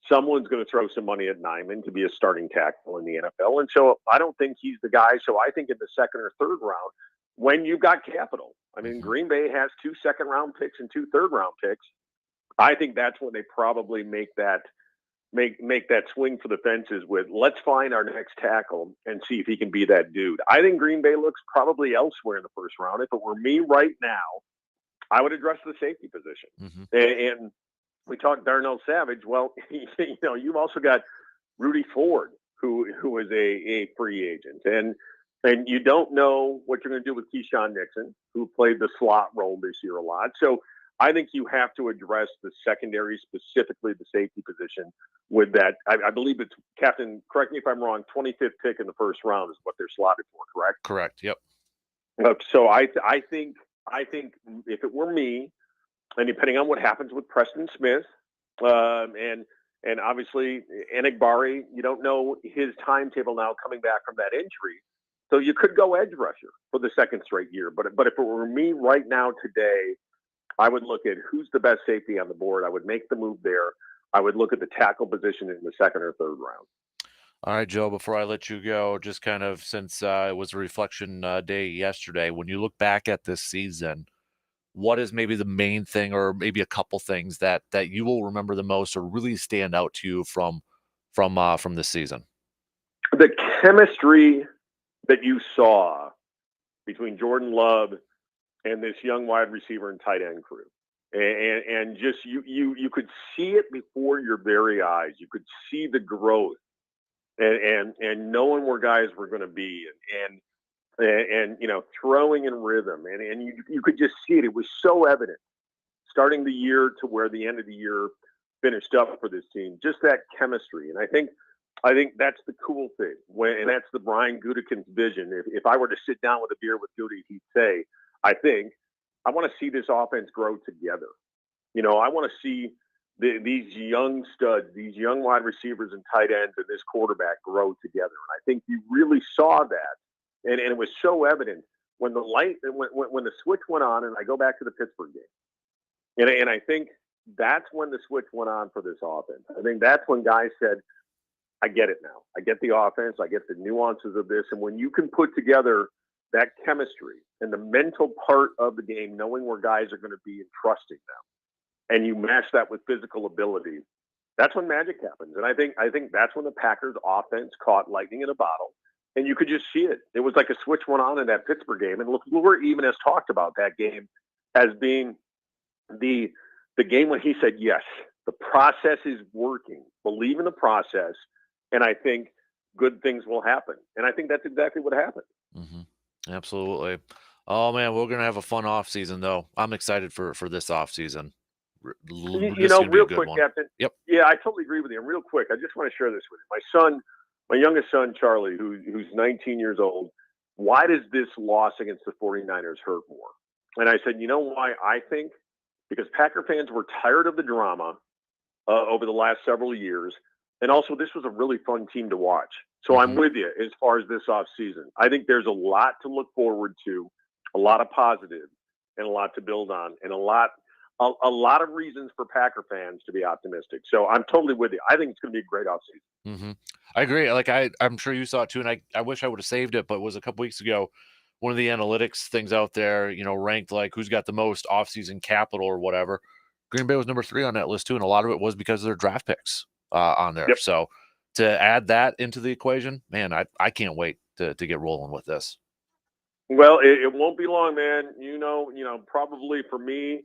someone's going to throw some money at Nijman to be a starting tackle in the NFL. And so I don't think he's the guy. So I think in the 2nd or 3rd round, when you've got capital, I mean, Green Bay has 2 second-round picks and 2 third-round picks. I think that's when they probably make that swing for the fences with, let's find our next tackle and see if he can be that dude. I think Green Bay looks probably elsewhere in the 1st round. If it were me right now, I would address the safety position. And we talked Darnell Savage. Well, you've also got Rudy Ford, who is a free agent. And you don't know what you're going to do with Keyshawn Nixon, who played the slot role this year a lot. So I think you have to address the secondary, specifically the safety position, with that. I believe it's Captain. Correct me if I'm wrong. 25th pick in the first round is what they're slotted for. Correct. Correct. Yep. So I think if it were me, and depending on what happens with Preston Smith, and obviously Enigbari, you don't know his timetable now coming back from that injury. So you could go edge rusher for the second straight year. But if it were me right now today, I would look at who's the best safety on the board. I would make the move there. I would look at the tackle position in the second or third round. All right, Joe, before I let you go, just kind of since it was a reflection day yesterday, when you look back at this season, what is maybe the main thing or maybe a couple things that you will remember the most or really stand out to you from this season? The chemistry that you saw between Jordan Love and this young wide receiver and tight end crew. And just you could see it before your very eyes. You could see the growth and knowing where guys were going to be and throwing in rhythm and you could just see it. It was so evident starting the year to where the end of the year finished up for this team. Just that chemistry, and I think that's the cool thing. And that's the Brian Gutekunst's vision. If I were to sit down with a beer with Goody, he'd say, I think I want to see this offense grow together. I want to see these young studs, these young wide receivers and tight ends and this quarterback grow together. And I think you really saw that. And it was so evident when when the switch went on, and I go back to the Pittsburgh game. And I think that's when the switch went on for this offense. I think that's when guys said, I get it now. I get the offense. I get the nuances of this. And when you can put together that chemistry and the mental part of the game, knowing where guys are going to be and trusting them, and you match that with physical ability, that's when magic happens. And I think that's when the Packers offense caught lightning in a bottle. And you could just see it. It was like a switch went on in that Pittsburgh game. And LaFleur even has talked about that game as being the game when he said, yes, the process is working. Believe in the process. And I think good things will happen. And I think that's exactly what happened. Mm-hmm. Absolutely. Oh, man, we're going to have a fun offseason, though. I'm excited for this offseason. Real quick, one. Captain. Yep. Yeah, I totally agree with you. And real quick, I just want to share this with you. My youngest son, Charlie, who's 19 years old, why does this loss against the 49ers hurt more? And I said, you know why I think? Because Packer fans were tired of the drama over the last several years. And also, this was a really fun team to watch. So I'm with you as far as this offseason. I think there's a lot to look forward to, a lot of positive, and a lot to build on, and a lot of reasons for Packer fans to be optimistic. So I'm totally with you. I think it's going to be a great offseason. Mm-hmm. I agree. Like I'm sure you saw it too, and I wish I would have saved it, but it was a couple weeks ago. One of the analytics things out there, ranked like who's got the most offseason capital or whatever. Green Bay was number 3 on that list too, and a lot of it was because of their draft picks on there. Yep. So to add that into the equation, man, I can't wait to get rolling with this. Well, it won't be long, man. Probably for me,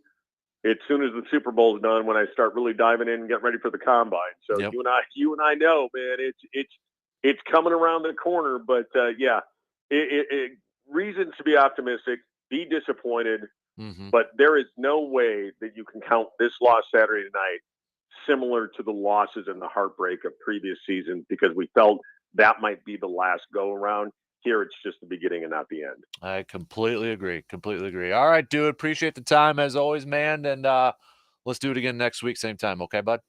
as soon as the Super Bowl is done, when I start really diving in and get ready for the combine. So yep. you and I know, man, it's coming around the corner. But reasons to be optimistic, be disappointed, but there is no way that you can count this loss Saturday night similar to the losses and the heartbreak of previous seasons, because we felt that might be the last go around. Here, it's just the beginning and not the end. I completely agree. All right, dude. Appreciate the time as always, man. And let's do it again next week, same time. Okay, bud?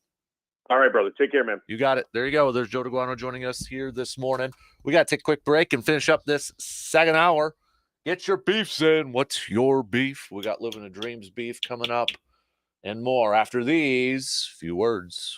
All right, brother. Take care, man. You got it. There you go. There's Joe DeGuano joining us here this morning. We got to take a quick break and finish up this second hour. Get your beefs in. What's your beef? We got Living the Dreams beef coming up and more after these few words.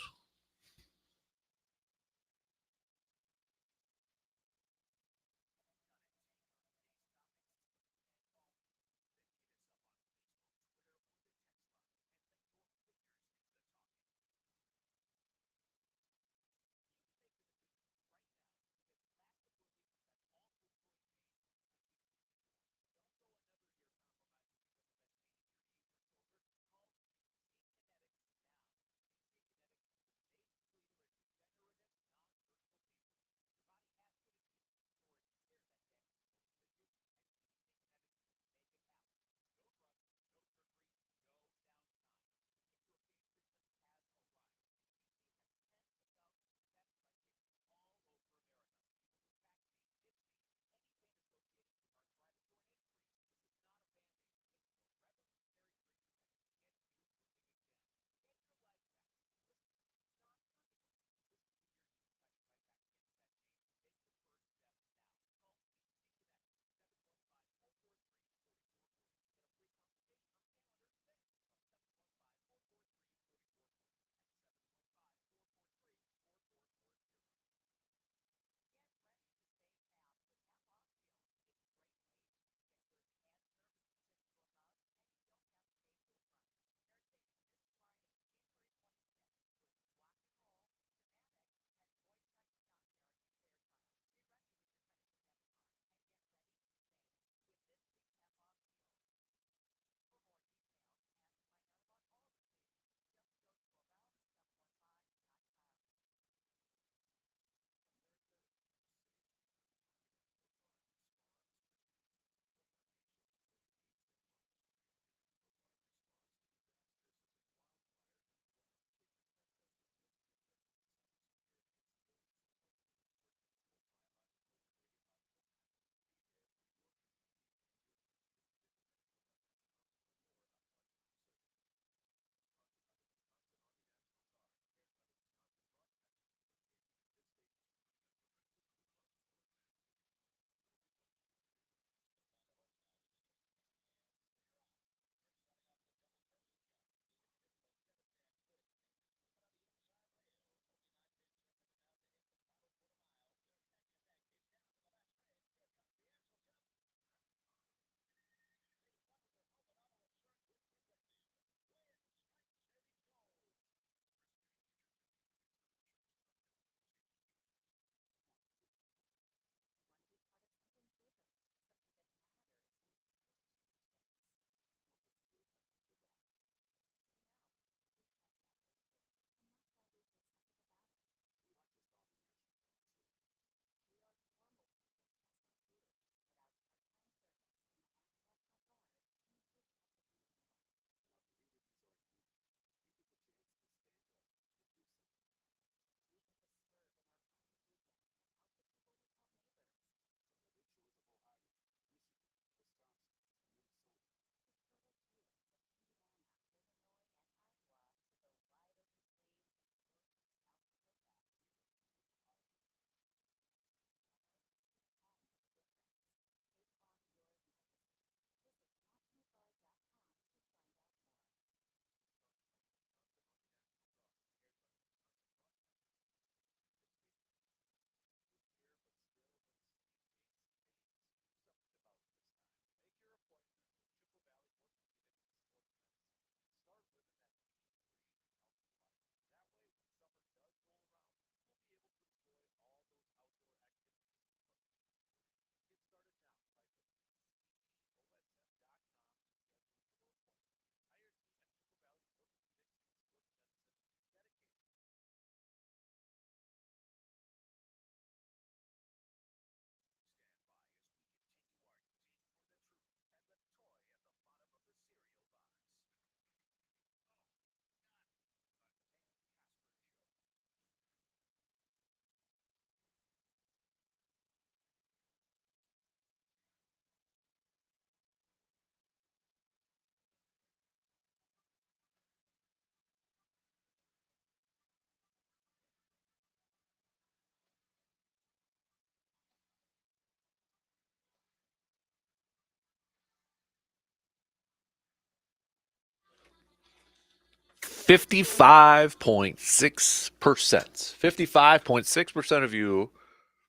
55.6%. 55.6% of you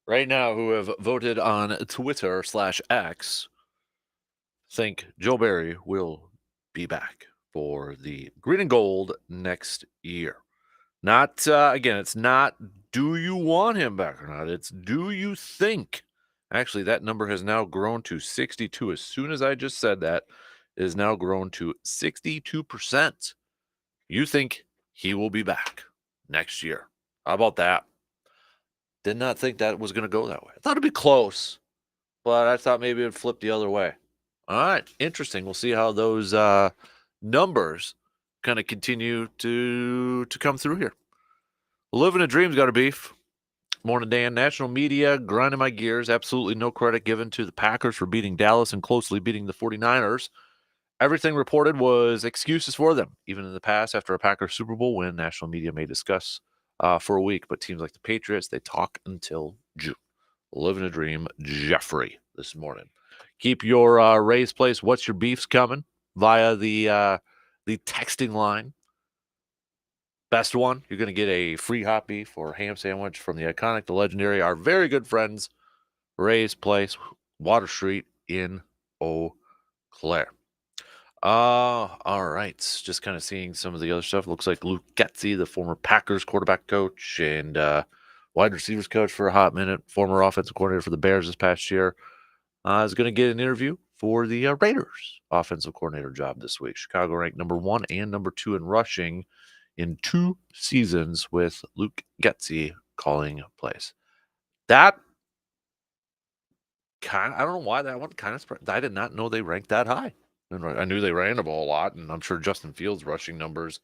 right now who have voted on Twitter/X think Joe Barry will be back for the green and gold next year. Not, again, it's not do you want him back or not. It's do you think. Actually, that number has now grown to 62. As soon as I just said that, it has now grown to 62%. You think he will be back next year. How about that? Did not think that was going to go that way. I thought it'd be close, but I thought maybe it'd flip the other way. All right, interesting. We'll see how those numbers kind of continue to come through here. Living a dream's got a beef. Morning, Dan. National media grinding my gears. Absolutely no credit given to the Packers for beating Dallas and closely beating the 49ers. Everything reported was excuses for them. Even in the past, after a Packers Super Bowl win, national media may discuss for a week, but teams like the Patriots, they talk until June. Living a dream, Jeffrey, this morning. Keep your Ray's Place, What's Your Beefs coming via the texting line. Best one, you're going to get a free hot beef or ham sandwich from the iconic, the legendary, our very good friends, Ray's Place, Water Street in Eau Claire. All right. Just kind of seeing some of the other stuff. Looks like Luke Getsy, the former Packers quarterback coach and wide receivers coach for a hot minute, former offensive coordinator for the Bears this past year, is going to get an interview for the Raiders offensive coordinator job this week. Chicago ranked number 1 and number 2 in rushing in 2 seasons with Luke Getsy calling plays. That I don't know why that one kind of I did not know they ranked that high. I knew they ran the ball a lot, and I'm sure Justin Fields' rushing numbers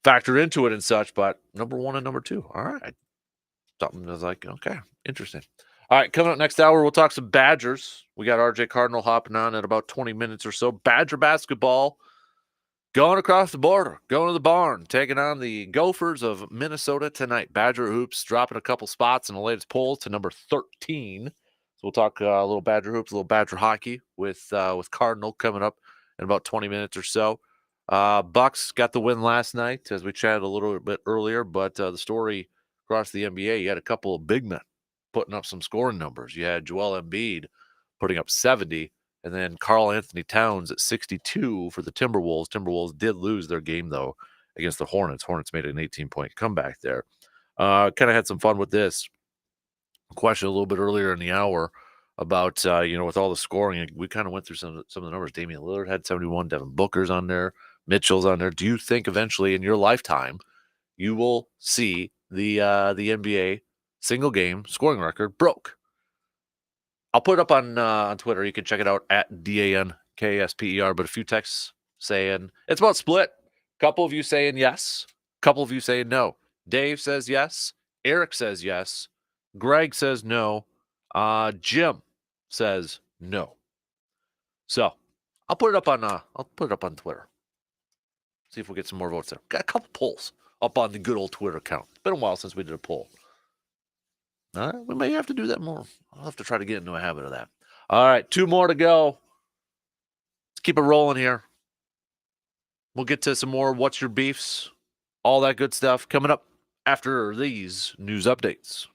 factor into it and such, but number 1 and number 2. All right. Something was like, okay, interesting. All right, coming up next hour, we'll talk some Badgers. We got RJ Cardinal hopping on at about 20 minutes or so. Badger basketball going across the border, going to the barn, taking on the Gophers of Minnesota tonight. Badger hoops dropping a couple spots in the latest poll to number 13. So we'll talk a little Badger hoops, a little Badger hockey with Cardinal coming up in about 20 minutes or so. Bucks got the win last night, as we chatted a little bit earlier, but the story across the NBA, you had a couple of big men putting up some scoring numbers. You had Joel Embiid putting up 70, and then Karl Anthony Towns at 62 for the Timberwolves. Timberwolves did lose their game, though, against the Hornets. Hornets made an 18-point comeback there. Kind of had some fun with this. Question a little bit earlier in the hour about, with all the scoring, we kind of went through some of the numbers. Damian Lillard had 71, Devin Booker's on there, Mitchell's on there. Do you think eventually in your lifetime you will see the NBA single game scoring record broke? I'll put it up on Twitter. You can check it out at DANKSPER. But a few texts saying it's about split. A couple of you saying yes. A couple of you saying no. Dave says yes. Eric says yes. Greg says no. Jim says no. So I'll put it up on Twitter. See if we get some more votes there. Got a couple polls up on the good old Twitter account. It's been a while since we did a poll. All right, we may have to do that more. I'll have to try to get into a habit of that. All right, 2 more to go. Let's keep it rolling here. We'll get to some more What's Your Beefs, all that good stuff coming up after these news updates.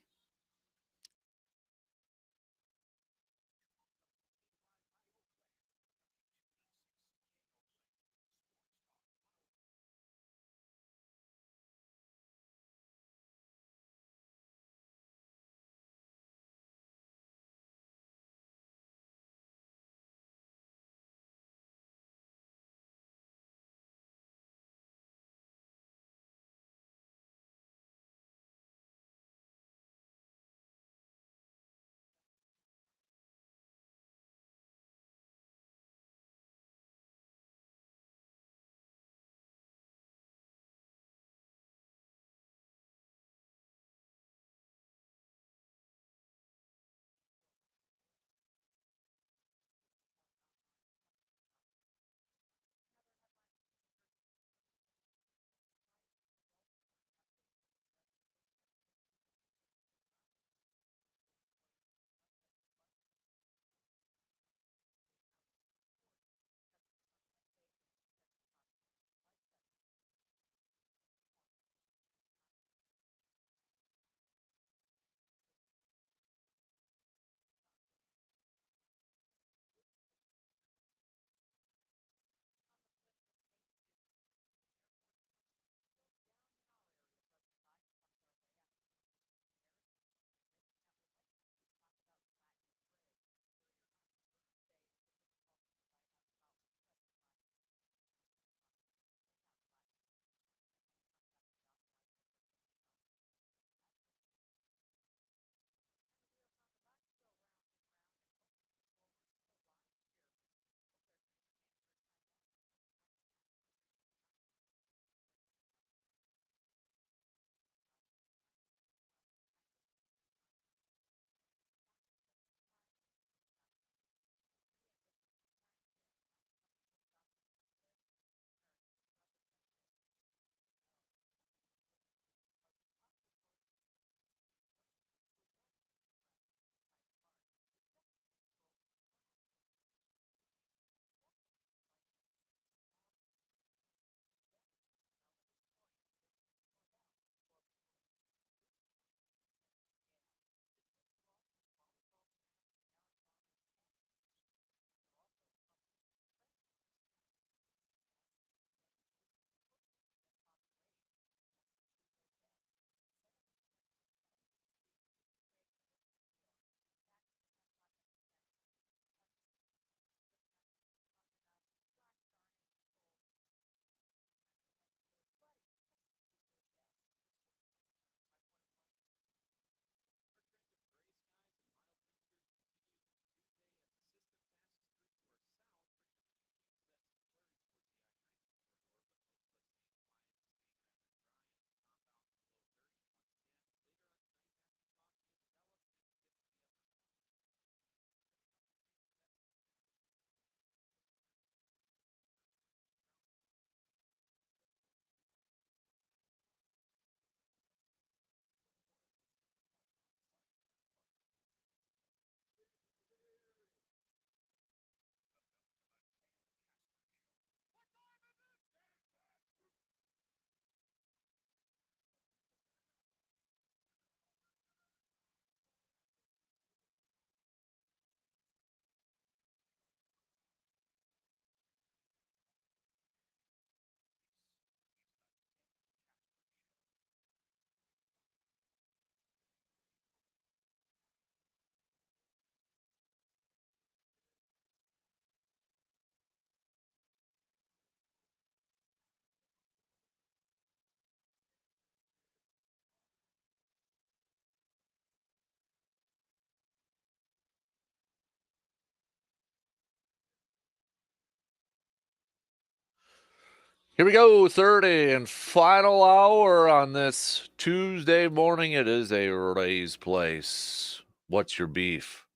Here we go, third and final hour on this Tuesday morning. It is a Ray's Place. What's your beef?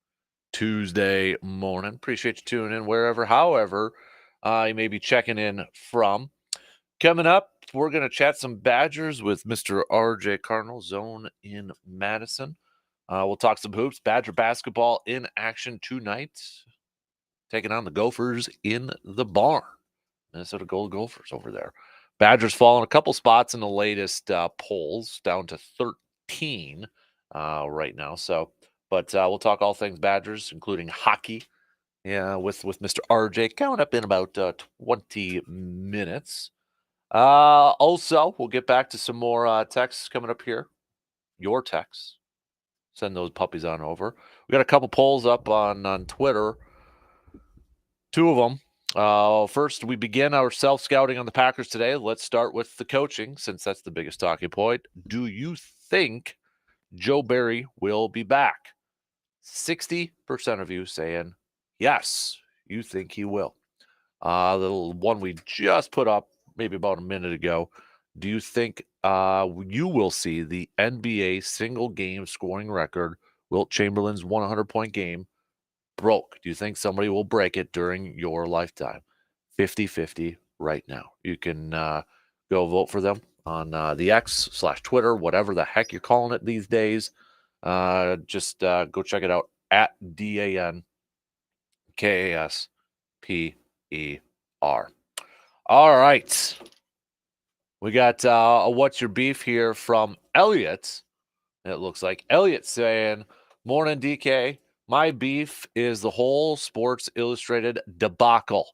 Tuesday morning. Appreciate you tuning in wherever, however, you may be checking in from. Coming up, we're going to chat some Badgers with Mr. RJ Cardinal, zone in Madison. We'll talk some hoops. Badger basketball in action tonight, taking on the Gophers in the barn. Minnesota Gold Gophers over there. Badgers falling a couple spots in the latest polls, down to 13 right now. So, but we'll talk all things Badgers, including hockey. Yeah, with Mr. RJ coming up in about 20 minutes. Also, we'll get back to some more texts coming up here. Your texts. Send those puppies on over. We got a couple polls up on Twitter. Two of them. First, we begin our self-scouting on the Packers today. Let's start with the coaching, since that's the biggest talking point. Do you think Joe Barry will be back? 60% of you saying yes, you think he will. The one we just put up maybe about a minute ago. Do you think you will see the NBA single game scoring record, Wilt Chamberlain's 100-point game, broke? Do you think somebody will break it during your lifetime? 50-50 right now. You can go vote for them on the X/Twitter, whatever the heck you're calling it these days. Just go check it out at DANKASPER. All right. We got a What's Your Beef here from Elliot. It looks like Elliot saying, morning, DK. My beef is the whole Sports Illustrated debacle.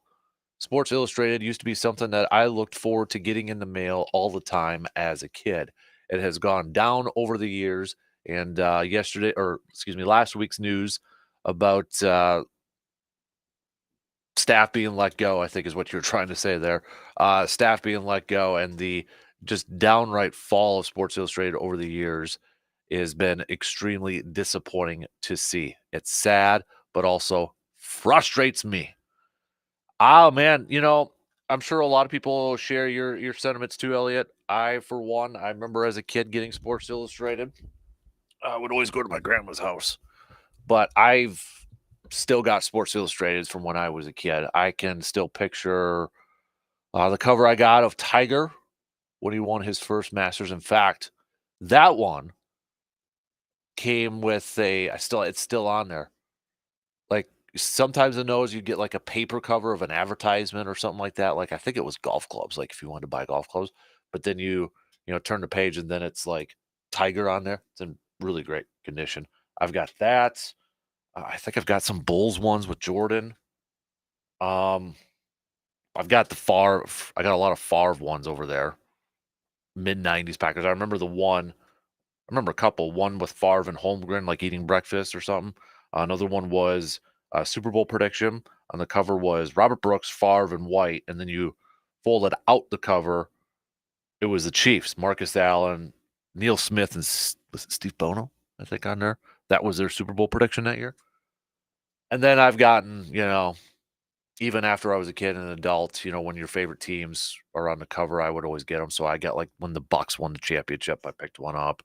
Sports Illustrated used to be something that I looked forward to getting in the mail all the time as a kid. It has gone down over the years. And last week's news about staff being let go, I think is what you're trying to say there. Staff being let go and the just downright fall of Sports Illustrated over the years has been extremely disappointing to see. It's sad, but also frustrates me. Oh, man, I'm sure a lot of people share your sentiments too, Elliot. I, for one, I remember as a kid getting Sports Illustrated. I would always go to my grandma's house. But I've still got Sports Illustrated from when I was a kid. I can still picture the cover I got of Tiger when he won his first Masters. In fact, that one came with it's still on there. Like sometimes in those you get like a paper cover of an advertisement or something like that. Like I think it was golf clubs, like if you wanted to buy golf clubs, but then you turn the page and then it's like Tiger on there. It's in really great condition. I've got that. I think I've got some Bulls ones with Jordan. I've got I got a lot of Favre ones over there. Mid-90s Packers. I remember a couple. One with Favre and Holmgren, like eating breakfast or something. Another one was a Super Bowl prediction. On the cover was Robert Brooks, Favre, and White. And then you folded out the cover. It was the Chiefs, Marcus Allen, Neil Smith, and was it Steve Bono, I think, on there. That was their Super Bowl prediction that year. And then I've gotten, even after I was a kid and an adult, when your favorite teams are on the cover, I would always get them. So I got like when the Bucks won the championship, I picked one up.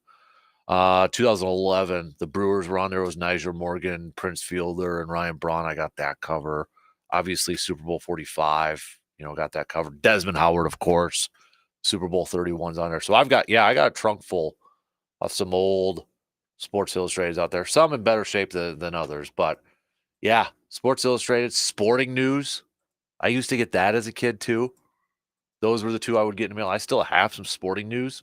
2011, the Brewers were on there. It was Nyjer Morgan, Prince Fielder, and Ryan Braun. I got that cover. Obviously, Super Bowl 45, got that cover. Desmond Howard, of course. Super Bowl 31's on there. So I got a trunk full of some old Sports Illustrateds out there. Some in better shape than others, but yeah, Sports Illustrated, Sporting News. I used to get that as a kid too. Those were the two I would get in the mail. I still have some Sporting News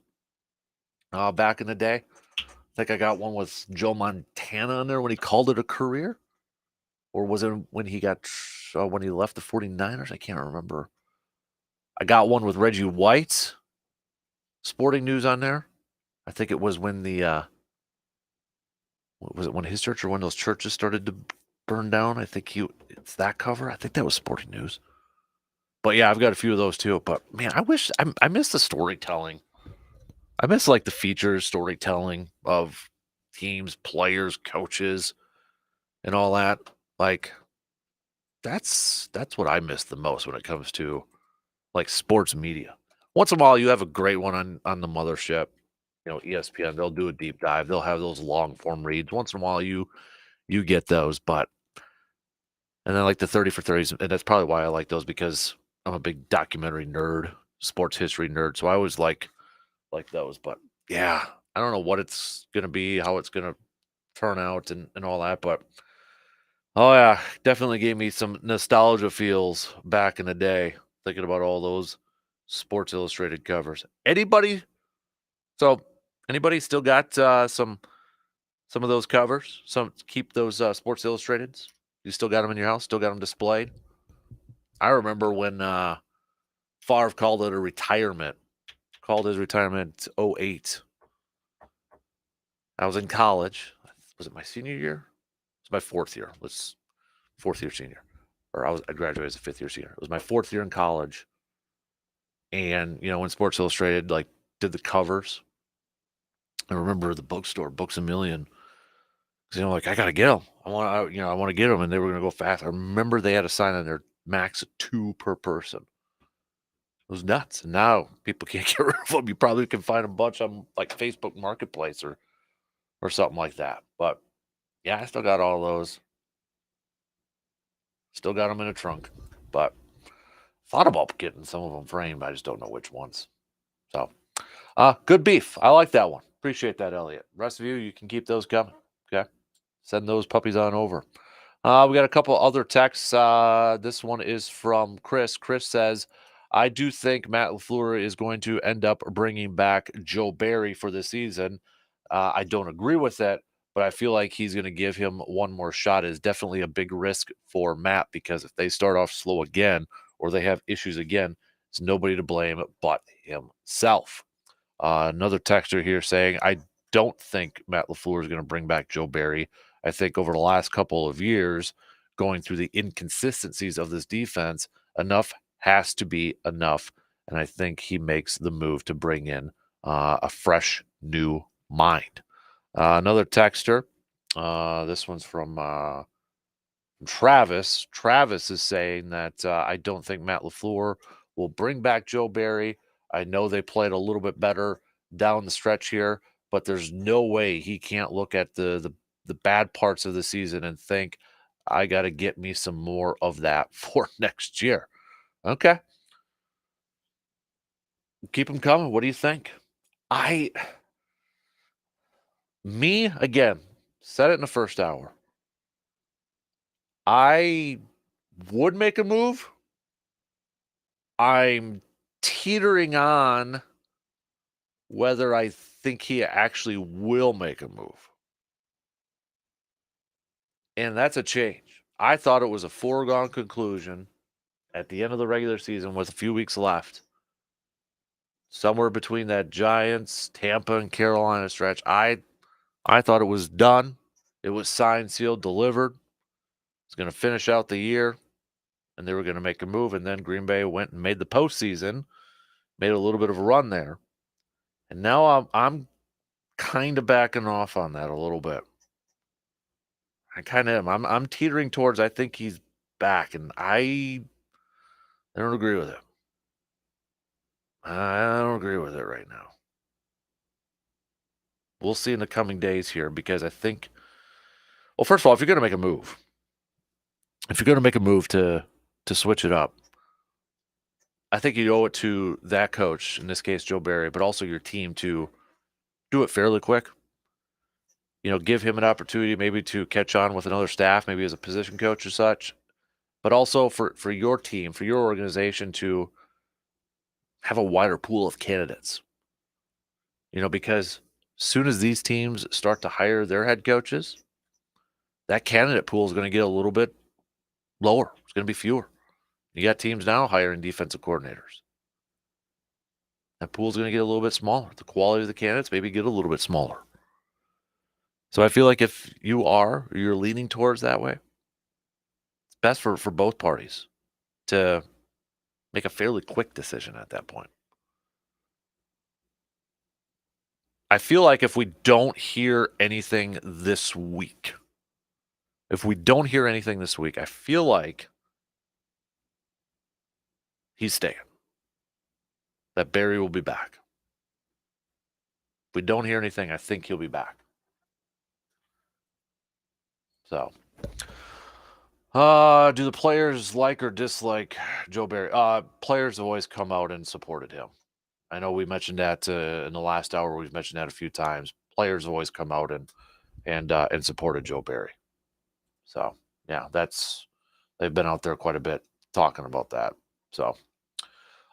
back in the day. I think I got one with Joe Montana on there when he called it a career. Or was it when he left the 49ers? I can't remember. I got one with Reggie White, Sporting News on there. I think it was when was it when his church or when those churches started to burn down? I think it's that cover. I think that was Sporting News. But yeah, I've got a few of those too. But man, I miss the storytelling. I miss like the features storytelling of teams, players, coaches, and all that. Like that's what I miss the most when it comes to like sports media. Once in a while, you have a great one on the mothership. ESPN, they'll do a deep dive. They'll have those long form reads. Once in a while, you get those, and then like the 30 for 30s, and that's probably why I like those, because I'm a big documentary nerd, sports history nerd. So I always like those. But yeah, I don't know what it's gonna be, how it's gonna turn out, and all that. But oh yeah, definitely gave me some nostalgia feels back in the day, thinking about all those Sports Illustrated covers. Anybody still got some of those covers? Some keep those Sports Illustrateds? You still got them in your house? Still got them displayed? I remember when Favre called it a retirement. Called his retirement '08. I was in college. Was it my senior year? It was my fourth year. Fourth year senior. Or I graduated as a fifth year senior. It was my fourth year in college. And, when Sports Illustrated did the covers, I remember the bookstore, Books A Million, I gotta get them. I want to get them, and they were gonna go fast. I remember they had a sign on there, max 2 per person. It was nuts. And now people can't get rid of them. You probably can find a bunch on like Facebook Marketplace or something like that. But yeah, I still got all those. Still got them in a trunk. But thought about getting some of them framed. I just don't know which ones. So, good beef. I like that one. Appreciate that, Elliot. Rest of you can keep those coming. Okay, send those puppies on over. We got a couple other texts. This one is from Chris. Chris says, I do think Matt LaFleur is going to end up bringing back Joe Barry for the season. I don't agree with it, but I feel like he's going to give him one more shot. It is definitely a big risk for Matt, because if they start off slow again or they have issues again, it's nobody to blame but himself. Another texter here saying, I don't think Matt LaFleur is going to bring back Joe Barry. I think over the last couple of years, going through the inconsistencies of this defense, enough has to be enough. And I think he makes the move to bring in a fresh new mind. Another texter, this one's from Travis. Travis is saying that I don't think Matt LaFleur will bring back Joe Barry. I know they played a little bit better down the stretch here, but there's no way he can't look at the bad parts of the season and think, I got to get me some more of that for next year. Okay. Keep them coming. What do you think? Again, said it in the first hour. I would make a move. I'm teetering on whether I think he actually will make a move. And that's a change. I thought it was a foregone conclusion at the end of the regular season with a few weeks left. Somewhere between that Giants, Tampa, and Carolina stretch, I thought it was done. It was signed, sealed, delivered. It's going to finish out the year, and they were going to make a move. And then Green Bay went and made the postseason, made a little bit of a run there. And now I'm kind of backing off on that a little bit. I kind of am. I'm teetering towards, I think he's back, and I don't agree with it. I don't agree with it right now. We'll see in the coming days here, because I think, well, first of all, if you're going to make a move, to switch it up, I think you owe it to that coach, in this case Joe Barry, but also your team, to do it fairly quick. Give him an opportunity maybe to catch on with another staff, maybe as a position coach or such, but also for your team, for your organization, to have a wider pool of candidates. Because as soon as these teams start to hire their head coaches, that candidate pool is going to get a little bit lower. It's going to be fewer. You got teams now hiring defensive coordinators. That pool is going to get a little bit smaller. The quality of the candidates maybe get a little bit smaller. So I feel like if you're leaning towards that way, it's best for both parties to make a fairly quick decision at that point. I feel like if we don't hear anything this week, I feel like he's staying. that Barry will be back. If we don't hear anything, I think he'll be back. So, do the players like or dislike Joe Barry? Players have always come out and supported him. I know we mentioned that in the last hour. We've mentioned that a few times. Players have always come out and supported Joe Barry. So, yeah, they've been out there quite a bit talking about that. So,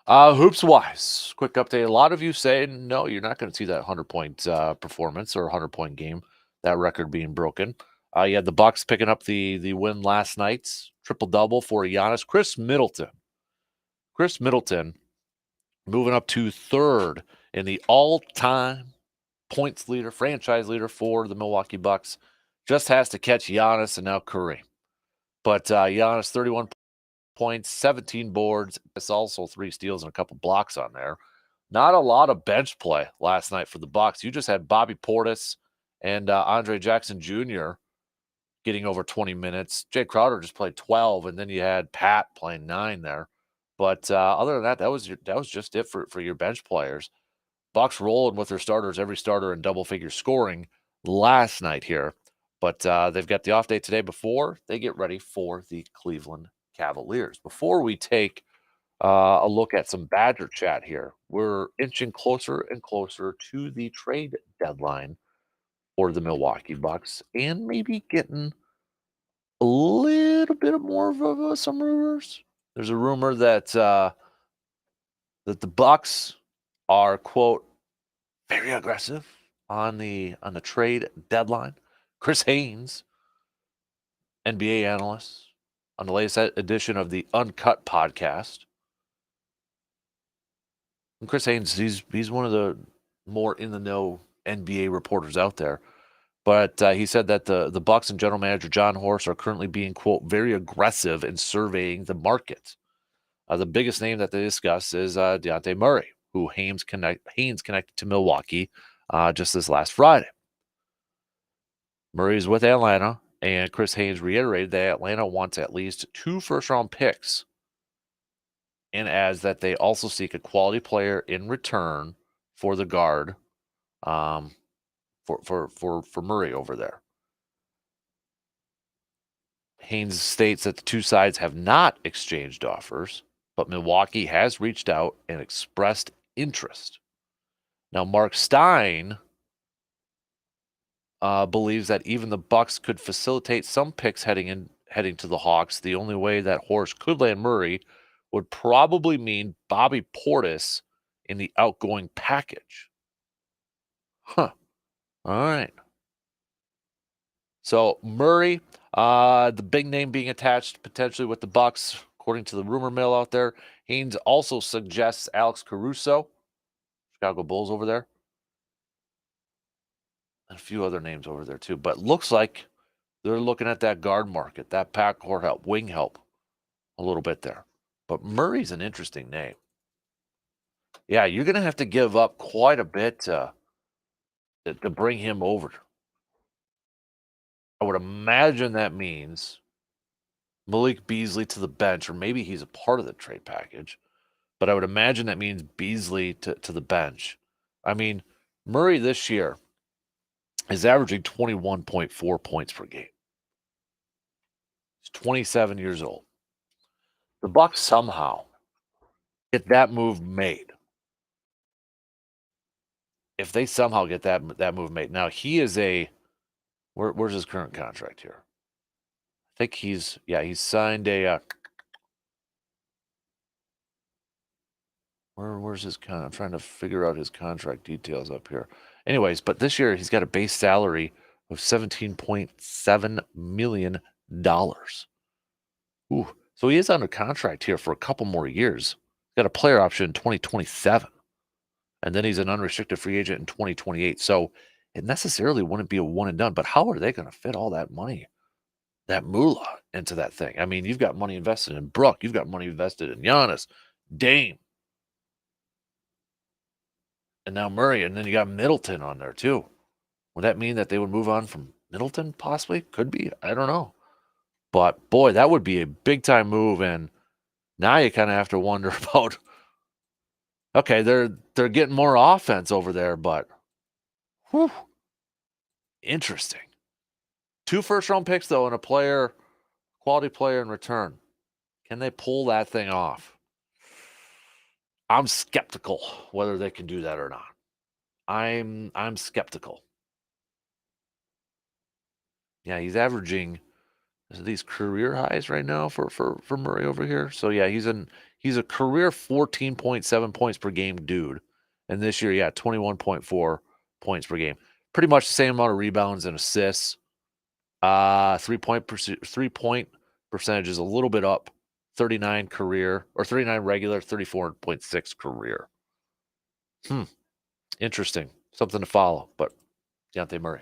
hoops wise, quick update. A lot of you say no, you're not going to see that 100-point performance or 100-point game. That record being broken. You had the Bucks picking up the win last night, triple double for Giannis. Chris Middleton moving up to third in the all-time points leader, franchise leader for the Milwaukee Bucks. Just has to catch Giannis and now Curry. But Giannis, 31 points, 17 boards. It's also 3 steals and a couple blocks on there. Not a lot of bench play last night for the Bucks. You just had Bobby Portis and Andre Jackson Jr. getting over 20 minutes. Jay Crowder just played 12, and then you had Pat playing 9 there. But other than that, that was just it for your bench players. Bucks rolling with their starters, every starter in double-figure scoring last night here. But they've got the off day today before they get ready for the Cleveland Cavaliers. Before we take a look at some Badger chat here, we're inching closer and closer to the trade deadline for the Milwaukee Bucks, and maybe getting a little bit more of some rumors. There's a rumor that that the Bucks are, quote, very aggressive on the trade deadline. Chris Haynes, NBA analyst, on the latest edition of the Uncut podcast. And Chris Haynes, he's one of the more in the know NBA reporters out there. But he said that the Bucks and general manager John Horst are currently being, quote, very aggressive in surveying the market. The biggest name that they discuss is Dejounte Murray, who Haynes connected to Milwaukee just this last Friday. Murray is with Atlanta, and Chris Haynes reiterated that Atlanta wants at least 2 first-round picks, and adds that they also seek a quality player in return for the guard for Murray over there. Haynes states that the two sides have not exchanged offers, but Milwaukee has reached out and expressed interest. Now, Mark Stein believes that even the Bucks could facilitate some picks heading to the Hawks. The only way that Horst could land Murray would probably mean Bobby Portis in the outgoing package. Huh. All right. So Murray, the big name being attached potentially with the Bucks, according to the rumor mill out there. Haynes also suggests Alex Caruso, Chicago Bulls over there, and a few other names over there too. But looks like they're looking at that guard market, that backcourt help, wing help, a little bit there. But Murray's an interesting name. Yeah, you're going to have to give up quite a bit to bring him over. I would imagine that means Malik Beasley to the bench, or maybe he's a part of the trade package. But I would imagine that means Beasley to the bench. I mean, Murray this year is averaging 21.4 points per game. He's 27 years old. The Bucks somehow get that move made. If they somehow get that move made. Now, he is where's his current contract here? I think he's signed a where's his contract? I'm trying to figure out his contract details up here. Anyways, but this year he's got a base salary of $17.7 million. Ooh, so he is under contract here for a couple more years. He's got a player option in 2027. And then he's an unrestricted free agent in 2028. So it necessarily wouldn't be a one and done. But how are they going to fit all that money, that moolah, into that thing? I mean, you've got money invested in Brook. You've got money invested in Giannis, Dame, and now Murray. And then you got Middleton on there too. Would that mean that they would move on from Middleton? Possibly. Could be. I don't know. But boy, that would be a big time move. And now you kind of have to wonder about Okay, they're getting more offense over there, but whew, interesting. 2 first-round picks though, and a quality player in return. Can they pull that thing off? I'm skeptical whether they can do that or not. I'm skeptical. Yeah, he's averaging these career highs right now for Murray over here. So yeah, he's a career 14.7 points per game dude. And this year, yeah, 21.4 points per game. Pretty much the same amount of rebounds and assists. 3-point percentage is a little bit up. 39 career or 39 regular, 34.6 career. Interesting. Something to follow, but Deontay Murray.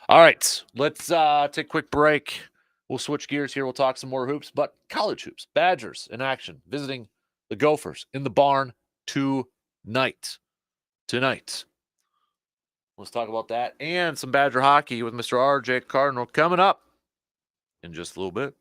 All right, let's take a quick break. We'll switch gears here. We'll talk some more hoops, but college hoops. Badgers in action, visiting the Gophers in the barn tonight. Let's talk about that and some Badger hockey with Mr. RJ Cardinal coming up in just a little bit.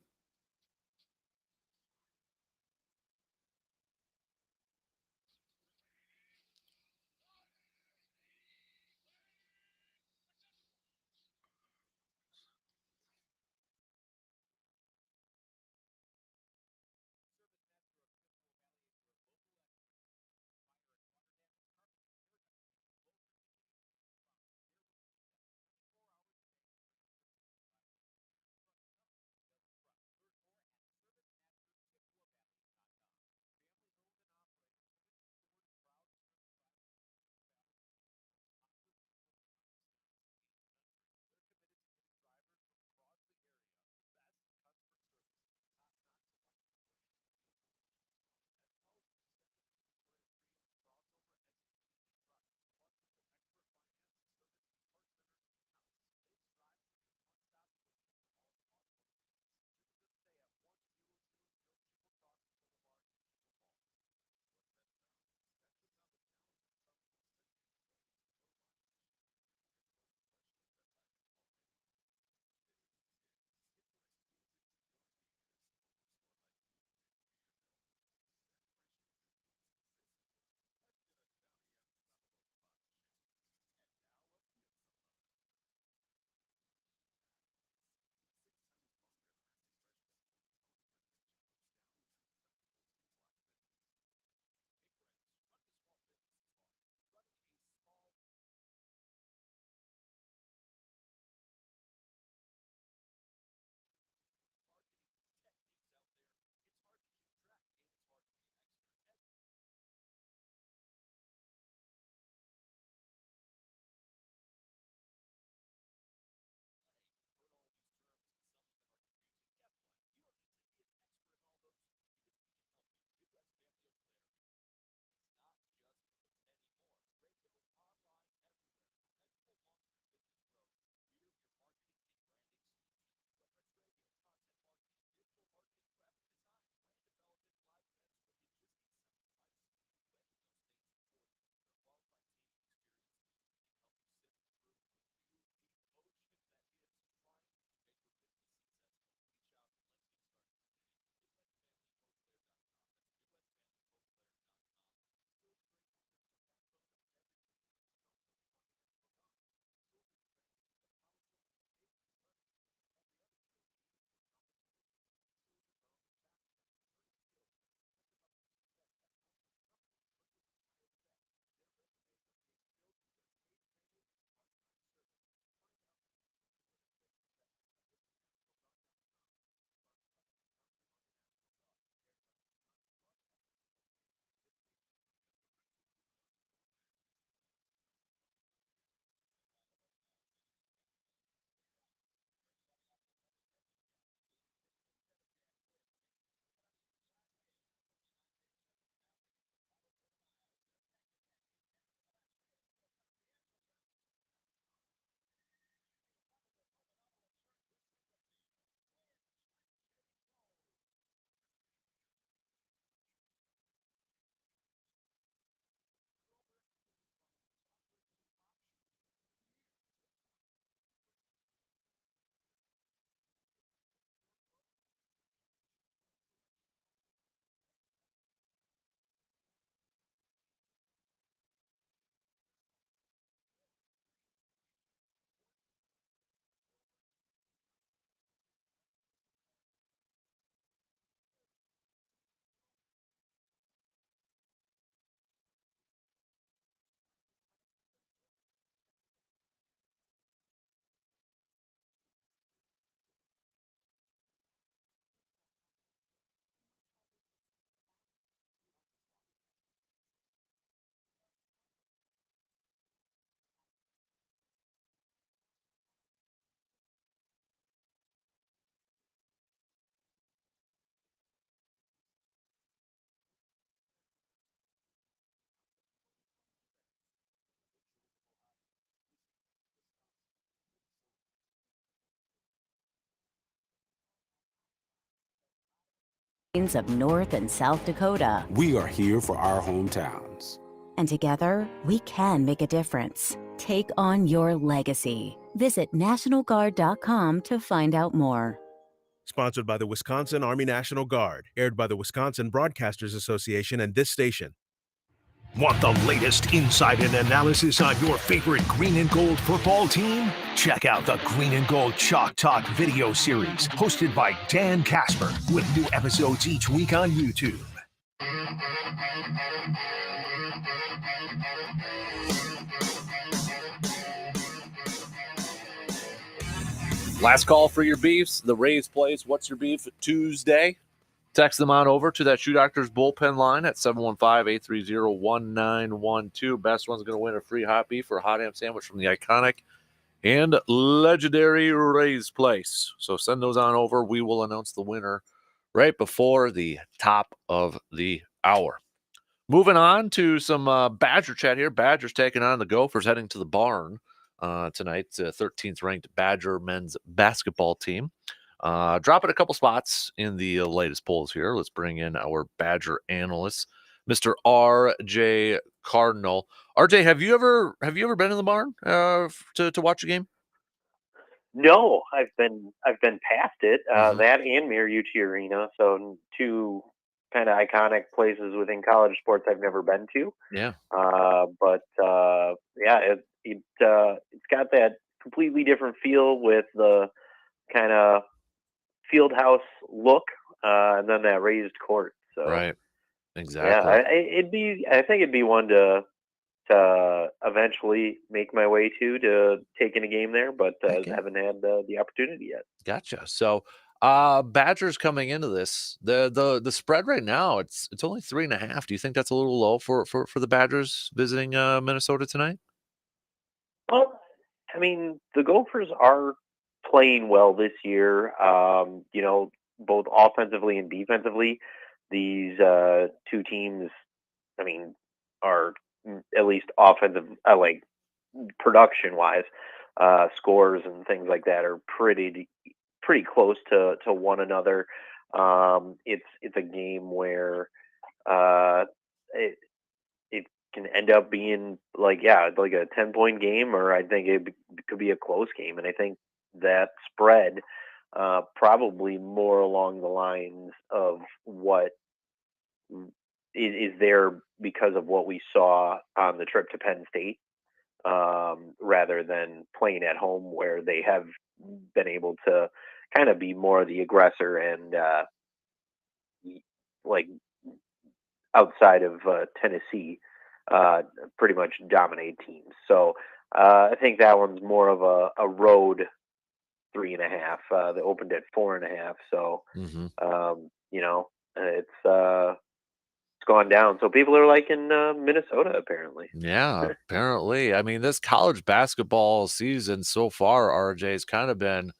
of North and South Dakota. We are here for our hometowns. And together, we can make a difference. Take on your legacy. Visit NationalGuard.com to find out more. Sponsored by the Wisconsin Army National Guard. Aired by the Wisconsin Broadcasters Association and this station. Want the latest insight and analysis on your favorite green and gold football team? Check out the Green and Gold Chalk Talk video series hosted by Dan Kasper with new episodes each week on YouTube. Last call for your beefs. The Rays Place. What's your beef Tuesday? Text them on over to that Shoe Doctors bullpen line at 715-830-1912. Best one's going to win a free hot beef or a hot ham sandwich from the iconic and legendary Rays Place. So send those on over. We will announce the winner right before the top of the hour. Moving on to some Badger chat here. Badgers taking on the Gophers, heading to the barn tonight. 13th ranked Badger men's basketball team. Dropping a couple spots in the latest polls here. Let's bring in our Badger analyst, Mr. R.J. Cardinal. R.J., have you ever been in the barn to watch a game? No, I've been past it. That and Mariucci Arena, so two kind of iconic places within college sports I've never been to. Yeah. It's got that completely different feel with the kind of field house look, and then that raised court. So right, exactly. Yeah, I think it'd be one to eventually make my way to taking a game there, but haven't had the opportunity yet. Gotcha. So, Badgers coming into this, the spread right now it's only 3.5. Do you think that's a little low for the Badgers visiting Minnesota tonight? Well, I mean, the Gophers are playing well this year, both offensively and defensively. These two teams, I mean, are at least offensive, like production-wise, scores and things like that are pretty close to one another. It's a game where it can end up being like a 10-point game, or I think it could be a close game, and I think that spread probably more along the lines of what is there because of what we saw on the trip to Penn State, rather than playing at home where they have been able to kind of be more the aggressor and like outside of Tennessee, pretty much dominate teams. So I think that one's more of a road 3.5. They opened at 4.5. So, it's gone down. So people are liking Minnesota, apparently. Yeah, apparently. I mean, this college basketball season so far, RJ, has kind of been,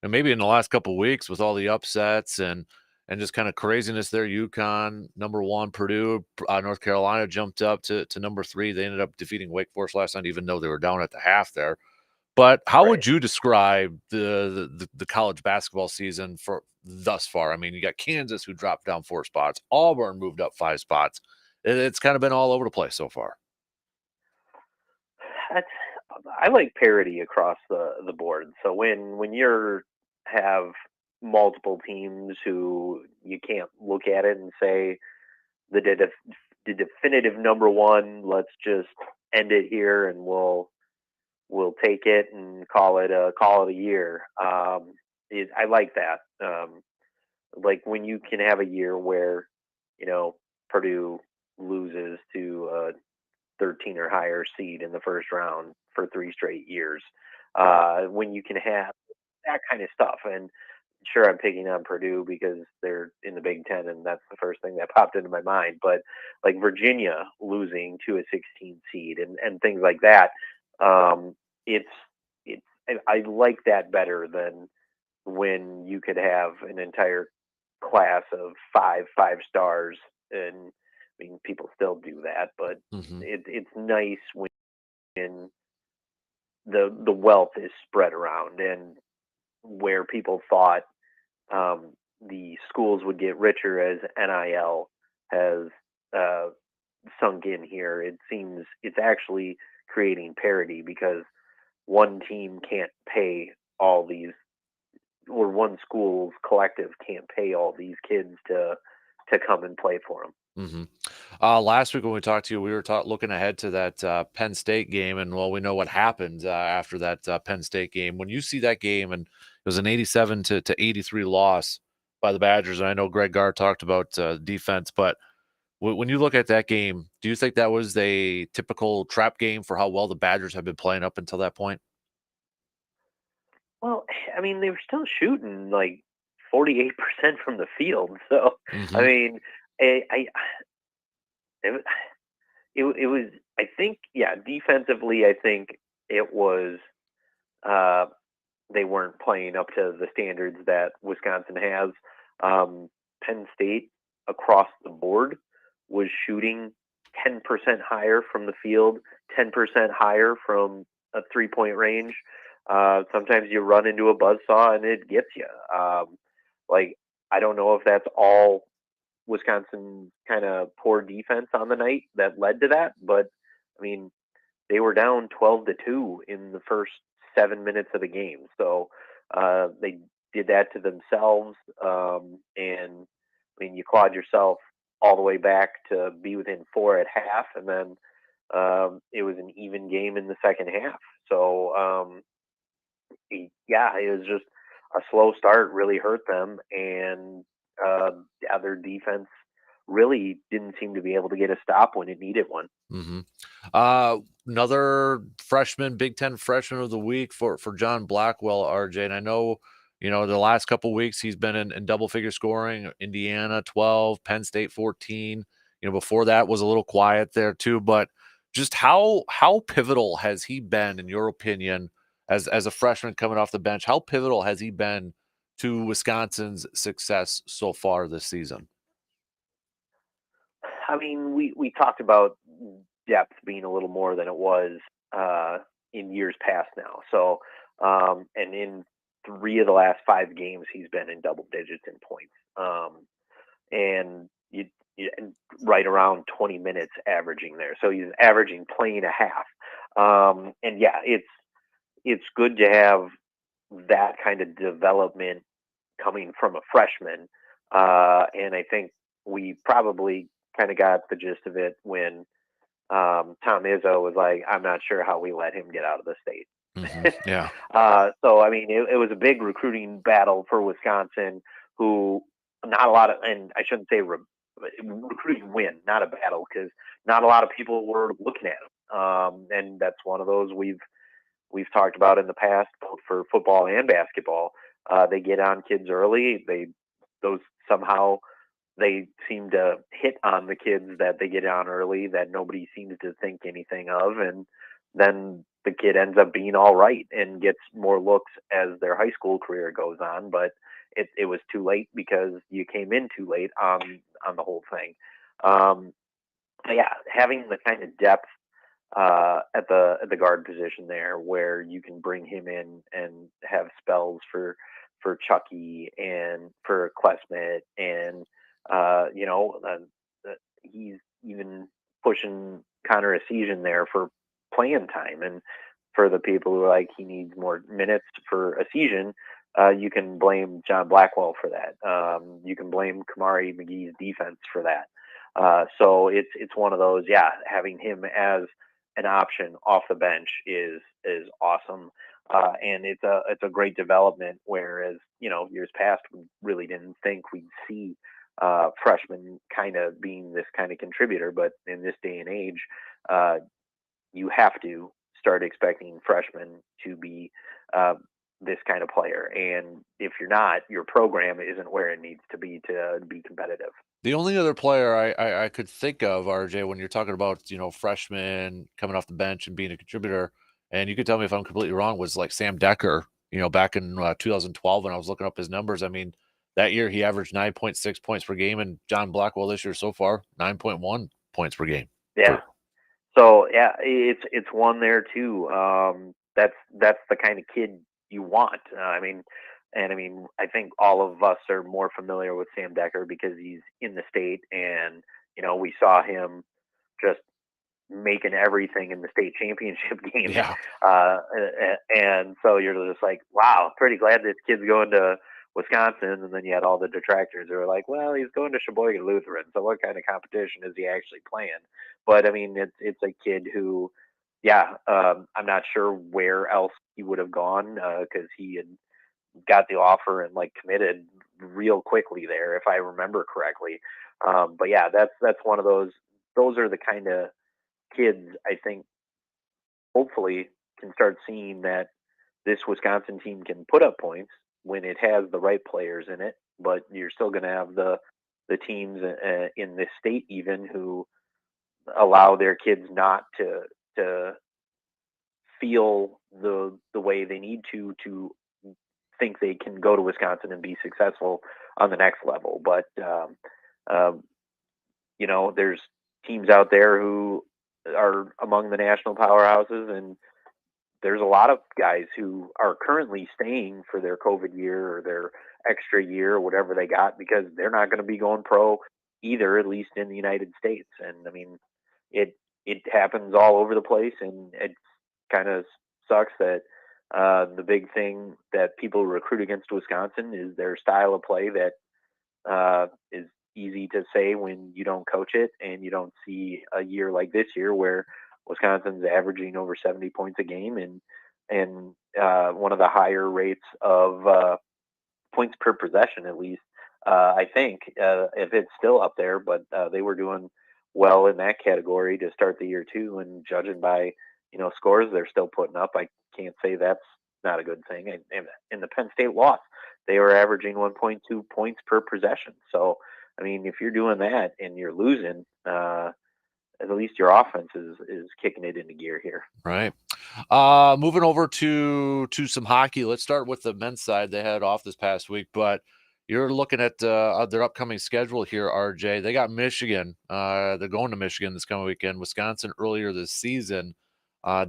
and maybe in the last couple of weeks with all the upsets and just kind of craziness there. UConn, number 1, Purdue, North Carolina jumped up to number 3. They ended up defeating Wake Forest last night, even though they were down at the half there. But how would you describe the college basketball season for thus far? I mean, you got Kansas who dropped down 4 spots. Auburn moved up 5 spots. It's kind of been all over the place so far. I like parity across the board. So when you have multiple teams who you can't look at it and say the definitive number 1, let's just end it here and we'll take it and call it a year. I like that. Like when you can have a year where, Purdue loses to a 13 or higher seed in the first round for 3 straight years. When you can have that kind of stuff. And sure, I'm picking on Purdue because they're in the Big Ten and that's the first thing that popped into my mind. But like Virginia losing to a 16 seed and things like that. I like that better than when you could have an entire class of 5 stars, and I mean people still do that, but it's nice when the wealth is spread around, and where people thought the schools would get richer as NIL has sunk in here. It seems it's actually creating parity because one team can't pay all these, or one school's collective can't pay all these kids to come and play for them. Last week when we talked to you, we were looking ahead to that Penn State game, and well, we know what happened after that Penn State game. When you see that game, and it was an 87 to 83 loss by the Badgers, and I know Greg Gard talked about defense, but when you look at that game, do you think that was a typical trap game for how well the Badgers have been playing up until that point? Well, I mean, they were still shooting like 48% from the field. So, I mean, I it was, I think, yeah, defensively, I think it was, they weren't playing up to the standards that Wisconsin has. Penn State across the board was shooting 10% higher from the field, 10% higher from a 3-point range. Sometimes you run into a buzzsaw and it gets you. Like, I don't know if that's all Wisconsin kind of poor defense on the night that led to that, but I mean, they were down 12-2 in the first 7 minutes of the game. So they did that to themselves. And I mean, you clawed yourself all the way back to be within 4 at half, and then it was an even game in the second half. So yeah, it was just a slow start really hurt them, and their defense really didn't seem to be able to get a stop when it needed one. Another freshman, Big Ten freshman of the week for John Blackwell, RJ. And I know, the last couple weeks he's been in double figure scoring. Indiana 12, Penn State 14. Before that was a little quiet there too. But just how pivotal has he been, in your opinion, as a freshman coming off the bench? How pivotal has he been to Wisconsin's success so far this season? I mean, we talked about depth being a little more than it was in years past now. So, and in 3 of the last 5 games, he's been in double digits in points, and you right around 20 minutes averaging there. So he's averaging play and a half. And yeah, it's good to have that kind of development coming from a freshman. And I think we probably kind of got the gist of it when Tom Izzo was like, I'm not sure how we let him get out of the state. Yeah. So, I mean, it was a big recruiting battle for Wisconsin, who not a lot of, and I shouldn't say recruiting win, not a battle, because not a lot of people were looking at him. And that's one of those we've talked about in the past, both for football and basketball. They get on kids early. They seem to hit on the kids that they get on early that nobody seems to think anything of. And then the kid ends up being all right and gets more looks as their high school career goes on. But it was too late because you came in too late on the whole thing. Yeah, having the kind of depth at the guard position there, where you can bring him in and have spells for Chucky and for Klesmit, and he's even pushing Connor Essegian there for playing time. And for the people who are like, he needs more minutes for Essegian, you can blame John Blackwell for that. You can blame Kamari McGee's defense for that. So it's one of those, yeah, having him as an option off the bench is awesome. And it's a great development, whereas, years past, we really didn't think we'd see freshmen kind of being this kind of contributor. But in this day and age, you have to start expecting freshmen to be this kind of player. And if you're not, your program isn't where it needs to be competitive. The only other player I could think of, RJ, when you're talking about, freshmen coming off the bench and being a contributor, and you could tell me if I'm completely wrong, was like Sam Decker, back in 2012 when I was looking up his numbers. I mean, that year he averaged 9.6 points per game, and John Blackwell this year so far, 9.1 points per game. Yeah. So, yeah, it's one there too. That's the kind of kid you want. I mean, And I mean, I think all of us are more familiar with Sam Decker because he's in the state, and we saw him just making everything in the state championship game. Yeah. And so you're just like, wow, pretty glad this kid's going to Wisconsin. And then you had all the detractors who were like, well, he's going to Sheboygan Lutheran, so what kind of competition is he actually playing? But I mean, it's a kid who, I'm not sure where else he would have gone because he had got the offer and like committed real quickly there, if I remember correctly. But yeah, that's one of those. Those are the kind of kids I think hopefully can start seeing that this Wisconsin team can put up points when it has the right players in it, but you're still going to have the teams in this state even who allow their kids not to feel the way they need to think they can go to Wisconsin and be successful on the next level. But there's teams out there who are among the national powerhouses, and there's a lot of guys who are currently staying for their COVID year or their extra year or whatever they got because they're not going to be going pro either, at least in the United States. And I mean, it happens all over the place, and it kind of sucks that the big thing that people recruit against Wisconsin is their style of play that is easy to say when you don't coach it and you don't see a year like this year where Wisconsin's averaging over 70 points a game and one of the higher rates of points per possession, at least. I think if it's still up there, but they were doing well in that category to start the year too. And judging by scores they're still putting up, I can't say that's not a good thing. And in the Penn State loss, they were averaging 1.2 points per possession. So I mean, if you're doing that and you're losing, at least your offense is kicking it into gear here. Right. Moving over to some hockey. Let's start with the men's side. They had off this past week, but you're looking at their upcoming schedule here, RJ. They got Michigan. They're going to Michigan this coming weekend. Wisconsin earlier this season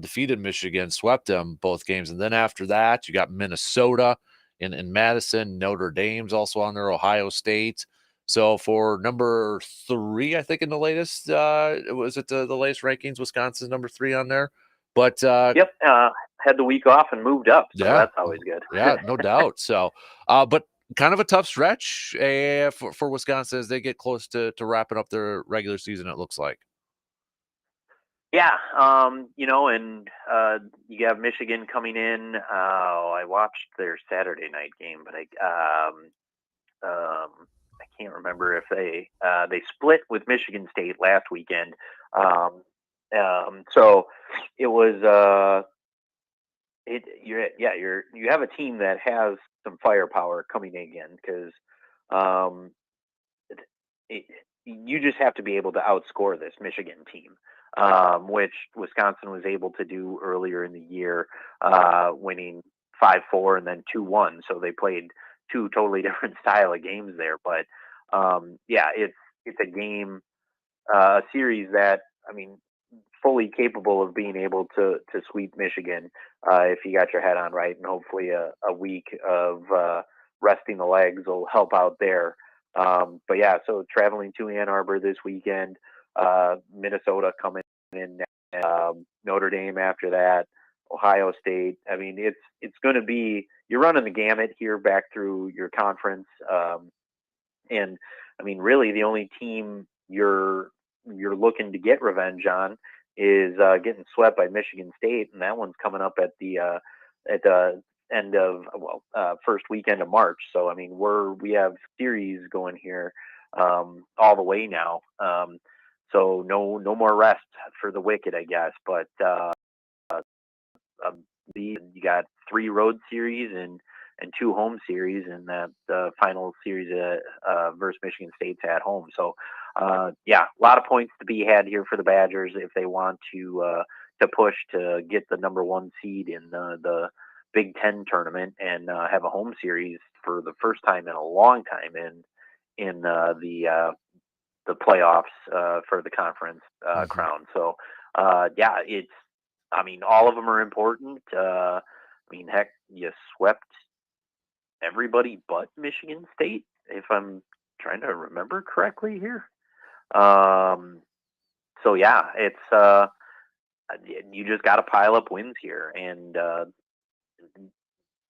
defeated Michigan, swept them both games. And then after that, you got Minnesota in Madison. Notre Dame's also on there, Ohio State. So for number 3, I think in the latest, was it the latest rankings? Wisconsin's number 3 on there. But yep, had the week off and moved up, so that's always good. Yeah, no doubt. So, but kind of a tough stretch for Wisconsin as they get close to wrapping up their regular season, it looks like. Yeah, and you have Michigan coming in. I watched their Saturday night game, but I can't remember if they split with Michigan State last weekend. So it was you have a team that has some firepower coming in again because you just have to be able to outscore this Michigan team, which Wisconsin was able to do earlier in the year, winning 5-4 and then 2-1. So they played 2 totally different style of games there. But it's a game, a series that, I mean, fully capable of being able to sweep Michigan if you got your head on right, and hopefully a week of resting the legs will help out there. But yeah, so traveling to Ann Arbor this weekend, Minnesota coming in, Notre Dame after that, Ohio State. I mean, it's going to be, you're running the gamut here back through your conference. And I mean, really the only team you're looking to get revenge on is getting swept by Michigan State, and that one's coming up at the end of first weekend of March. So I mean, we have series going here all the way now. So no more rest for the wicked, I guess. But you got 3 road series and 2 home series, and that the final series versus Michigan State's at home. So a lot of points to be had here for the Badgers if they want to push to get the number 1 seed in the Big Ten tournament and have a home series for the first time in a long time in the playoffs for the conference crown. So it's, I mean, all of them are important. I mean, heck, you swept everybody but Michigan State, if I'm trying to remember correctly here. Um, so yeah, it's you just got to pile up wins here, and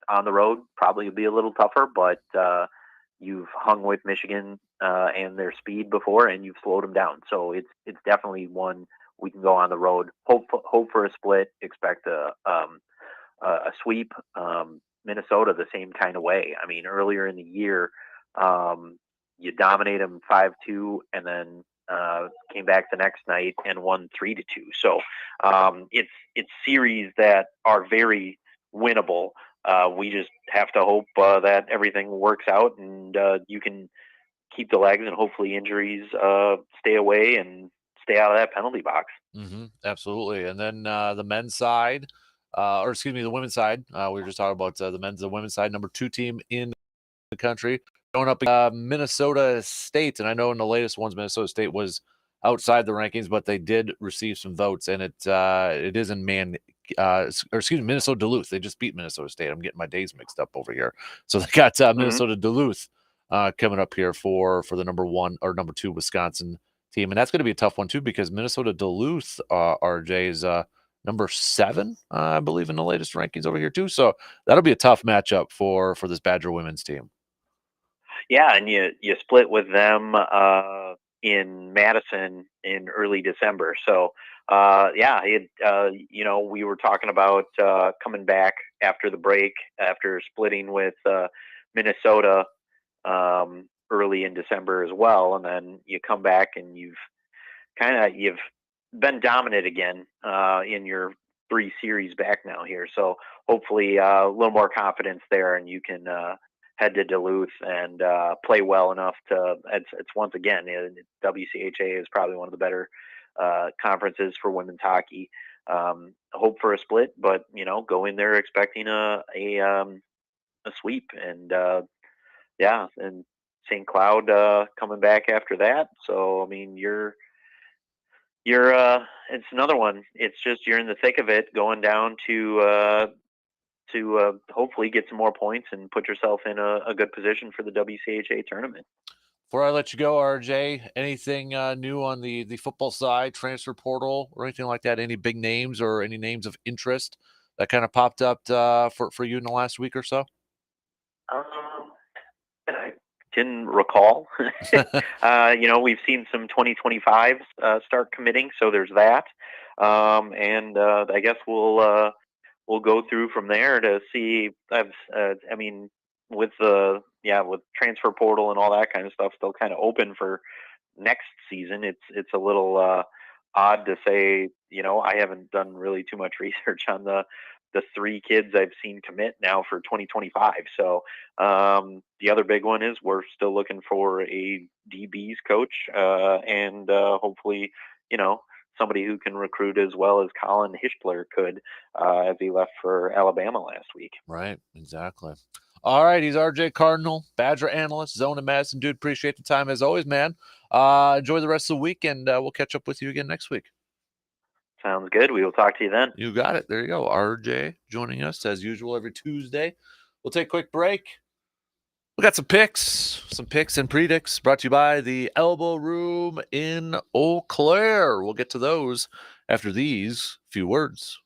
on the road probably be a little tougher, but you've hung with Michigan and their speed before, and you've slowed them down. So it's definitely one we can go on the road. Hope for a split. Expect a sweep. Minnesota the same kind of way. I mean, earlier in the year, you dominate them 5-2, and then came back the next night and won 3-2. So it's series that are very winnable. We just have to hope that everything works out and you can keep the legs and hopefully injuries stay away and stay out of that penalty box. Absolutely. And then the men's side, or excuse me, the women's side. We were just talking about the men's and women's side, number 2 team in the country, going up Minnesota State. And I know in the latest ones, Minnesota State was outside the rankings, but they did receive some votes, and it is in Minnesota Duluth. They just beat Minnesota State. I'm getting my days mixed up over here. So they got Minnesota Duluth coming up here for the number 1 or number 2 Wisconsin team, and that's going to be a tough one too because Minnesota Duluth, RJ, is number 7, I believe, in the latest rankings over here too. So that'll be a tough matchup for this Badger women's team. Yeah, and you split with them in Madison in early December. So yeah, we were talking about coming back after the break, after splitting with Minnesota early in December as well, and then you come back and you've been dominant again in your 3 series back now here. So hopefully a little more confidence there, and you can head to Duluth and play well enough to. It's once again, WCHA is probably one of the better conferences for women's hockey. Hope for a split, but go in there expecting a sweep, and and St. Cloud coming back after that. So I mean, you're it's another one. It's just you're in the thick of it, going down to hopefully get some more points and put yourself in a good position for the WCHA tournament. Before I let you go, RJ, anything new on the football side, transfer portal, or anything like that? Any big names or any names of interest that kind of popped up for you in the last week or so? I didn't recall. We've seen some 2025s start committing, so there's that. And I guess we'll go through from there to see. With transfer portal and all that kind of stuff still kind of open for next season, it's a little odd to say. I haven't done really too much research on the 3 kids I've seen commit now for 2025. So the other big one is we're still looking for a DBs coach and hopefully somebody who can recruit as well as Colin Hischler could as he left for Alabama last week. Right, exactly. All right, he's RJ Cardinal, Badger analyst, Zone and Madison. Dude, appreciate the time as always, man. Enjoy the rest of the week, and we'll catch up with you again next week. Sounds good. We will talk to you then. You got it. There you go. RJ joining us as usual every Tuesday. We'll take a quick break. We got some picks and predicts brought to you by the Elbow Room in Eau Claire. We'll get to those after these few words.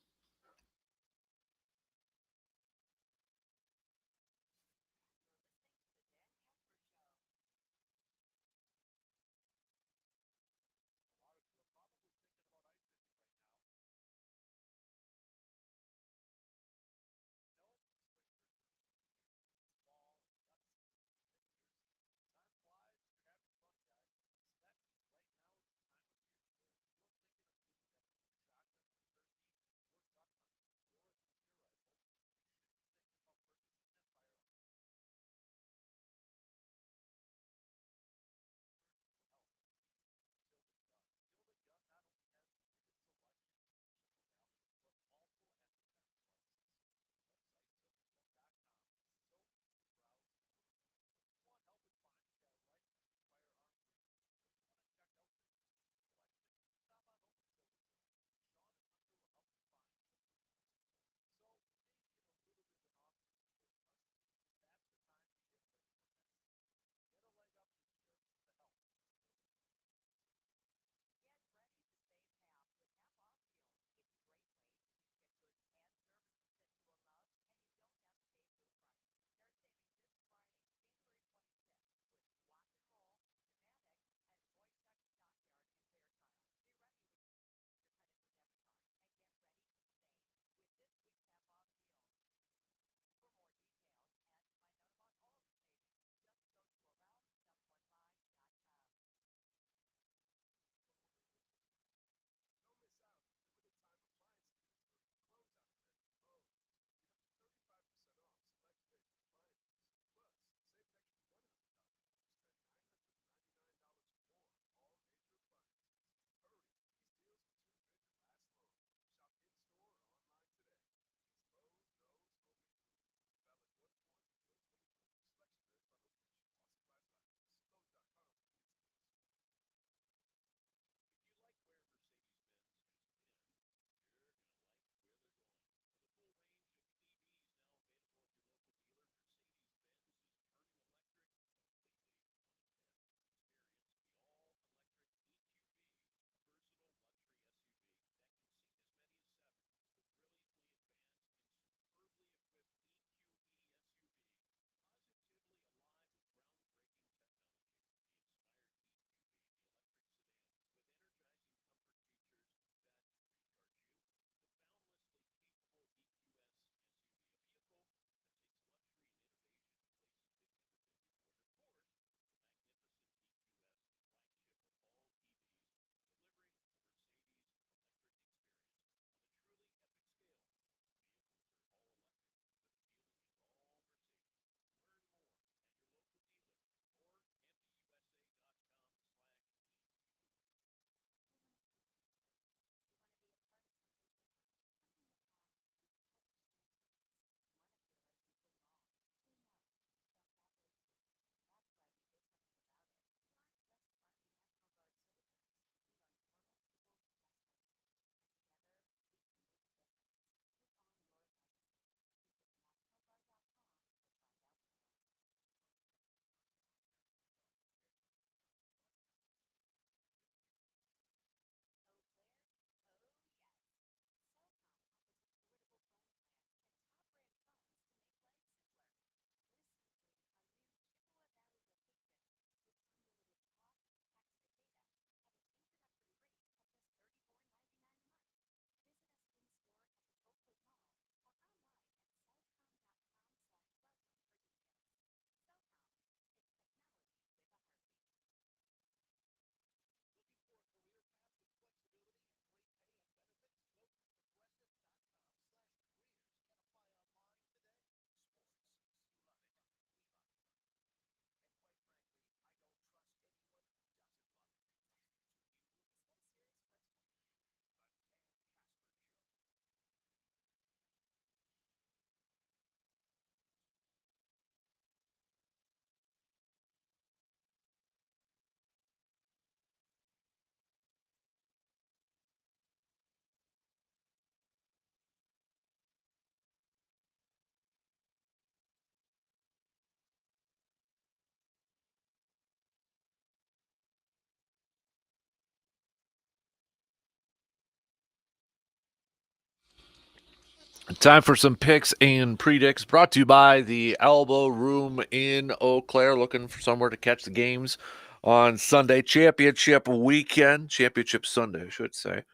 Time for some picks and predicts brought to you by the Elbow Room in Eau Claire. Looking for somewhere to catch the games on Sunday. Championship weekend. Championship Sunday, I should say.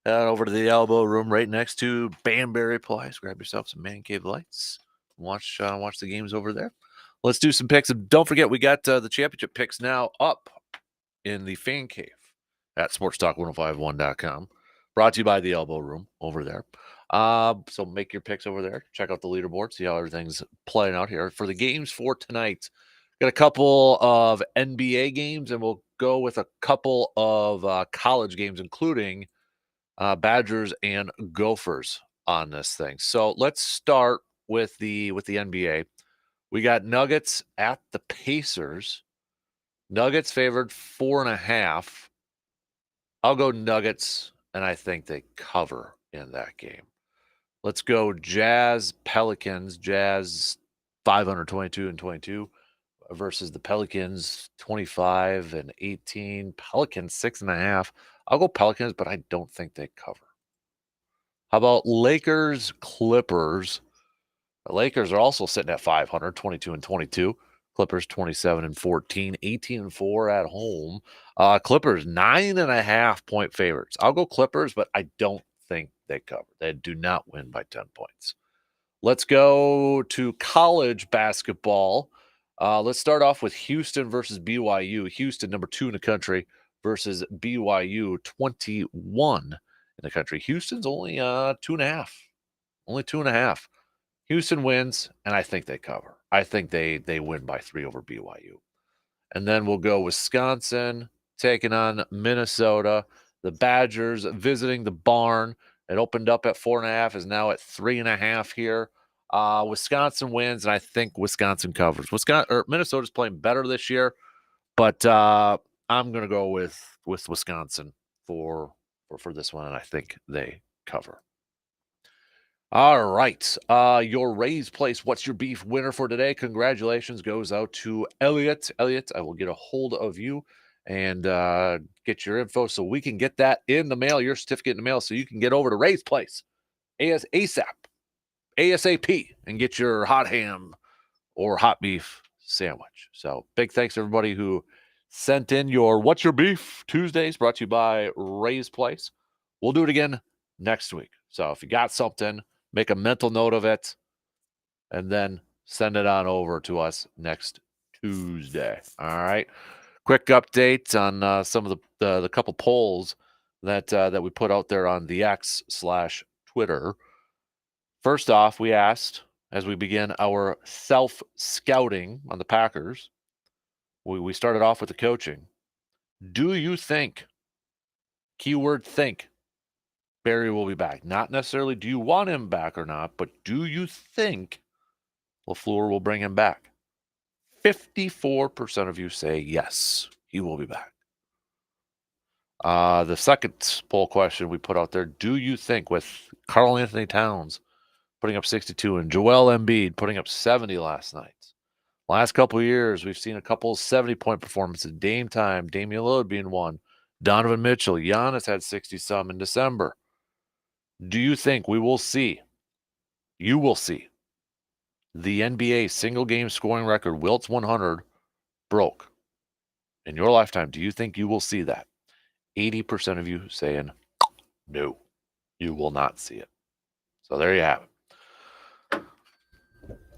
Head over to the Elbow Room right next to Banbury Place. Grab yourself some Man Cave lights. Watch the games over there. Let's do some picks. And don't forget, we got the championship picks now up in the Fan Cave at sportstalk1051.com. Brought to you by the Elbow Room over there. So make your picks over there. Check out the leaderboard. See how everything's playing out here. For the games for tonight, got a couple of NBA games, and we'll go with a couple of college games, including Badgers and Gophers on this thing. So let's start with the NBA. We got Nuggets at the Pacers. Nuggets favored 4.5. I'll go Nuggets, and I think they cover in that game. Let's go Jazz Pelicans. Jazz 522-22 versus the Pelicans 25-18. Pelicans 6.5. I'll go Pelicans, but I don't think they cover. How about Lakers Clippers? The Lakers are also sitting at 500, 22-22. Clippers 27-14, 18-4 at home. Clippers 9.5 point favorites. I'll go Clippers, but I don't think they cover. They do not win by 10 points. Let's go to college basketball. Let's start off with Houston versus BYU. Houston, number 2 in the country, versus BYU, 21 in the country. Houston's only 2.5. Only 2.5. Houston wins, and I think they cover. I think they win by 3 over BYU. And then we'll go Wisconsin taking on Minnesota. The Badgers visiting the barn. It opened up at 4.5, is now at 3.5 here. Wisconsin wins, and I think Wisconsin covers. Minnesota's playing better this year, but I'm going to go with Wisconsin for this one, and I think they cover. All right. Your Raised Place, What's Your Beef winner for today. Congratulations goes out to Elliot. Elliot, I will get a hold of you and get your info so we can get that in the mail, your certificate in the mail, so you can get over to Raised Place ASAP, and get your hot ham or hot beef sandwich. So big thanks to everybody who sent in your What's Your Beef Tuesdays, brought to you by Raised Place. We'll do it again next week. So if you got something, make a mental note of it, and then send it on over to us next Tuesday. All right. Quick update on some of the couple polls that we put out there on the X/Twitter. First off, we asked, as we begin our self-scouting on the Packers, we started off with the coaching. Do you think, keyword think, Barry will be back? Not necessarily do you want him back or not, but do you think LaFleur will bring him back? 54% of you say yes, he will be back. The second poll question we put out there, do you think, with Karl Anthony Towns putting up 62 and Joel Embiid putting up 70 last night, last couple of years, we've seen a couple of 70-point performances. Dame time, Damian Lillard being one, Donovan Mitchell, Giannis had 60-some in December. Do you think you will see the NBA single game scoring record, Wilt's 100, broke in your lifetime? Do you think you will see that? 80% of you saying no, you will not see it. So there you have it.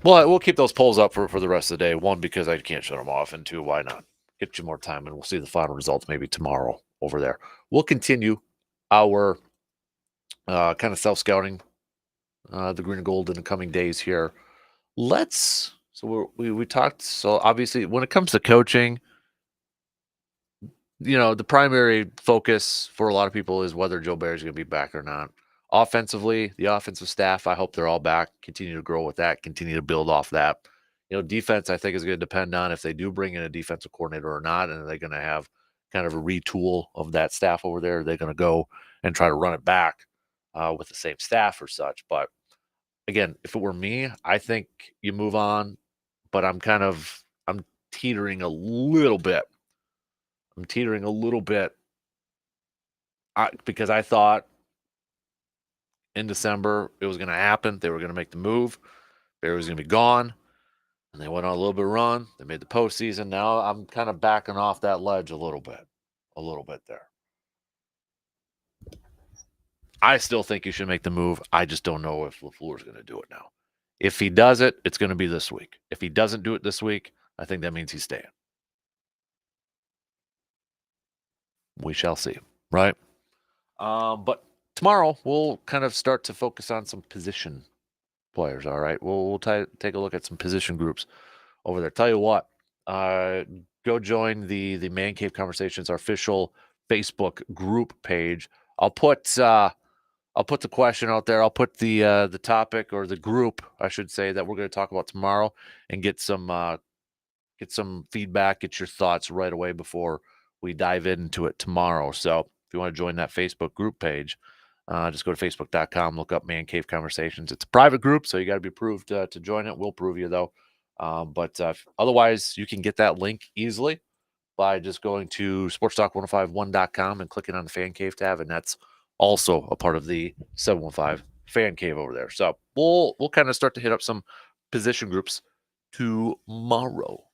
Well, we'll keep those polls up for the rest of the day. One, because I can't shut them off, and two, why not? Get you more time, and we'll see the final results maybe tomorrow over there. We'll continue our kind of self-scouting, the green and gold in the coming days here. We talked, so obviously when it comes to coaching, the primary focus for a lot of people is whether Joe Barry's going to be back or not. Offensively, the offensive staff, I hope they're all back, continue to grow with that, continue to build off that. Defense, I think, is going to depend on if they do bring in a defensive coordinator or not, and are they going to have kind of a retool of that staff over there? Are they going to go and try to run it back with the same staff or such? But again, if it were me, I think you move on, but I'm teetering a little bit. Because I thought in December it was going to happen. They were going to make the move. Barry was going to be gone. And they went on a little bit of run. They made the postseason. Now I'm kind of backing off that ledge a little bit there. I still think you should make the move. I just don't know if LaFleur's going to do it now. If he does it, it's going to be this week. If he doesn't do it this week, I think that means he's staying. We shall see, right? But tomorrow we'll kind of start to focus on some position players. All right, we'll take a look at some position groups over there. Tell you what, go join the Man Cave Conversations, our official Facebook group page. I'll put the question out there. I'll put the topic, or the group, I should say, that we're going to talk about tomorrow, and get some feedback, get your thoughts right away before we dive into it tomorrow. So if you want to join that Facebook group page, just go to facebook.com, look up Man Cave Conversations. It's a private group, so you got to be approved to join it. We'll prove you, though. But otherwise, you can get that link easily by just going to sportstalk1051.com and clicking on the Fan Cave tab, and that's also a part of the 715 Fan Cave over there. So we'll kind of start to hit up some position groups tomorrow.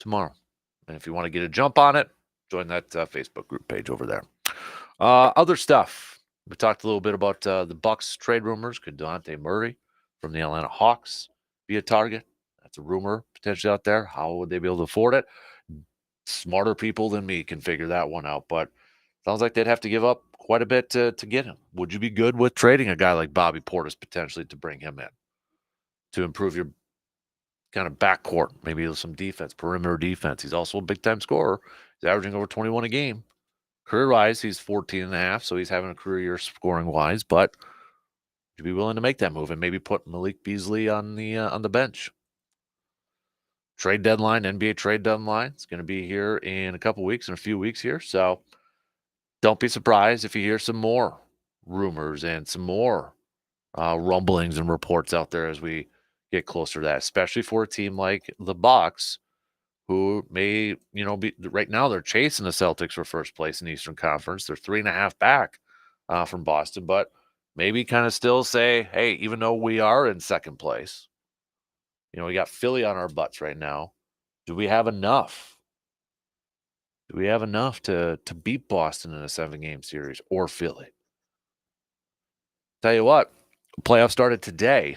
And if you want to get a jump on it, join that Facebook group page over there. Other stuff. We talked a little bit about the Bucks trade rumors. Could Dejounte Murray from the Atlanta Hawks be a target? That's a rumor potentially out there. How would they be able to afford it? Smarter people than me can figure that one out, but sounds like they'd have to give up quite a bit to get him. Would you be good with trading a guy like Bobby Portis potentially to bring him in to improve your kind of backcourt, maybe some defense, perimeter defense? He's also a big-time scorer. He's averaging over 21 a game. Career-wise, he's 14 and a half, so he's having a career year scoring-wise, but would you be willing to make that move and maybe put Malik Beasley on the bench? Trade deadline, NBA trade deadline. It's going to be here in a few weeks here. So don't be surprised if you hear some more rumors and some more rumblings and reports out there as we get closer to that, especially for a team like the Bucks, who may, be right now they're chasing the Celtics for first place in the Eastern Conference. They're 3.5 back from Boston, but maybe kind of still say, hey, even though we are in second place, we got Philly on our butts right now. Do we have enough? Do we have enough to beat Boston in a 7-game series or Philly? Tell you what, playoffs started today.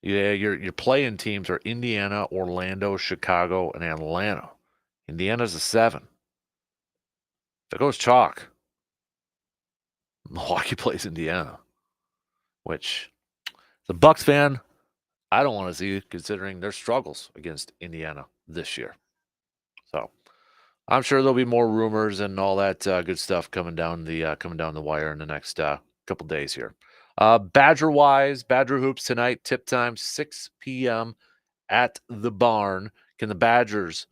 Yeah, your play-in teams are Indiana, Orlando, Chicago, and Atlanta. Indiana's a 7. If it goes chalk, Milwaukee plays Indiana, which the Bucks fan, I don't want to see, considering their struggles against Indiana this year. So I'm sure there'll be more rumors and all that good stuff coming down the wire in the next couple days here. Badger-wise, Badger Hoops tonight, tip time, 6 p.m. at the Barn. Can the Badgers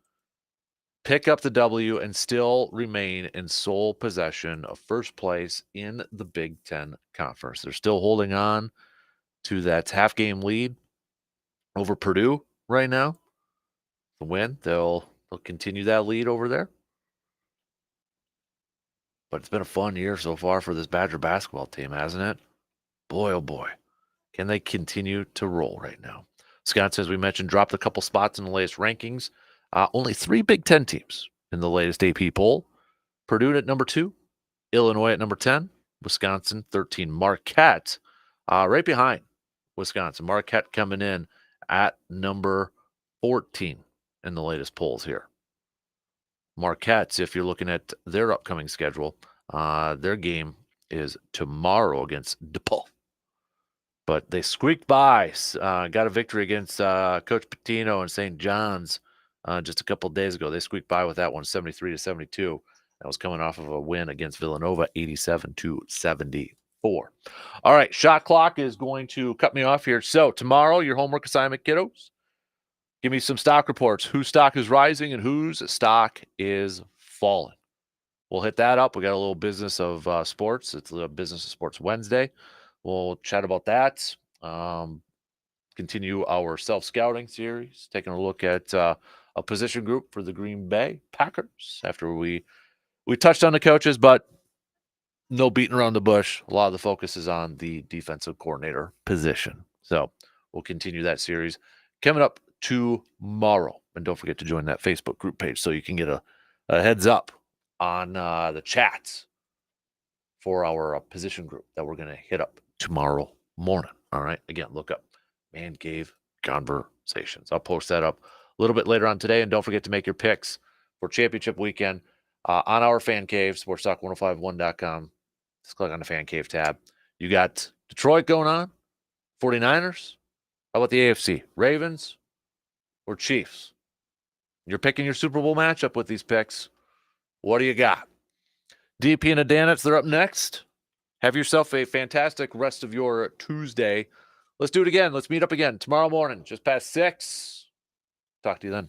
pick up the W and still remain in sole possession of first place in the Big Ten Conference? They're still holding on to that half-game lead over Purdue right now. The win, they'll continue that lead over there. But it's been a fun year so far for this Badger basketball team, hasn't it? Boy, oh boy. Can they continue to roll right now? Wisconsin, as we mentioned, dropped a couple spots in the latest rankings. Only 3 Big Ten teams in the latest AP poll. Purdue at number 2, Illinois at number 10, Wisconsin 13. Marquette right behind Wisconsin. Marquette coming in at number 14 in the latest polls here. Marquette, if you're looking at their upcoming schedule, their game is tomorrow against DePaul. But they squeaked by, got a victory against Coach Pitino and St. John's just a couple days ago. They squeaked by with that one, 73-72. That was coming off of a win against Villanova, 87-74. All right, shot clock is going to cut me off here. So tomorrow, your homework assignment, kiddos. Give me some stock reports. Whose stock is rising and whose stock is falling. We'll hit that up. We got a little business of sports. It's a business of sports Wednesday. We'll chat about that. Continue our self-scouting series, taking a look at a position group for the Green Bay Packers after we touched on the coaches, but no beating around the bush. A lot of the focus is on the defensive coordinator position. So we'll continue that series coming up tomorrow. And don't forget to join that Facebook group page so you can get a heads up on the chats for our position group that we're going to hit up tomorrow morning. All right. Again, look up Man Cave Conversations. I'll post that up a little bit later on today. And don't forget to make your picks for championship weekend on our fan cave, sportstalk1051.com. Just click on the fan cave tab. You got Detroit going on, 49ers. How about the AFC? Ravens or Chiefs? You're picking your Super Bowl matchup with these picks. What do you got? DP and Adanitz, they're up next. Have yourself a fantastic rest of your Tuesday. Let's do it again. Let's meet up again tomorrow morning, just past 6. Talk to you then.